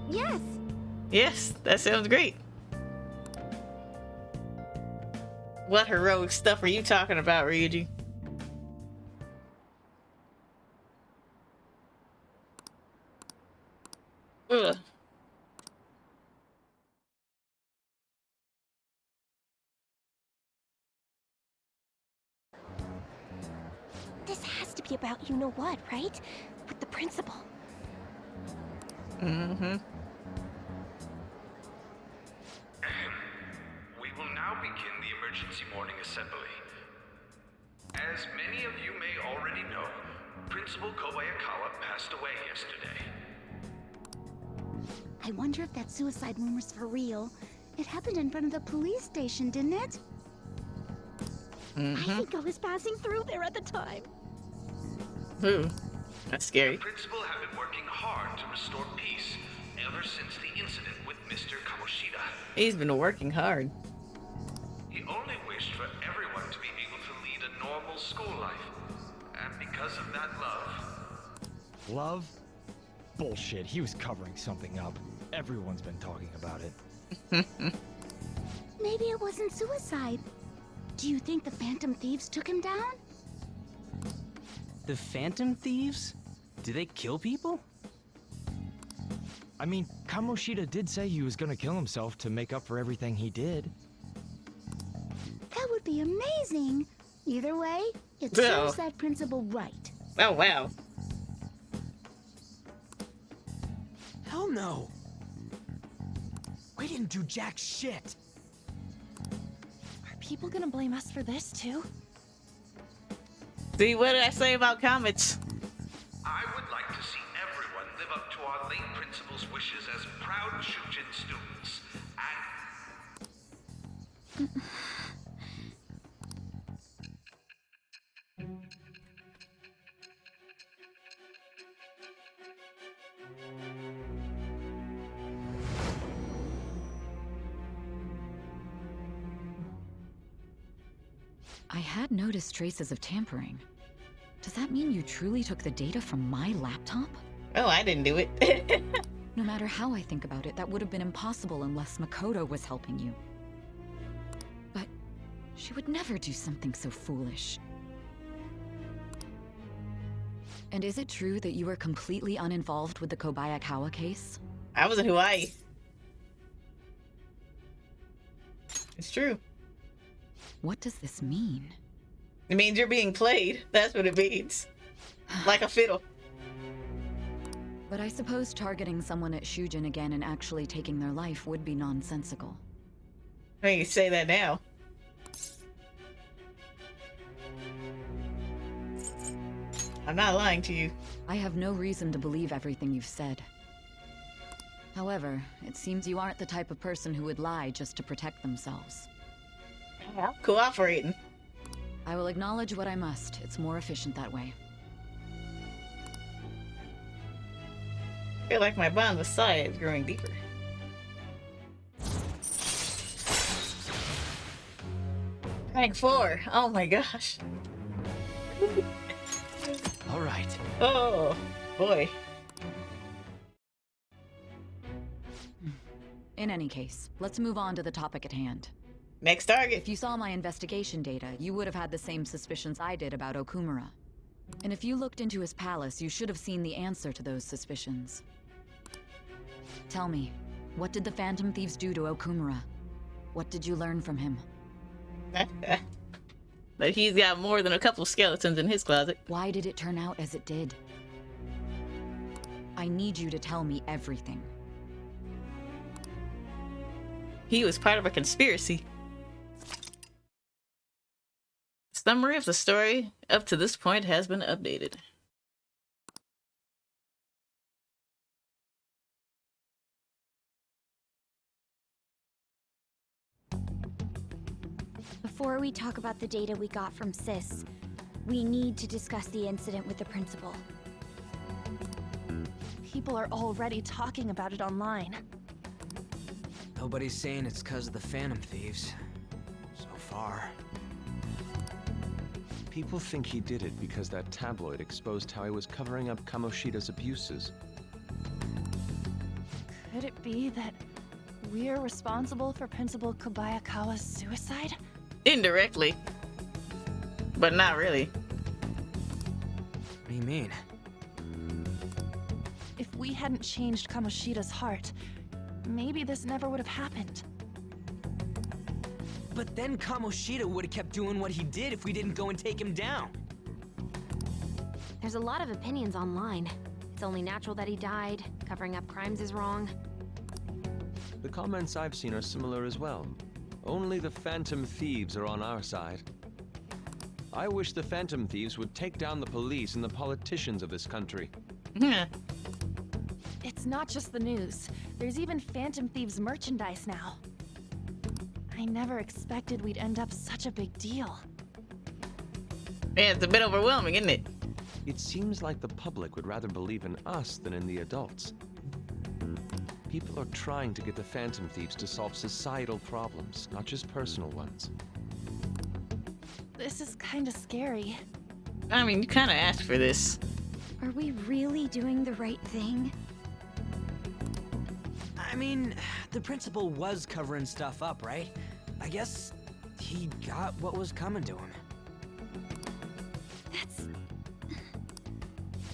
Yes. Yes, that sounds great. What heroic stuff are you talking about, Ryuji? Ugh. This has to be about you-know-what, right? With the principal. Mm-hmm. We will now begin the emergency morning assembly. As many of you may already know, Principal Kobayakawa passed away yesterday. I wonder if that suicide rumor's for real. It happened in front of the police station, didn't it? I think I was passing through there at the time. Ooh, that's scary. The principal had been working hard to restore peace ever since the incident with Mr. Kamoshida. He's been working hard. He only wished for everyone to be able to lead a normal school life. And because of that love... Love? Bullshit, he was covering something up. Everyone's been talking about it. Maybe it wasn't suicide. Do you think the Phantom Thieves took him down? The Phantom Thieves? Do they kill people? I mean, Kamoshida did say he was gonna kill himself to make up for everything he did. That would be amazing. Either way, it serves that principal right. Oh, wow. Hell no. We didn't do jack shit. Are people gonna blame us for this, too? See, what did I say about comments? I would like to see everyone live up to our late principal's wishes as proud Shujin students. And... I had noticed traces of tampering. Does that mean you truly took the data from my laptop? Oh, I didn't do it. No matter how I think about it, that would have been impossible unless Makoto was helping you. She would never do something so foolish. And is it true that you were completely uninvolved with the Kobayakawa case? I was in Hawaii. It's true. What does this mean? It means you're being played. That's what it means. Like a fiddle. But I suppose targeting someone at Shujin again and actually taking their life would be nonsensical. I mean, you say that now. I'm not lying to you. I have no reason to believe everything you've said. However, it seems you aren't the type of person who would lie just to protect themselves. I'm cooperating. I will acknowledge what I must. It's more efficient that way. I feel like my bond with Saya is growing deeper. Rank 4. Oh my gosh. All right. Oh boy. In any case, let's move on to the topic at hand. Next target. If you saw my investigation data, you would have had the same suspicions I did about Okumura. And if you looked into his palace, you should have seen the answer to those suspicions. Tell me, what did the Phantom Thieves do to Okumura? What did you learn from him? But he's got more than a couple skeletons in his closet. Why did it turn out as it did? I need you to tell me everything. He was part of a conspiracy. Summary of the story up to this point has been updated. Before we talk about the data we got from Sis, we need to discuss the incident with the principal. People are already talking about it online. Nobody's saying it's because of the Phantom Thieves. So far. People think he did it because that tabloid exposed how he was covering up Kamoshida's abuses. Could it be that we're responsible for Principal Kobayakawa's suicide? Indirectly. But not really. What do you mean? If we hadn't changed Kamoshida's heart, maybe this never would have happened. But then Kamoshida would have kept doing what he did if we didn't go and take him down. There's a lot of opinions online. It's only natural that he died. Covering up crimes is wrong. The comments I've seen are similar as well. Only the Phantom Thieves are on our side. I wish the Phantom Thieves would take down the police and the politicians of this country. It's not just the news. There's even Phantom Thieves merchandise now. I never expected we'd end up such a big deal. Yeah, it's a bit overwhelming, isn't it? It seems like the public would rather believe in us than in the adults. People are trying to get the Phantom Thieves to solve societal problems, not just personal ones. This is kinda scary. I mean, you kinda asked for this. Are we really doing the right thing? I mean, the principal was covering stuff up, right? I guess he got what was coming to him. That's...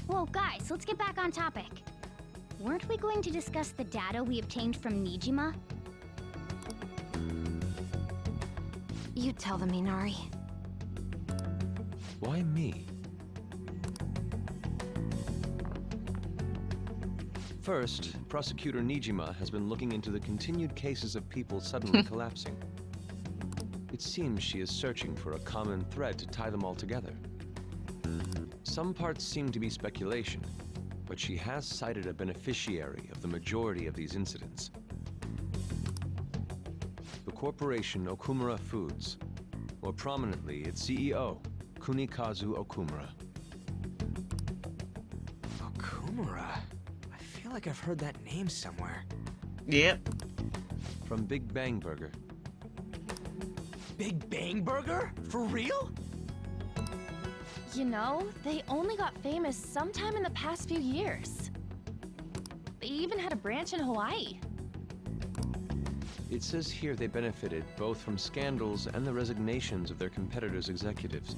Whoa, guys, let's get back on topic. Weren't we going to discuss the data we obtained from Nijima? You tell them, Minari. Why me? First, Prosecutor Nijima has been looking into the continued cases of people suddenly collapsing. It seems she is searching for a common thread to tie them all together. Some parts seem to be speculation, but she has cited a beneficiary of the majority of these incidents. The corporation Okumura Foods, more prominently its CEO, Kunikazu Okumura. Okumura? I feel like I've heard that name somewhere. Yep. From Big Bang Burger. Big Bang Burger? For real? You know, they only got famous sometime in the past few years. They even had a branch in Hawaii. It says here they benefited both from scandals and the resignations of their competitors' executives.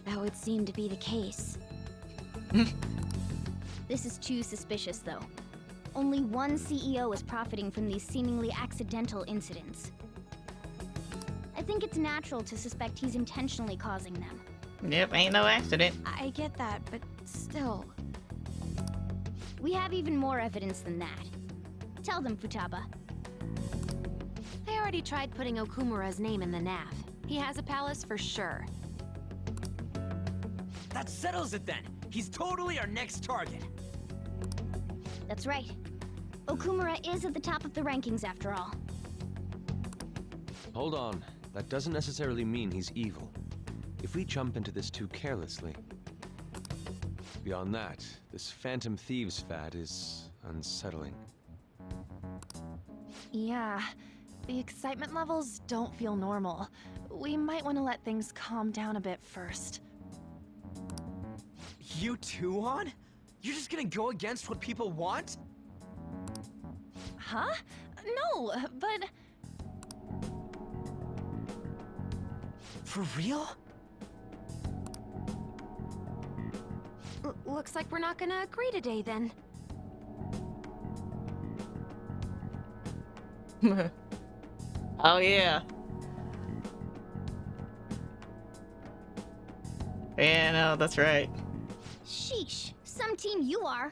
That would seem to be the case. This is too suspicious, though. Only one CEO is profiting from these seemingly accidental incidents. I think it's natural to suspect he's intentionally causing them. Yep, ain't no accident. I get that, but still. We have even more evidence than that. Tell them, Futaba. I already tried putting Okumura's name in the nav. He has a palace for sure. That settles it then. He's totally our next target. That's right. Okumura is at the top of the rankings after all. Hold on. That doesn't necessarily mean he's evil. If we jump into this too carelessly. Beyond that, this Phantom Thieves fad is unsettling. Yeah, the excitement levels don't feel normal. We might want to let things calm down a bit first. You too, On? You're just gonna go against what people want? Huh? No, but... For real? Looks like we're not gonna agree today, then. Oh, yeah. Yeah, no, that's right. Sheesh, some team you are.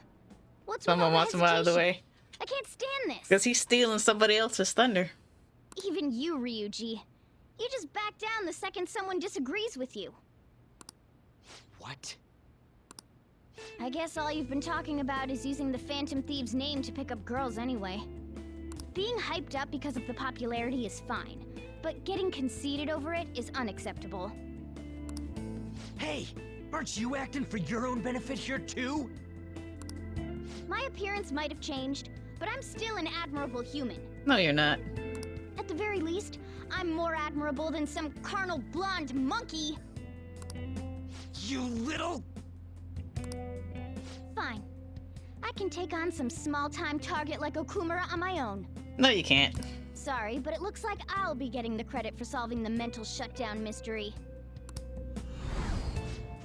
What's Someone with all wants the him out of the hesitation? way. I can't stand this. Because he's stealing somebody else's thunder. Even you, Ryuji. You just back down the second someone disagrees with you. What? I guess all you've been talking about is using the Phantom Thieves' name to pick up girls anyway. Being hyped up because of the popularity is fine, but getting conceited over it is unacceptable. Hey, aren't you acting for your own benefit here too? My appearance might have changed, but I'm still an admirable human. No, you're not. At the very least, I'm more admirable than some carnal blonde monkey. You little... Fine. I can take on some small-time target like Okumura on my own. No, you can't. Sorry, but it looks like I'll be getting the credit for solving the mental shutdown mystery.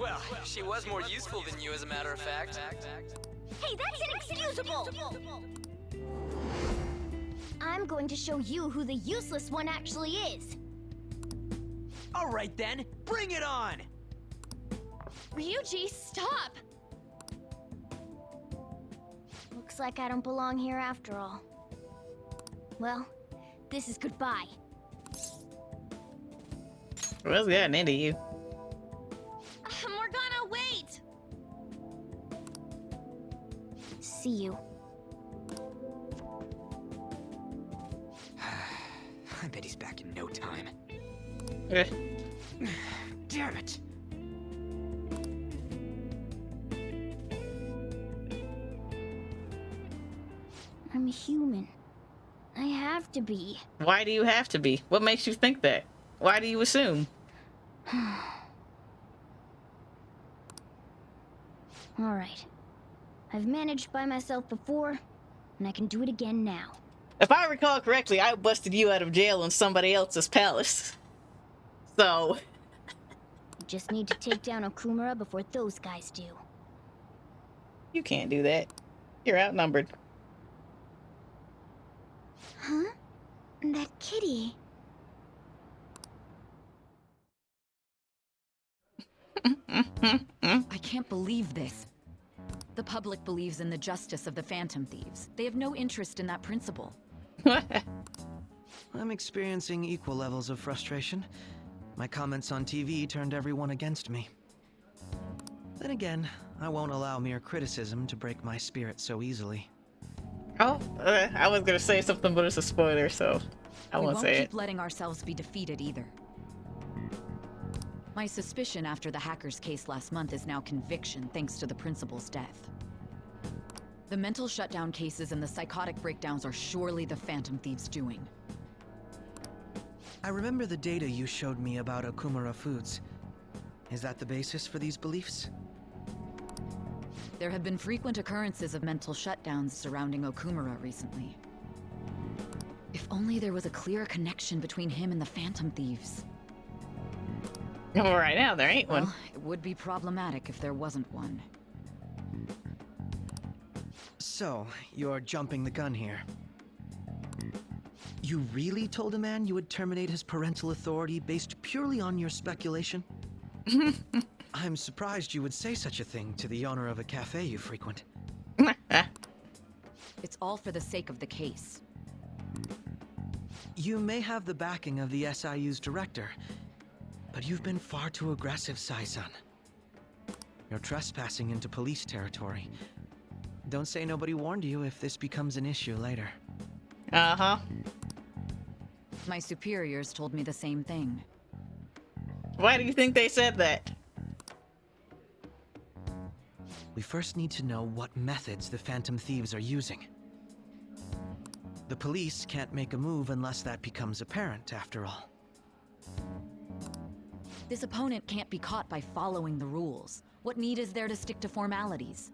Well, she was more useful than you, as a matter of fact. Hey, that's inexcusable! I'm going to show you who the useless one actually is. All right then, bring it on! Ryuji, stop! Looks like I don't belong here after all. Well, this is goodbye. What's gotten into you? Morgana, wait! See you. I bet he's back in no time. Eh. Damn it! I'm human. I have to be. Why do you have to be? What makes you think that? Why do you assume? Alright. I've managed by myself before, and I can do it again now. If I recall correctly, I busted you out of jail in somebody else's palace. So... You just need to take down Okumura before those guys do. You can't do that. You're outnumbered. Huh? That kitty. I can't believe this. The public believes in the justice of the Phantom Thieves. They have no interest in that principle. I'm experiencing equal levels of frustration. My comments on TV turned everyone against me. Then again, I won't allow mere criticism to break my spirit so easily. Oh, I was gonna say something, but it's a spoiler, so I won't say it. We won't keep letting ourselves be defeated either. My suspicion after the hacker's case last month is now conviction thanks to the principal's death. The mental shutdown cases and the psychotic breakdowns are surely the Phantom Thieves' doing. I remember the data you showed me about Okumura Foods. Is that the basis for these beliefs? There have been frequent occurrences of mental shutdowns surrounding Okumura recently. If only there was a clear connection between him and the Phantom Thieves. Well, right now, there ain't one. Well, it would be problematic if there wasn't one. So, you're jumping the gun here. You really told a man you would terminate his parental authority based purely on your speculation? I'm surprised you would say such a thing to the owner of a cafe you frequent. It's all for the sake of the case. You may have the backing of the SIU's director, but you've been far too aggressive, Sai-san. You're trespassing into police territory. Don't say nobody warned you if this becomes an issue later. Uh-huh. My superiors told me the same thing. Why do you think they said that? We first need to know what methods the Phantom Thieves are using. The police can't make a move unless that becomes apparent, after all. This opponent can't be caught by following the rules. What need is there to stick to formalities?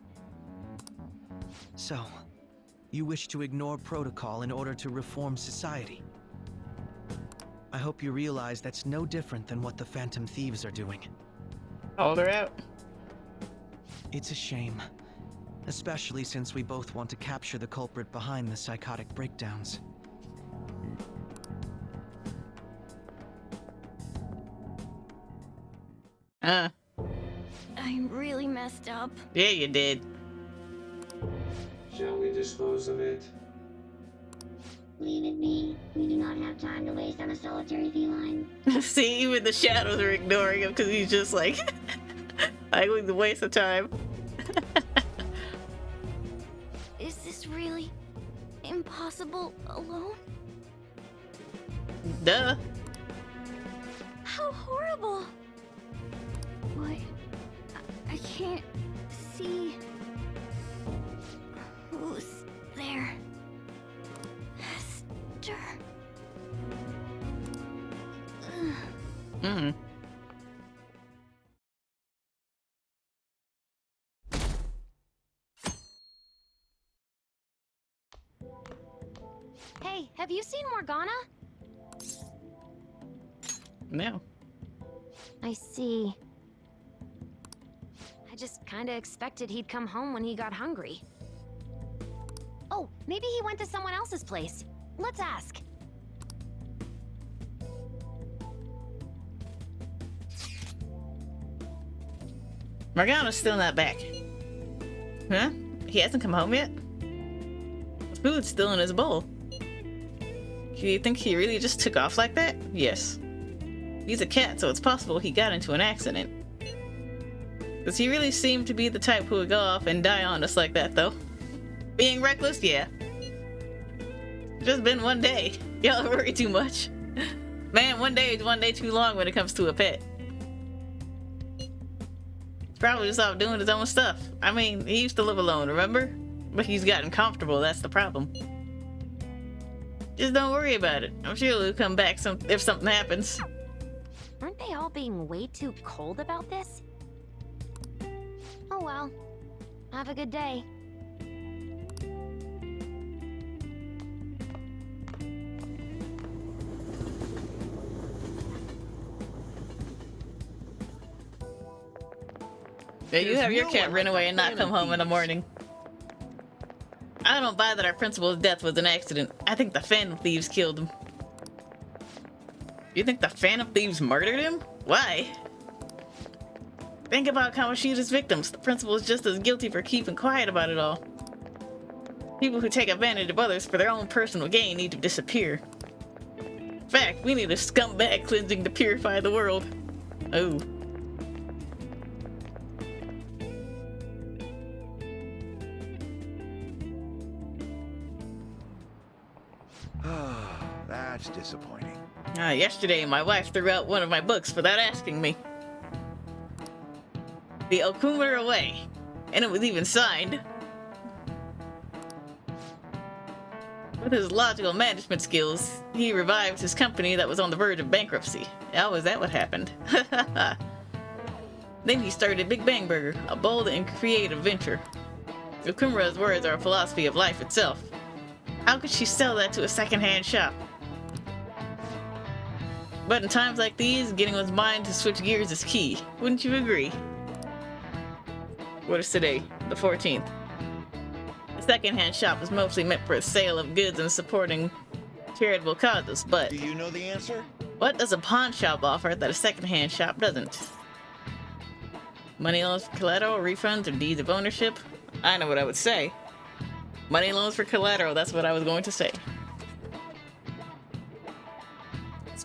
So, you wish to ignore protocol in order to reform society. I hope you realize that's no different than what the Phantom Thieves are doing. Hold her out. It's a shame. Especially since we both want to capture the culprit behind the psychotic breakdowns. I really messed up. Yeah, you did. Shall we dispose of it? Leave it be. We do not have time to waste on a solitary feline. See, even the shadows are ignoring him because he's just like, I was a waste of time. Is this really impossible alone? Duh. How horrible! What? I can't see who's there. Hester. Mm-hmm. Hey, have you seen Morgana? No. I see. I just kinda expected he'd come home when he got hungry. Oh, maybe he went to someone else's place. Let's ask. Morgana's still not back. Huh? He hasn't come home yet? The food's still in his bowl. Do you think he really just took off like that? Yes. He's a cat, so it's possible he got into an accident. Does he really seem to be the type who would go off and die on us like that, though? Being reckless? Yeah. Just been one day. Y'all worry too much. Man, one day is one day too long when it comes to a pet. He's probably just off doing his own stuff. I mean, he used to live alone, remember? But he's gotten comfortable, that's the problem. Just don't worry about it. I'm sure he'll come back if something happens. Aren't they all being way too cold about this? Oh well. Have a good day. Yeah, you have your cat run away and not come home in the morning. I don't buy that our principal's death was an accident. I think the Phantom Thieves killed him. You think the Phantom Thieves murdered him? Why? Think about Kamoshida's victims. The principal is just as guilty for keeping quiet about it all. People who take advantage of others for their own personal gain need to disappear. In fact, we need a scumbag cleansing to purify the world. Oh. That's disappointing. Yesterday, my wife threw out one of my books without asking me. The Okumura Away. And it was even signed. With his logical management skills, he revived his company that was on the verge of bankruptcy. How was that what happened? Then he started Big Bang Burger, a bold and creative venture. Okumura's words are a philosophy of life itself. How could she sell that to a secondhand shop? But in times like these, getting one's mind to switch gears is key. Wouldn't you agree? What is today? The 14th. The secondhand shop is mostly meant for the sale of goods and supporting charitable causes, but... Do you know the answer? What does a pawn shop offer that a secondhand shop doesn't? Money loans for collateral, refunds, or deeds of ownership? I know what I would say. Money loans for collateral, that's what I was going to say.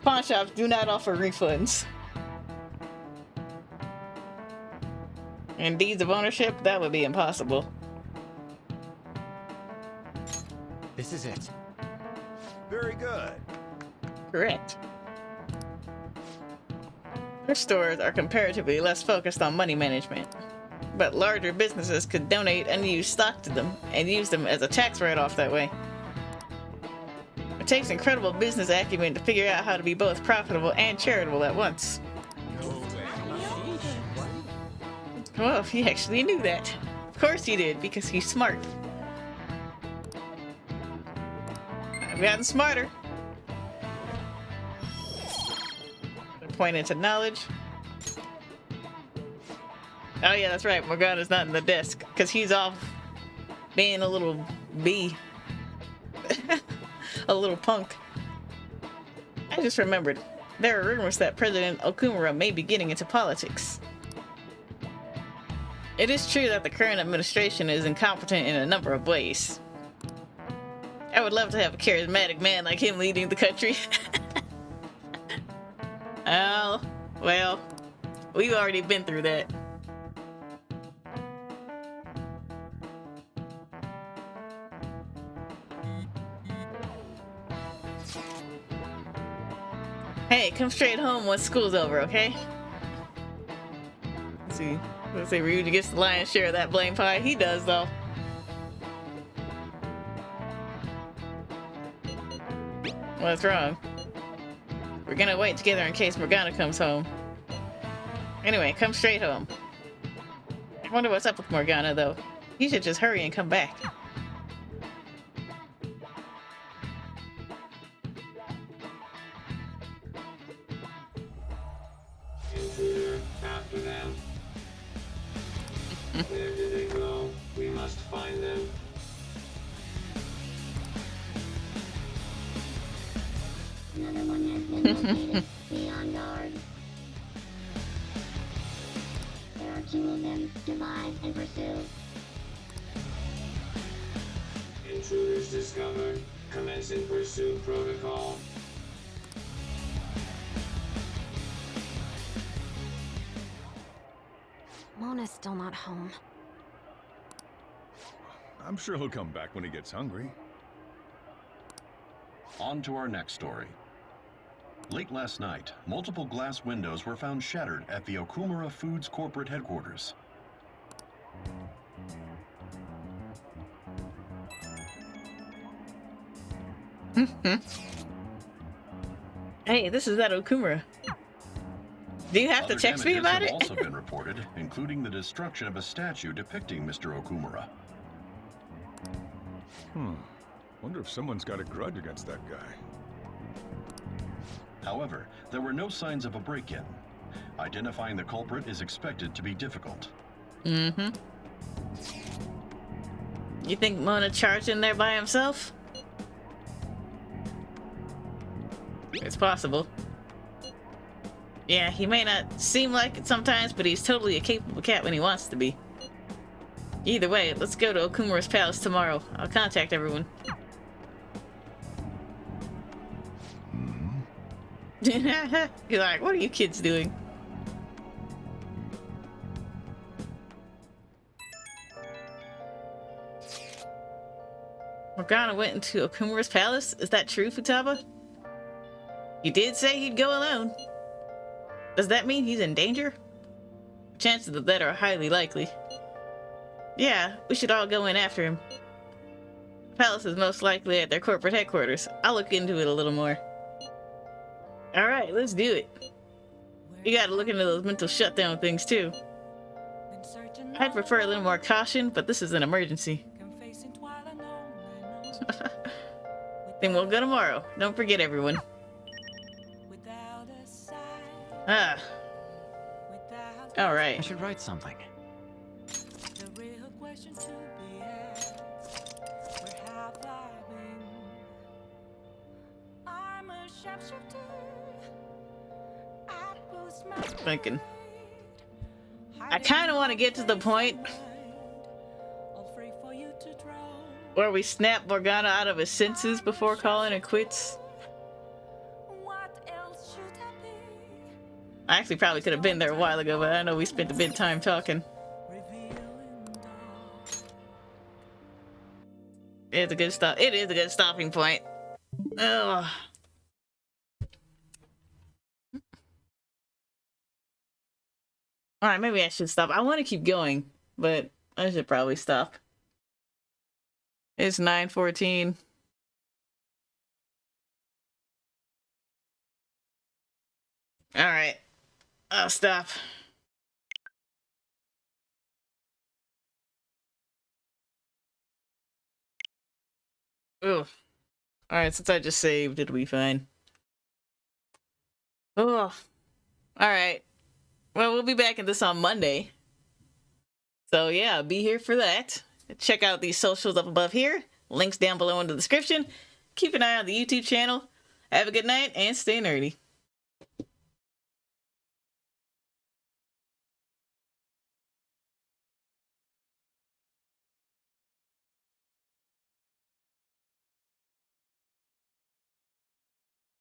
Pawn shops do not offer refunds. And deeds of ownership, that would be impossible. This is it. Very good. Correct. Thrift stores are comparatively less focused on money management, but larger businesses could donate unused stock to them and use them as a tax write-off that way. It takes incredible business acumen to figure out how to be both profitable and charitable at once. Well, he actually knew that. Of course he did, because he's smart. I've gotten smarter. Pointing to knowledge. Oh yeah, that's right. Morgana's not in the desk, because he's off being a little bee. A little punk. I just remembered. There are rumors that President Okumura may be getting into politics. It is true that the current administration is incompetent in a number of ways. I would love to have a charismatic man like him leading the country. Oh, well, we've already been through that. Hey, come straight home once school's over, okay? Let's see. Let's say Ryuji gets the lion's share of that blame pie. He does, though. What's wrong? We're gonna wait together in case Morgana comes home. Anyway, come straight home. I wonder what's up with Morgana, though. You should just hurry and come back. After them. Where did they go? We must find them. Another one has been located. Be on guard. There are 2 of them. Divide and pursue. Intruders discovered. Commencing pursuit protocol. Mona's still not home. I'm sure he'll come back when he gets hungry. On to our next story. Late last night, multiple glass windows were found shattered at the Okumura Foods corporate headquarters. Hey, this is that Okumura. Do you have to text me about it? Others have also been reported, including the destruction of a statue depicting Mr. Okumura. Wonder if someone's got a grudge against that guy. However, there were no signs of a break-in. Identifying the culprit is expected to be difficult. Mm-hmm. You think Mona charged in there by himself? It's possible. Yeah, he may not seem like it sometimes, but he's totally a capable cat when he wants to be. Either way, let's go to Okumura's palace tomorrow. I'll contact everyone. You're like, what are you kids doing? Morgana went into Okumura's palace? Is that true, Futaba? He did say he'd go alone. Does that mean he's in danger? Chances of that are highly likely. Yeah, we should all go in after him. The palace is most likely at their corporate headquarters. I'll look into it a little more. Alright, let's do it. You gotta look into those mental shutdown things too. I'd prefer a little more caution, but this is an emergency. Then we'll go tomorrow. Don't forget, everyone. Ah. All right. I should write something. Thinking. I kind of want to get to the point where we snap Morgana out of his senses before calling it quits. I actually probably could have been there a while ago, but I know we spent a bit of time talking. It's a good stop. It is a good stopping point. Ugh. Alright, maybe I should stop. I want to keep going, but I should probably stop. It's 9:14. Alright. I'll stop. Ugh. Alright, since I just saved, it'll be fine. Oh. Alright. Well, we'll be back at this on Monday. So yeah, be here for that. Check out these socials up above here. Links down below in the description. Keep an eye on the YouTube channel. Have a good night and stay nerdy.